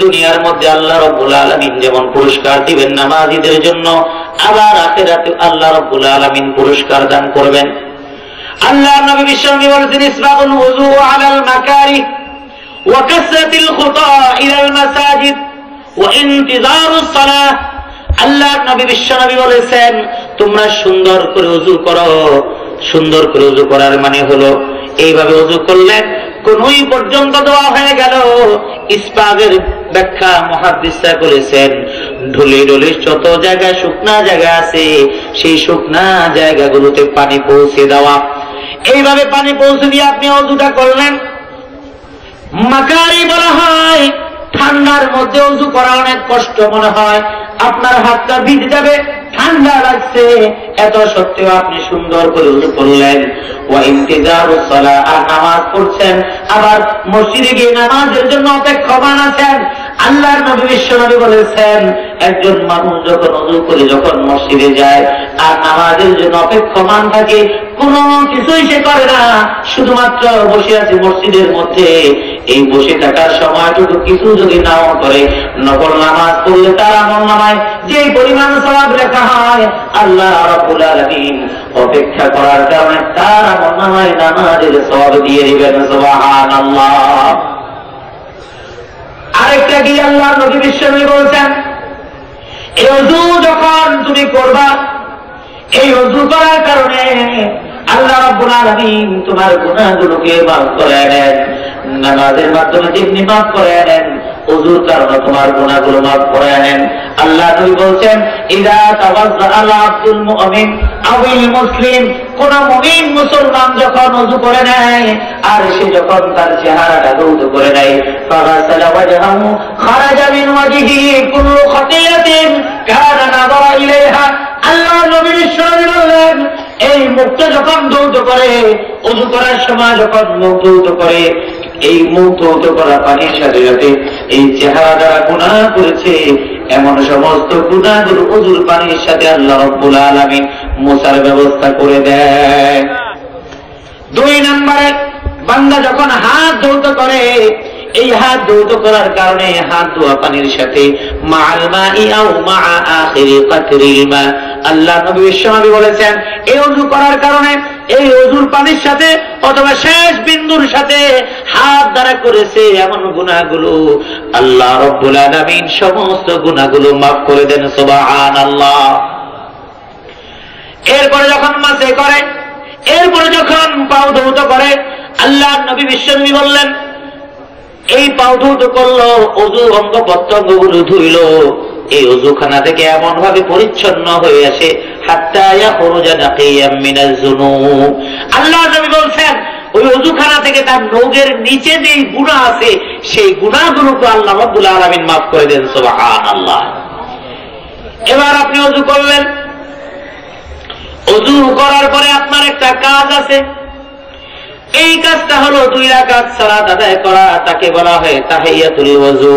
S1: দুনিয়ার মধ্যে আল্লাহ রাব্বুল আলামিন যেমন পুরস্কার দিবেন নামাজীদের জন্য, আবার আখিরাতে আল্লাহ রাব্বুল আলামিন পুরস্কার দান করবেন। আল্লাহ নবী বিশ্বনবী বলেছেন, ইসবাগুল ওযু আলাল মাকারিহ ওয়া কাসরাতিল খুতা ইলাল মাসাজিদ ওয়া ইনতিজারুস সালাহ। আল্লাহ নবী বিশ্বনবী বলেছেন, তোমরা সুন্দর করে ওযু করো। সুন্দর করে ওযু করার মানে হলো এইভাবে ওযু করলে কোনই পর্যন্ত দোয়া হয়ে গেল। ইসবাগের ব্যাখ্যা মুহাদ্দিসরা করেছেন, ঢলে ঢলে যত জায়গায় শুকনা জায়গা আছে সেই শুকনা জায়গাগুলোতে পানি পৌঁছে দেওয়া। এইভাবে পানি পৌঁছে দিয়ে আপনি ওযুটা করলেন। মাকারি বলা হয় ঠান্ডা ঠান্ডার মধ্যে ওযু করা অনেক কষ্ট মনে হয়, আপনার হাতটা ভিজে যাবে, ঠান্ডা লাগছে, এত সত্ত্বেও আপনি সুন্দর করে ওযু করলেন। ওয়া ইন্তিজারুস সালাহ, আর নামাজ পড়ছেন, আবার মসজিদে গিয়ে নামাজের জন্য অপেক্ষমান আছেন। আল্লাহর নবী বিশ্বনবী বলেছেন, একজন মানুষ যখন ওযু করে যখন মসজিদে যায় আর নামাজের জন্য অপেক্ষমান থাকে, কোনো কিছুই সে করে না, শুধুমাত্র বসে আছে মসজিদের মধ্যে, এই বসে থাকার সময়টুকু কিছু যদি নাও করে, নফল নামাজ পড়লে তার আমলনামায় যে পরিমাণ সওয়াব লেখা হয়, আল্লাহ রাব্বুল আলামিন অপেক্ষা করার কারণে তার আমলনামায় নামাজের সওয়াব দিয়ে দিবেন। সুবহানাল্লাহ। আরেকটা কি আল্লাহ নবী বিশ্বনবী বলছেন, এই ওযু যখন তুমি করবা, এই ওযু করার কারণে আল্লাহ রাব্বুল আলামিন তোমার গুনাহগুলোকে মাফ করে দেন। নামাজের মাধ্যমে যেমনি মাফ করে দেন, ওযুর কারণে তোমার গুনাহগুলো মাফ করে দেন। আল্লাহ নবী বলছেন, ইযা তাওয়াজ্জা আল আব্দুল মুমিন আওয়াল মুসলিম, কোন মুমিন মুসলমান যখন ওযু করে নেয় আর সে যখন তার চেহারাটা ধৌত করে নেয়, ফাগাসালা ওয়াজহাহু খারাজা মিন ওয়াজহিহি কুল্লু খাতিয়াতিন কানা নাযারা ইলাইহা। আল্লাহ নবী বিশ্বনবী বললেন, এই মুখটা যখন ধৌত করে, ওযু করার সময় যখন মুখ ধৌত করে, এই মুখ ধৌত করা পানির সাথে সাথে এই চেহারা দ্বারা গুনাহ করেছে এমন সমস্ত গুনাহগুলো ওযুর পানির সাথে আল্লাহ রাব্বুল আলামিন মুছার ব্যবস্থা করে দেয়। 2 নম্বরে, বান্দা যখন হাত ধৌত করে, এই হাত ধৌত করার কারণে হাত ধোয়া পানির সাথে মা'আল মা'i আও মা'a আখিরি কাতরিল মা, আল্লাহ নবী বিশ্বনবী বলেছেন, এই ওযু করার কারণে এই ওযুর পানির সাথে অথবা শেষ বিন্দুর সাথে হাত দ্বারা করেছে এমন গুনাহগুলো আল্লাহ রাব্বুল আলামিন সমস্ত গুনাহগুলো মাফ করে দেন। সুবহানাল্লাহ। এরপরে যখন মাসে করে, এরপরে যখন পাও ধৌত করে, আল্লাহ নবী বিশ্বনবী বললেন, এই পাও ধৌত করলো, ওযু অঙ্গ প্রত্যঙ্গগুলো ধুইল, এই ওযুখানা থেকে এমন ভাবে পরিচ্ছন্ন হয়ে আসে হাত্তা ইয়াখরুজা নাকিয়াম মিনাজ যুনুব। আল্লাহ নবী বলছেন, ওই ওযুখানা থেকে তার নখের নিচে যে গুনাহ আছে সেই গুনাহগুলোকে আল্লাহ রাব্বুল আলামিন মাফ করে দেন। সুবহানাল্লাহ। এবার আপনি ওযু করলেন, ওযু করার পরে আপনার একটা কাজ আছে, এই কাজটা হলো 2 রাকাত সালাত আদায় করা, তাকে বলা হয় তাহিয়াতুল ওযু।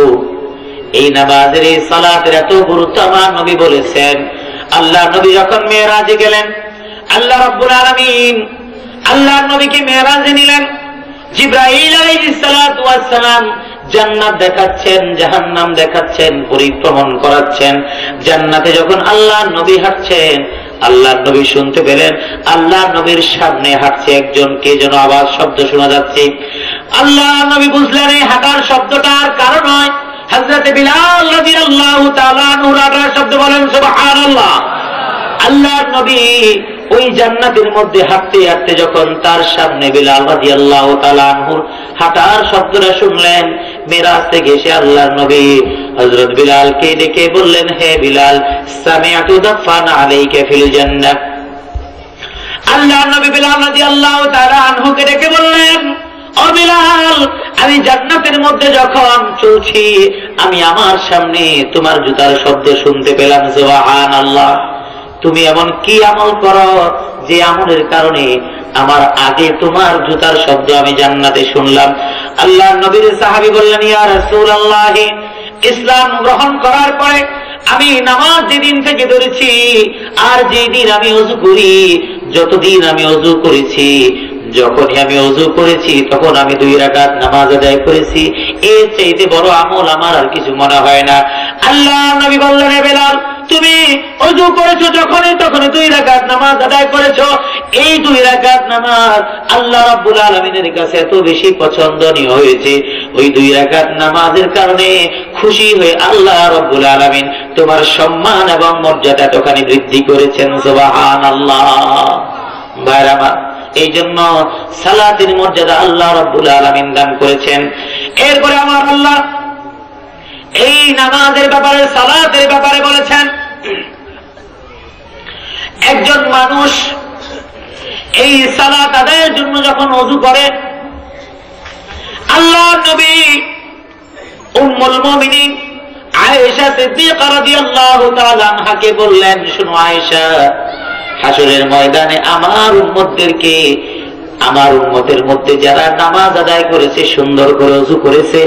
S1: এই নামাজের এই সালাতের এত গুরুত্ব আমার নবী বলেছেন। আল্লাহ নবী যখন মেরাজে গেলেন, আল্লাহ রাব্বুল আলামিন আল্লাহ নবীকে মেরাজে নিলেন। জিবরাইল আলাইহিস সালাতু ওয়াস সালাম জান্নাত দেখাচ্ছেন, জাহান্নাম দেখাচ্ছেন, পরিভ্রমণ করাচ্ছেন। জান্নাতে যখন আল্লাহ নবী হাঁটছেন, আল্লাহ নবী শুনতে পেলেন আল্লাহ নবীর সামনে হাঁটছে একজন, কে যেন আওয়াজ শব্দ শোনা যাচ্ছে। আল্লাহ নবী বুঝলেন এই হাঁটার শব্দটার কারণ হয় হযরত বিলাল রাদিয়াল্লাহু তাআলা আনহুর হাঁটার শব্দ। বলেন সুবহানাল্লাহ। আল্লাহ নবী ওই জান্নাতের মধ্যে হাঁটতে হাঁটতে যখন তার সামনে বিলাল রাদিয়াল্লাহু তাআলা আনহুর হাঁটার শব্দটা শুনলেন, মেরাজ থেকে এসে আল্লাহর নবী হযরত বিলালকে ডেকে বললেন, হে বিলাল, সামিআতু দাফান আলাইকা ফিল জান্নাহ। আল্লাহর নবী বিলাল রাদিয়াল্লাহু তাআলা আনহুকে ডেকে বললেন, ও বিলাল, আমি জান্নাতের মধ্যে যখন চলছি, আমি আমার সামনে তোমার জুতার শব্দ শুনতে পেলাম। সুবহানাল্লাহ। তুমি এমন কি আমল করো যে আমলের কারণে আমার আগে তোমার জুতার শব্দ আমি জান্নাতে শুনলাম? আল্লাহর নবীর সাহাবী বললেন, ইয়া রাসূলুল্লাহ, ইসলাম গ্রহণ করার পরে আমি নামাজ যেদিন থেকে ধরেছি আর যেদিন আমি ওযু করি, যতদিন আমি ওযু করেছি, যখনই আমি ওযু করেছি তখন আমি 2 রাকাত নামাজ আদায় করেছি, এর চাইতে বড় আমল আমার আর কিছু মনে হয় না। আল্লাহ নবী বললেন, হে বিলাল, তুমি ওযু করেছো যখনই তখনই 2 রাকাত নামাজ আদায় করেছো। এই 2 রাকাত নামাজ আল্লাহ রাব্বুল আলামিনের কাছে এত বেশি পছন্দনীয় হয়েছে, ওই 2 রাকাত নামাজের কারণে খুশি হয়ে আল্লাহ রাব্বুল আলামিন তোমার সম্মান এবং মর্যাদা এতখানি বৃদ্ধি করেছেন। সুবহানাল্লাহ। ভাইরা আমার, এই জন্য সালাতের মর্যাদা আল্লাহ রাব্বুল আলামিন দান করেছেন। এরপরে আমার আল্লাহ এই নামাজের ব্যাপারে, সালাতের ব্যাপারে বলেছেন, একজন মানুষ এই সালাত আদায়ের জন্য যখন ওযু করে, আল্লাহ নবী উম্মুল মুমিনিন আয়েশা সিদ্দিকা রাদিয়াল্লাহু তাআলা আনহাকে বললেন, শোনো আয়েশা, হাসরের ময়দানে আমার উম্মতদেরকে, আমার উম্মতের মধ্যে যারা নামাজ আদায় করেছে, সুন্দর করে ওযু করেছে,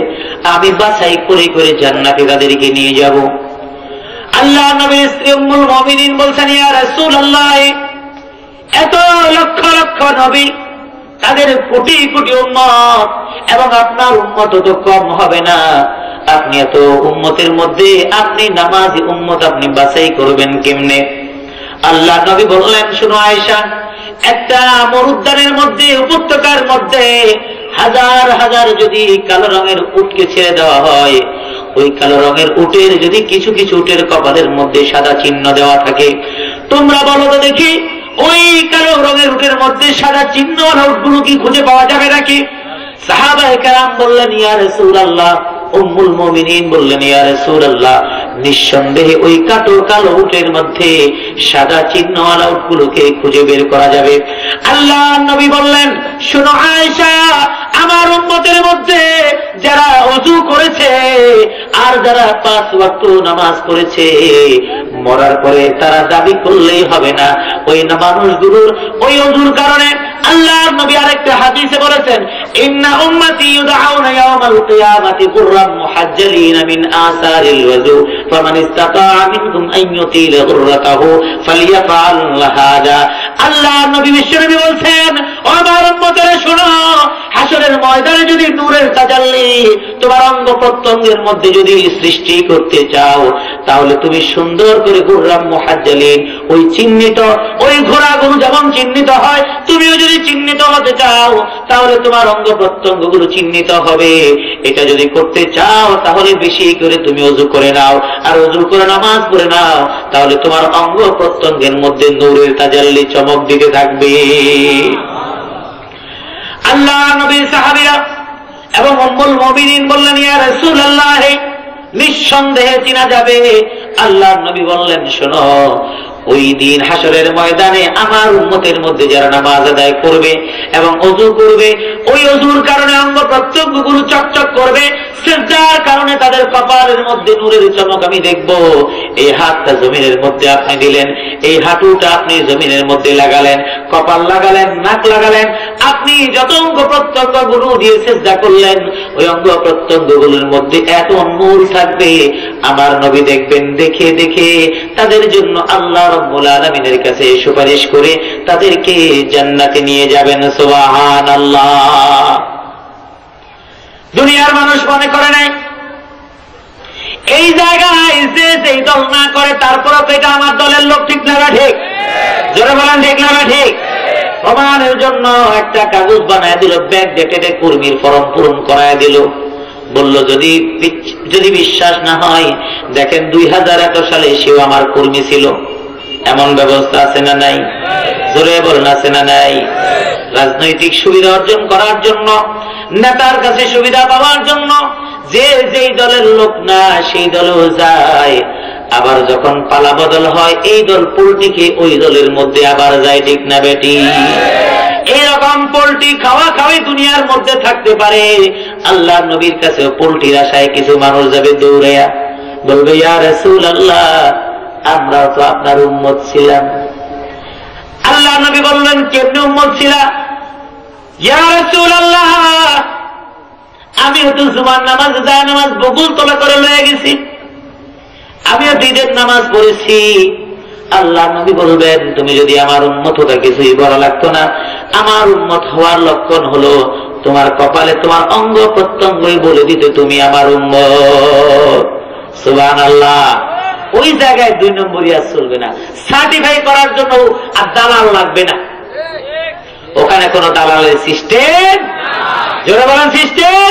S1: আমি বাছাই করে করে জান্নাতে তাদেরকে নিয়ে যাব। আল্লাহ নবীর স্ত্রী উম্মুল মুমিনিন বলছেন, ইয়া রাসূলুল্লাহ, এত লক্ষ লক্ষ নবী, তাদের কোটি কোটি উম্মত, এবং আপনার উম্মত তো কম হবে না, আপনি এত উম্মতের মধ্যে আপনি নামাজি উম্মত আপনি বাছাই করবেন কেমনে? আল্লাহ নবী বললেন, শুনো আয়েশা, একটা মরুদ্যানের মধ্যে, উপত্যকার মধ্যে হাজার হাজার যদি কালো রঙের উটকে ছেড়ে দেওয়া হয়, ওই কালো রঙের উটের যদি কিছু কিছু উটের কপালের মধ্যে সাদা চিহ্ন দেওয়া থাকে, তোমরা বলো তো দেখি, ওই কালো রঙের উটের মধ্যে সাদা চিহ্ন উটগুলো কি খুঁজে পাওয়া যাবে নাকি? সাহাবায়ে কেরাম বললেন, ইয়া রাসূলুল্লাহ, উম্মুল মুমিনিন বললেন, ইয়া রাসূলুল্লাহ, নিঃসন্দেহে ওই কালো উটের মধ্যে সাদা চিহ্নওয়ালা উটগুলোকে খুঁজে বের করা যাবে। আল্লাহ নবী বললেন, শোনো আয়েশা, আমার উম্মতের মধ্যে যারা ওযু করেছে আর যারা 5 ওয়াক্ত নামাজ করেছে, মরার পরে তারা দাবি করলেই হবে না ওই মানুষগুলোর ওই ওযুর কারণে। আল্লাহ নবী আরেকটা হাদিসে বলেছেন, ইন্না উম্মতি ইউদআউনা ইয়াওমাল কিয়ামাতি গুররাম মুহাজ্জালিনা মিন আসারিল ওযু ফামান ইসতাতাআ মিনকুম আন ইউতিলা গুররাতাহু ফালইয়াফআল হাযা। আল্লাহ নবী বিশ্বনবী বলছেন, ও আমার উম্মতেরা শোনো, হাসরের ময়দানে যদি নূরের তাজাল্লি তোমার অঙ্গ প্রত্যঙ্গের মধ্যে যদি সৃষ্টি করতে চাও, তাহলে তুমি সুন্দর করে গুররাম মুহাজ্জালিন, ওই চিহ্নিত, ওই ঘোড়াগুলো যেমন চিহ্নিত হয়, তুমিও যদি চিহ্নিত হতে চাও, তাহলে তোমার অঙ্গ প্রত্যঙ্গগুলো চিহ্নিত হবে। এটা যদি করতে চাও, তাহলে বেশি করে তুমি ওযু করে নাও, আর ওযু করে নামাজ পড়ে নাও, তাহলে তোমার অঙ্গ প্রত্যঙ্গের মধ্যে নূরের তাজাল্লি চমক দিতে থাকবে। আল্লাহ নবীর সাহাবীরা এবং উম্মুল মুমিনিন বললেন, ইয়া রাসূলুল্লাহ, নিঃসন্দেহে চিনা যাবে। আল্লাহ নবী বললেন, শোনো, ওই দিন হাসরের ময়দানে আমার উম্মতের মধ্যে যারা নামাজ আদায় করবে এবং ওযু করবে, ওই ওযুর কারণে অঙ্গ প্রত্যঙ্গগুলো চকচক করবে, সিজদার কারণে তাদের কপালের মধ্যে নূরের চমক আমি দেখব। এই হাতটা জমিনের মধ্যে আপনি দিলেন, এই হাঁটুটা আপনি জমিনের মধ্যে লাগালেন, কপাল লাগালেন, নাক লাগালেন, আপনি যত অঙ্গ প্রত্যঙ্গগুলো দিয়ে সিজদা করলেন, ওই অঙ্গ প্রত্যঙ্গগুলোর মধ্যে এত নূর থাকবে, আমার নবী দেখবেন, দেখে দেখে তাদের জন্য আল্লাহ রব্বুল আলামিনের কাছে সুপারিশ করে তাদেরকে জান্নাতে নিয়ে যাবেন। সুবহানাল্লাহ। দুনিয়ার মানুষ মনে করে নাই এই জায়গায় যে যেই দল না করে তারপরে তো এটা আমার দলের লোক, ঠিক না ঠিক? জোরে বলেন, ঠিক না ঠিক? প্রমাণের জন্য একটা কাগজ বানায় দিল, ব্যাগ ডেটে কর্মীর ফর্ম পূরণ করায় দিল, বলল যদি বিশ্বাস না হয় দেখেন 2000 সালে সেও আমার কর্মী ছিল। এমন ব্যবস্থা আছে না নাই? জোরে বলেন, আছে না নাই? রাজনৈতিক সুবিধা অর্জন করার জন্য, নেতার কাছে সুবিধা পাওয়ার জন্য যে যেই দলের লোক না সেই দলেও যায়, আবার যখন পালা বদল হয় এই দল পোল্ট্রিকে ওই দলের মধ্যে আবার যায়, ঠিক না বেটি? এরকম পোল্ট্রি খাওয়া খাওয়াই দুনিয়ার মধ্যে থাকতে পারে। আল্লাহ নবীর কাছে পোল্ট্রির আশায় কিছু মানুষ যাবে দৌড়াইয়া, বলবে, ইয়া রাসূলুল্লাহ, আমরাও তো আপনার উম্মত ছিলাম। আল্লাহ নবী বললেন, কেমনে উম্মত ছিলা? ইয়া রাসূলুল্লাহ, আমিও তো জুমার নামাজ, যায় নামাজ বকুল তোলা করে লয়ে গেছি, আমিও ঈদের নামাজ পড়েছি। আল্লাহ নবী বলবেন, তুমি যদি আমার উম্মত হতে কিছুই বলা লাগতো না, আমার উম্মত হওয়ার লক্ষণ হলো তোমার কপালে তোমার অঙ্গ প্রত্যঙ্গই বলে দিতে তুমি আমার উম্মত। সুবহানাল্লাহ। ওই জায়গায় 2 নম্বরই আর চলবে না, সার্টিফাই করার জন্য আর দালাল লাগবে না, ওখানে কোন দালালের সিস্টেম, জোরে বলেন সিস্টেম,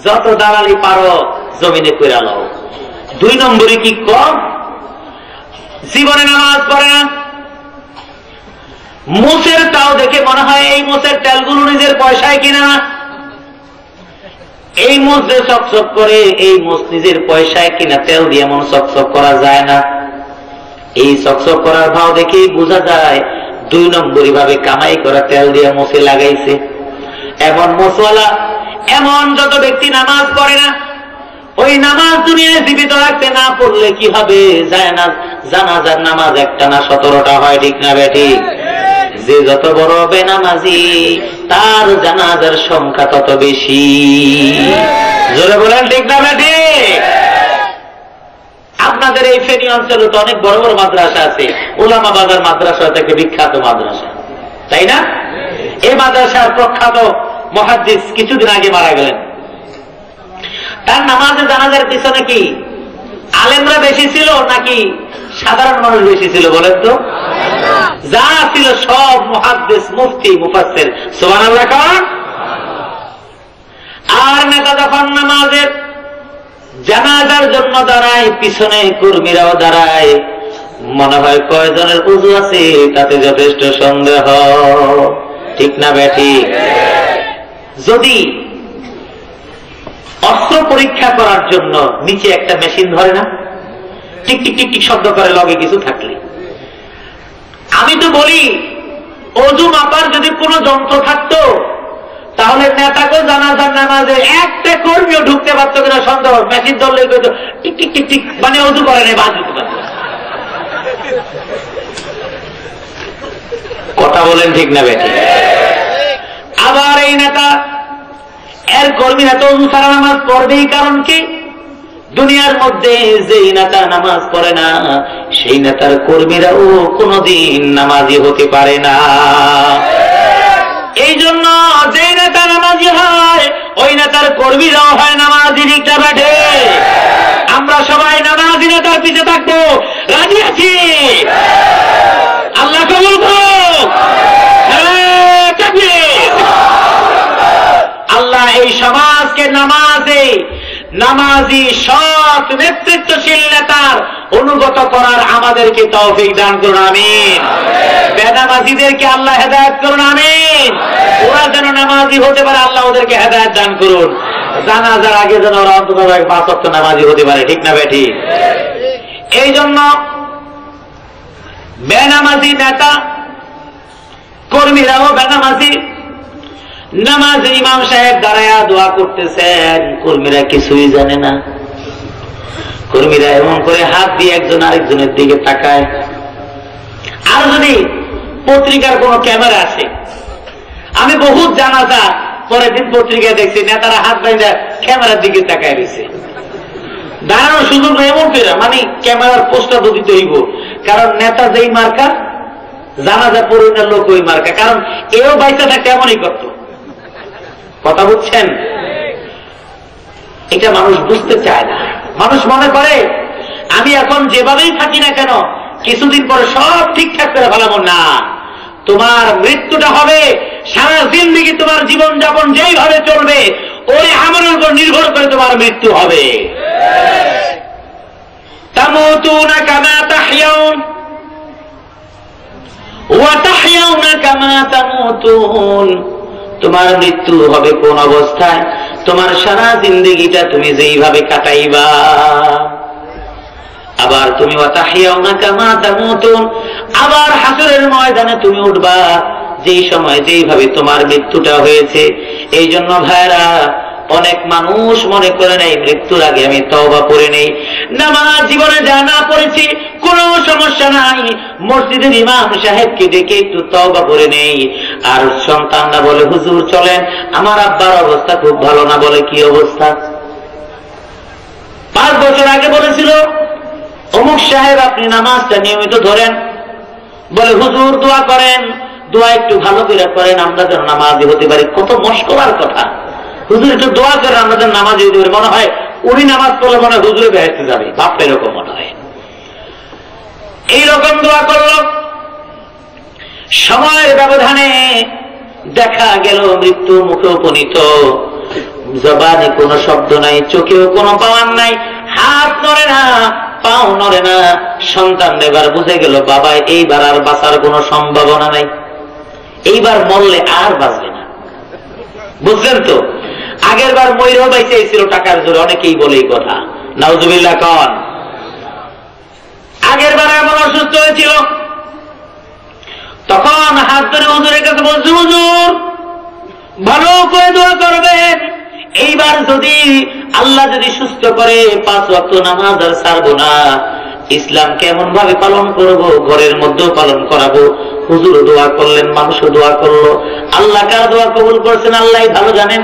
S1: যত দালালি পারো জমিনে কইরা লও। 2 নম্বরই কি কম? জীবনে নামাজ পড়ে না, মোচের তাও দেখে মনে হয় এই মোচের তেলগুলো নিজের পয়সায় কিনা, এই মোচ যে চকচক করে, এই মোচ নিজের পয়সায় কিনা, তেল দিয়ে এমন চকচক করা যায় না। এই চকচক করার ভাও দেখে বোঝা যায় 2 নম্বরই ভাবে কামাই করা তেল দিয়ে মোচে লাগাইছে। এমন মোচওয়ালা, এমন যত ব্যক্তি নামাজ পড়ে না, দুনিয়ায় জীবিত রাখতে না পড়লে কি হবে? জানাজার নামাজ একটা না 17টা হয়, ঠিক না বেঠিক? যে যত বড় বেনামাজি তার জানাজার সংখ্যা তত বেশি। জোরে বলেন ঠিক না বেঠিক? আপনাদের এই ফেনী অঞ্চলে তো অনেক বড় বড় মাদ্রাসা আছে, উলামা বাজার মাদ্রাসা থেকে বিখ্যাত মাদ্রাসা, তাই না? এই মাদ্রাসার প্রখ্যাত মুহাদ্দিস কিছুদিন আগে মারা গেলেন। তার নামাজে জানাজার পিছনে কি আলেমরা বেশি ছিল নাকি সাধারণ মানুষ বেশি ছিল বলেন তো? যা ছিল সব মুহাদ্দিস, মুফতি, মুফাসসির। সুবহানাল্লাহ কোন? আর নেতা যখন নামাজের জানাজার জন্য দাঁড়ায়, পিছনে কর্মীরাও দাঁড়ায়, মনে হয় কয়জনের উযু আছে তাতে যথেষ্ট সন্দেহ, ঠিক না বেঠিক? যদি অস্ত্র পরীক্ষা করার জন্য নিচে একটা মেশিন ধরে না, টিক টিক টিক টিক শব্দ করে লগে কিছু থাকলে, আমি তো বলি ওযু মাপার যদি কোনো যন্ত্র থাকতো তাহলে নেতাকেও জানাজার নামাজে একটা কর্মীও ঢুকতে পারতো কিনা সন্দেহ। মেশিন ধরলে টিক টিক টিক টিক মানে ওযু করে নেই, বাজ দিতে পারত। কথা বলেন ঠিক না বেঠিক? আবার এই নেতা এর কর্মীরা তো ওযু ছাড়া নামাজ পড়বেই, কারণ কি? দুনিয়ার মধ্যে যেই নেতা নামাজ পড়ে না সেই নেতার কর্মীরাও কোনদিন নামাজি হতে পারে না। এই জন্য যে নেতা নামাজি হয় ওই নেতার কর্মীরাও হয় নামাজি, ঠিক না বেঠিক? আমরা সবাই নামাজি নেতার পিছে থাকবো, রাজি আছি? আল্লাহ কবুল করুক। আল্লাহ এই সমাজকে নামাজি সৎ নেতৃত্বশীল নেতার অনুগত করার আমাদেরকে তৌফিক দান করুন, আমিন। বেনামাজিদেরকে আল্লাহ হেদায়েত করুন, আমিন। ওরা যেন নামাজি হতে পারে, আল্লাহ ওদেরকে হেদায়েত দান করুন। জানাজার আগে যেন ওরা অন্তত 5 ওয়াক্ত নামাজি হতে পারে, ঠিক না বেঠিক? এই জন্য বেনামাজি নেতা কর্মীরাও বেনামাজি। নামাজে ইমাম সাহেব দাঁড়ায়া দোয়া করতেছেন, কর্মীরা কিছুই জানে না। কর্মীরা এমন করে হাত দিয়ে একজন আরেকজনের দিকে তাকায়। আর যদি পত্রিকার কোন ক্যামেরা আসে, আমি বহুত জানাজা পরের দিন পত্রিকায় দেখছি নেতারা হাত বাইন্ধা ক্যামেরার দিকে তাকায় রয়েছে। দাঁড়ানোর সুযোগ এমন করে, মানে ক্যামেরার পোস্টার তো দিতে হইব, কারণ নেতা যেই মার্কা জানাজা পরিণার লোক ওই মার্কা, কারণ এও বাইসা থাকতে এমনই করত। কথা বুঝছেন? এটা মানুষ বুঝতে চায় না। মানুষ মনে করে আমি এখন যেভাবেই থাকি না কেন কিছুদিন পরে সব ঠিকঠাক করে ফেলাবো। না, তোমার মৃত্যুটা হবে, সারা জিন্দেগি তোমার জীবন যাপন যেইভাবে চলবে ওই আমলের উপর নির্ভর করে তোমার মৃত্যু হবে। তামুতুনা কামা তাহইয়াউন ওয়া তাহইয়াউনা কামা তামুতুন। তোমার মৃত্যু হবে কোন অবস্থায়, তোমার সারা জিন্দেগিটা তুমি যেইভাবে কাটাইবা। আবার তুমি ওয়া তাহইয়াউনা কামা তামুতুন, আবার হাসরের ময়দানে তুমি উঠবা যেই সময় যেইভাবে তোমার মৃত্যুটা হয়েছে। এই জন্য ভাইরা, অনেক মানুষ মনে করে নেই মৃত্যুর আগে আমি তওবা করে নেই, নামাজ জীবনে যা না পড়েছি কোনো সমস্যা নাই, মসজিদের ইমাম সাহেবকে ডেকে একটু তওবা করে নেই। আর সন্তানরা বলে হুজুর চলেন, আমার আব্বার অবস্থা খুব ভালো না। বলে কি অবস্থা? 5 বছর আগে বলেছিল অমুক সাহেব আপনি নামাজটা নিয়মিত ধরেন। বলে হুজুর দোয়া করেন, দোয়া একটু ভালো করে করেন আমরা যেন নামাজি হতে পারি। কত মশকরার কথা! হুজুর একটু দোয়া করেন আমরা যেন নামাজি হতে পারি। মনে হয় উনি নামাজ পড়লে মনে হয় হুজুরে বেহেশতে যাবে, ভাবটা এরকম মনে হয়। এইরকম দোয়া করল, সময়ের ব্যবধানে দেখা গেল মৃত্যু মুখে উপনীত। জবানে কোনো শব্দ নাই, চোখেও কোনো পাওয়ার নাই, হাত নড়ে না, পাও নড়ে না। সন্তান এবার বুঝে গেল বাবা এইবার আর বাঁচার কোনো সম্ভাবনা নাই, এইবার মরলে আর বাঁচবে না। বুঝলেন তো? আগের বার ময়ূরও বাইচে ছিল টাকার জোরে, অনেকেই বলে এই কথা। নাউজুবিল্লাহ কন। আগের বার এমন অসুস্থ হয়েছিল, তখন হাত ধরে হুজুরের কাছে বলছে হুজুর ভালো করে দোয়া করবেন, এইবার যদি আল্লাহ যদি সুস্থ করে 5 ওয়াক্ত নামাজ আর ছাড়বো না, ইসলাম কেমন ভাবে পালন করব, ঘরের মধ্যেও পালন করাবো। হুজুর দোয়া করলেন, মানুষও দোয়া করলো। আল্লাহ কার দোয়া কবুল করছেন আল্লাহ ভালো জানেন।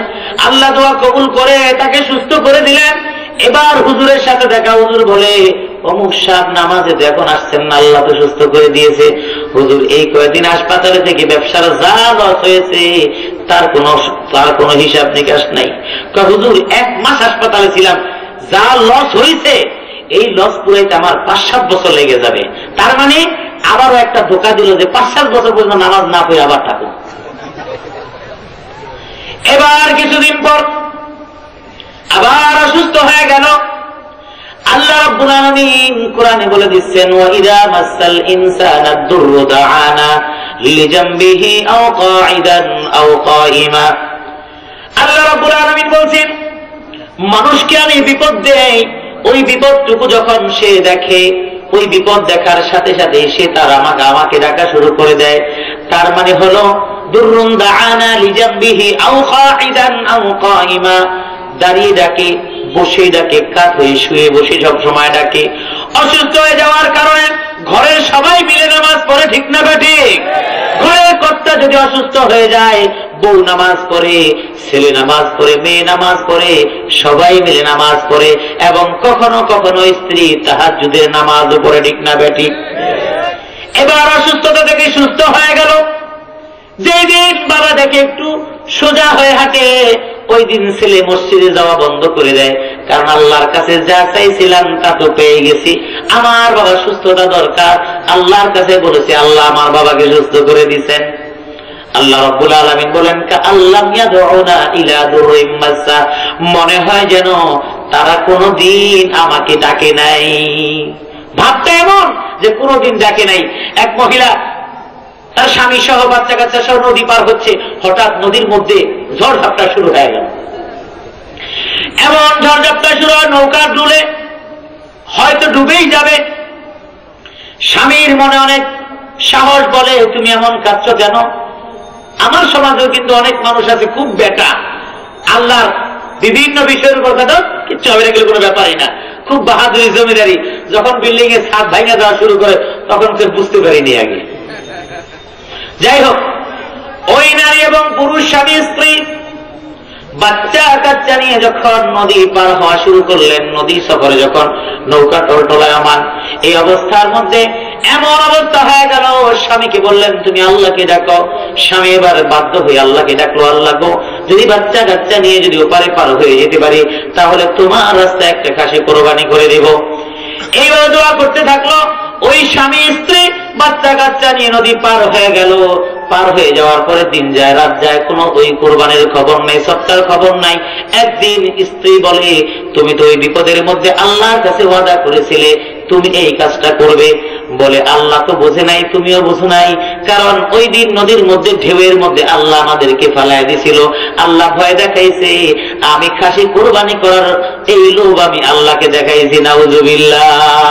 S1: আল্লাহ দোয়া কবুল করে তাকে সুস্থ করে দিলেন। এবার হুজুরের সাথে দেখা, হুজুর বলে অমুক সাহেব নামাজে এখন আসছেন না, আল্লাহ তো সুস্থ করে দিয়েছে। হুজুর এই কয়েকদিন হাসপাতালে থেকে ব্যবসার যা লস হয়েছে তার কোনো হিসাব নিকাশ নাই। হুজুর 1 মাস হাসপাতালে ছিলাম, যা লস হয়েছে এই লস পুরাইতে আমার 5-7 বছর লেগে যাবে। তার মানে আবারও একটা ধোকা দিল যে 5-7 বছর পর্যন্ত নামাজ না পড়ে আবার থাকুন। এবার কিছুদিন পর আবার অসুস্থ হয়ে গেল। আল্লাহ রাব্বুল আলামিন কোরআনে বলে দিচ্ছেন, ওয়া ইযা মাসাল ইনসানা দুররু দাআনা লিজামবিহি আও কাঈদান আও কাঈমা। আল্লাহ রাব্বুল আলামিন বলছেন, মানুষকে আমি বিপদ দেই, ওই বিপদটুকু যখন সে দেখে, ওই বিপদ দেখার সাথে সাথে সে তার আমাকে ডাকা শুরু করে দেয়। তার মানে হলো দুররুন দাআনা লিজামবিহি আও কাঈদান আও কাঈমা, দাঁড়িয়ে ডাকে, বসে ডাকে, কাত হয়ে শুয়ে বসে সব সময় ডাকে। অসুস্থ হয়ে যাওয়ার কারণে ঘরের সবাই মিলে নামাজ পড়ে, ঠিক না ঠিক? ঘরের কর্তা যদি অসুস্থ হয়ে যায়, বউ নামাজ পড়ে, ছেলে নামাজ পড়ে, মেয়ে নামাজ পড়ে, সবাই মিলে নামাজ পড়ে। এবং কখনো কখনো স্ত্রী তাহাজ্জুদের নামাজও পড়ে, ঠিক না ঠিক? এবার অসুস্থতা থেকে সুস্থ হয়ে গেল। যেই দিন বাবা দেখে একটু সোজা হয়ে হাঁটে, ওই দিন ছেলে মসজিদে যাওয়া বন্ধ করে দেয়। কারণ আল্লাহর কাছে যা চাইছিলাম তা তো পেয়ে গেছি, আমার বাবার সুস্থতা দরকার। আল্লাহর কাছে বলেছি, আল্লাহ আমার বাবাকে সুস্থ করে দিচ্ছেন। আল্লাহ রাব্বুল আলামিন বলেন, কাআল্লাম ইয়াদউনা ইলা দুররিম মাসসা, মনে হয় যেন তারা কোনদিন আমাকে ডাকে নাই। ভাবটা এমন যে কোনদিন ডাকে নাই। এক মহিলা তার স্বামী সহ বাচ্চা কাচ্চা সহ নদী পার হচ্ছে, হঠাৎ নদীর মধ্যে ঝড়ঝাপটা শুরু হয়ে গেল। এমন ঝড়ঝাপটা শুরু হয়, নৌকা ডুলে হয়তো ডুবেই যাবে। স্বামীর মনে অনেক সাহস, বলে তুমি এমন কাঁদছ কেন? আমার সমাজেও কিন্তু অনেক মানুষ আছে খুব বেটা, আল্লাহর বিভিন্ন বিষয়ের উপর কথা কিচ্ছু হবে না, গেলে কোনো ব্যাপারই না, খুব বাহাদুরি জমিদারি। যখন বিল্ডিং এর ছাদ ভাঙা দেওয়া শুরু করে তখন সে বুঝতে পারিনি আগে। যাই হোক, ওই নারী এবং পুরুষ, স্বামী স্ত্রী বাচ্চা কাচ্চা নিয়ে যখন নদী পার হওয়া শুরু করলেন, নদী সফরে যখন নৌকা টলটলায়মান, এই অবস্থার মধ্যে এমন অবস্থা হয়ে গেল, স্বামীকে বললেন তুমি আল্লাহকে ডাকো। স্বামী এবার বাধ্য হয়ে আল্লাহকে ডাকলো, আল্লাহ গো, যদি বাচ্চা কাচ্চা নিয়ে যদি ওপারে পার হয়ে যেতে পারি, তাহলে তোমার রাস্তায় একটা খাসি কোরবানি করে দেব। এইভাবে দোয়া করতে থাকলো। ওই স্বামী স্ত্রী বাচ্চা কাচ্চা নিয়ে নদী পার হয়ে গেল। পার হয়ে যাওয়ার পরে দিন যায়, রাত যায়, কোনো ওই কোরবানির খবর নেই, সবটার খবর নাই। একদিন স্ত্রী বলে, তুমি তো ওই বিপদের মধ্যে আল্লাহর কাছে ওয়াদা করেছিলে তুমি এই কাজটা করবে। বলে, আল্লাহ তো বোঝে নাই, তুমিও বোঝো নাই, কারণ ওই দিন নদীর মধ্যে ঢেউয়ের মধ্যে আল্লাহ আমাদেরকে ফালায় দিছিল। আল্লাহ ভয় দেখাইছে, আমি খাসি কোরবানি করার এই লোভ আমি আল্লাহকে দেখাইছি। নাউজুবিল্লাহ।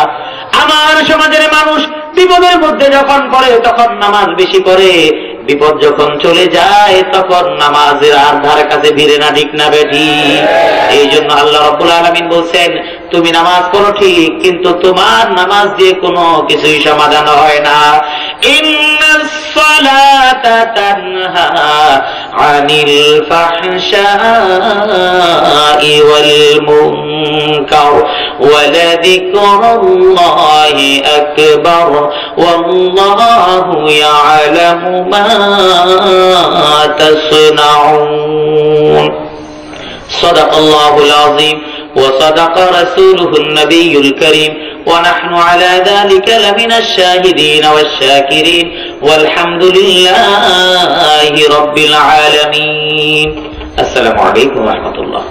S1: আমার সমাজের মানুষ বিপদের মধ্যে যখন পড়ে তখন নামাজ বেশি পড়ে, বিপদ যখন চলে যায় তখন নামাজের আর ধারে কাছে ভিড়ে না, ঠিক না বেঠি? এই জন্য আল্লাহ রাব্বুল আলামিন বলছেন, তুমি নামাজ পড়ো ঠিক, কিন্তু তোমার নামাজ দিয়ে কোনো কিছুই সমাধান হয় না। ইন্নাস সালাতা তানহা আনিল ফাহশাই ওয়াল মুনকার ওয়া লাযিকরুল্লাহি আকবার ওয়াল্লাহু ইয়ালামু মা তাসনাউন। সাদাকাল্লাহুল আযীম وصدق رسوله النبي الكريم ونحن على ذلك لمن الشاهدين والشاكرين والحمد لله رب العالمين. السلام عليكم ورحمة الله.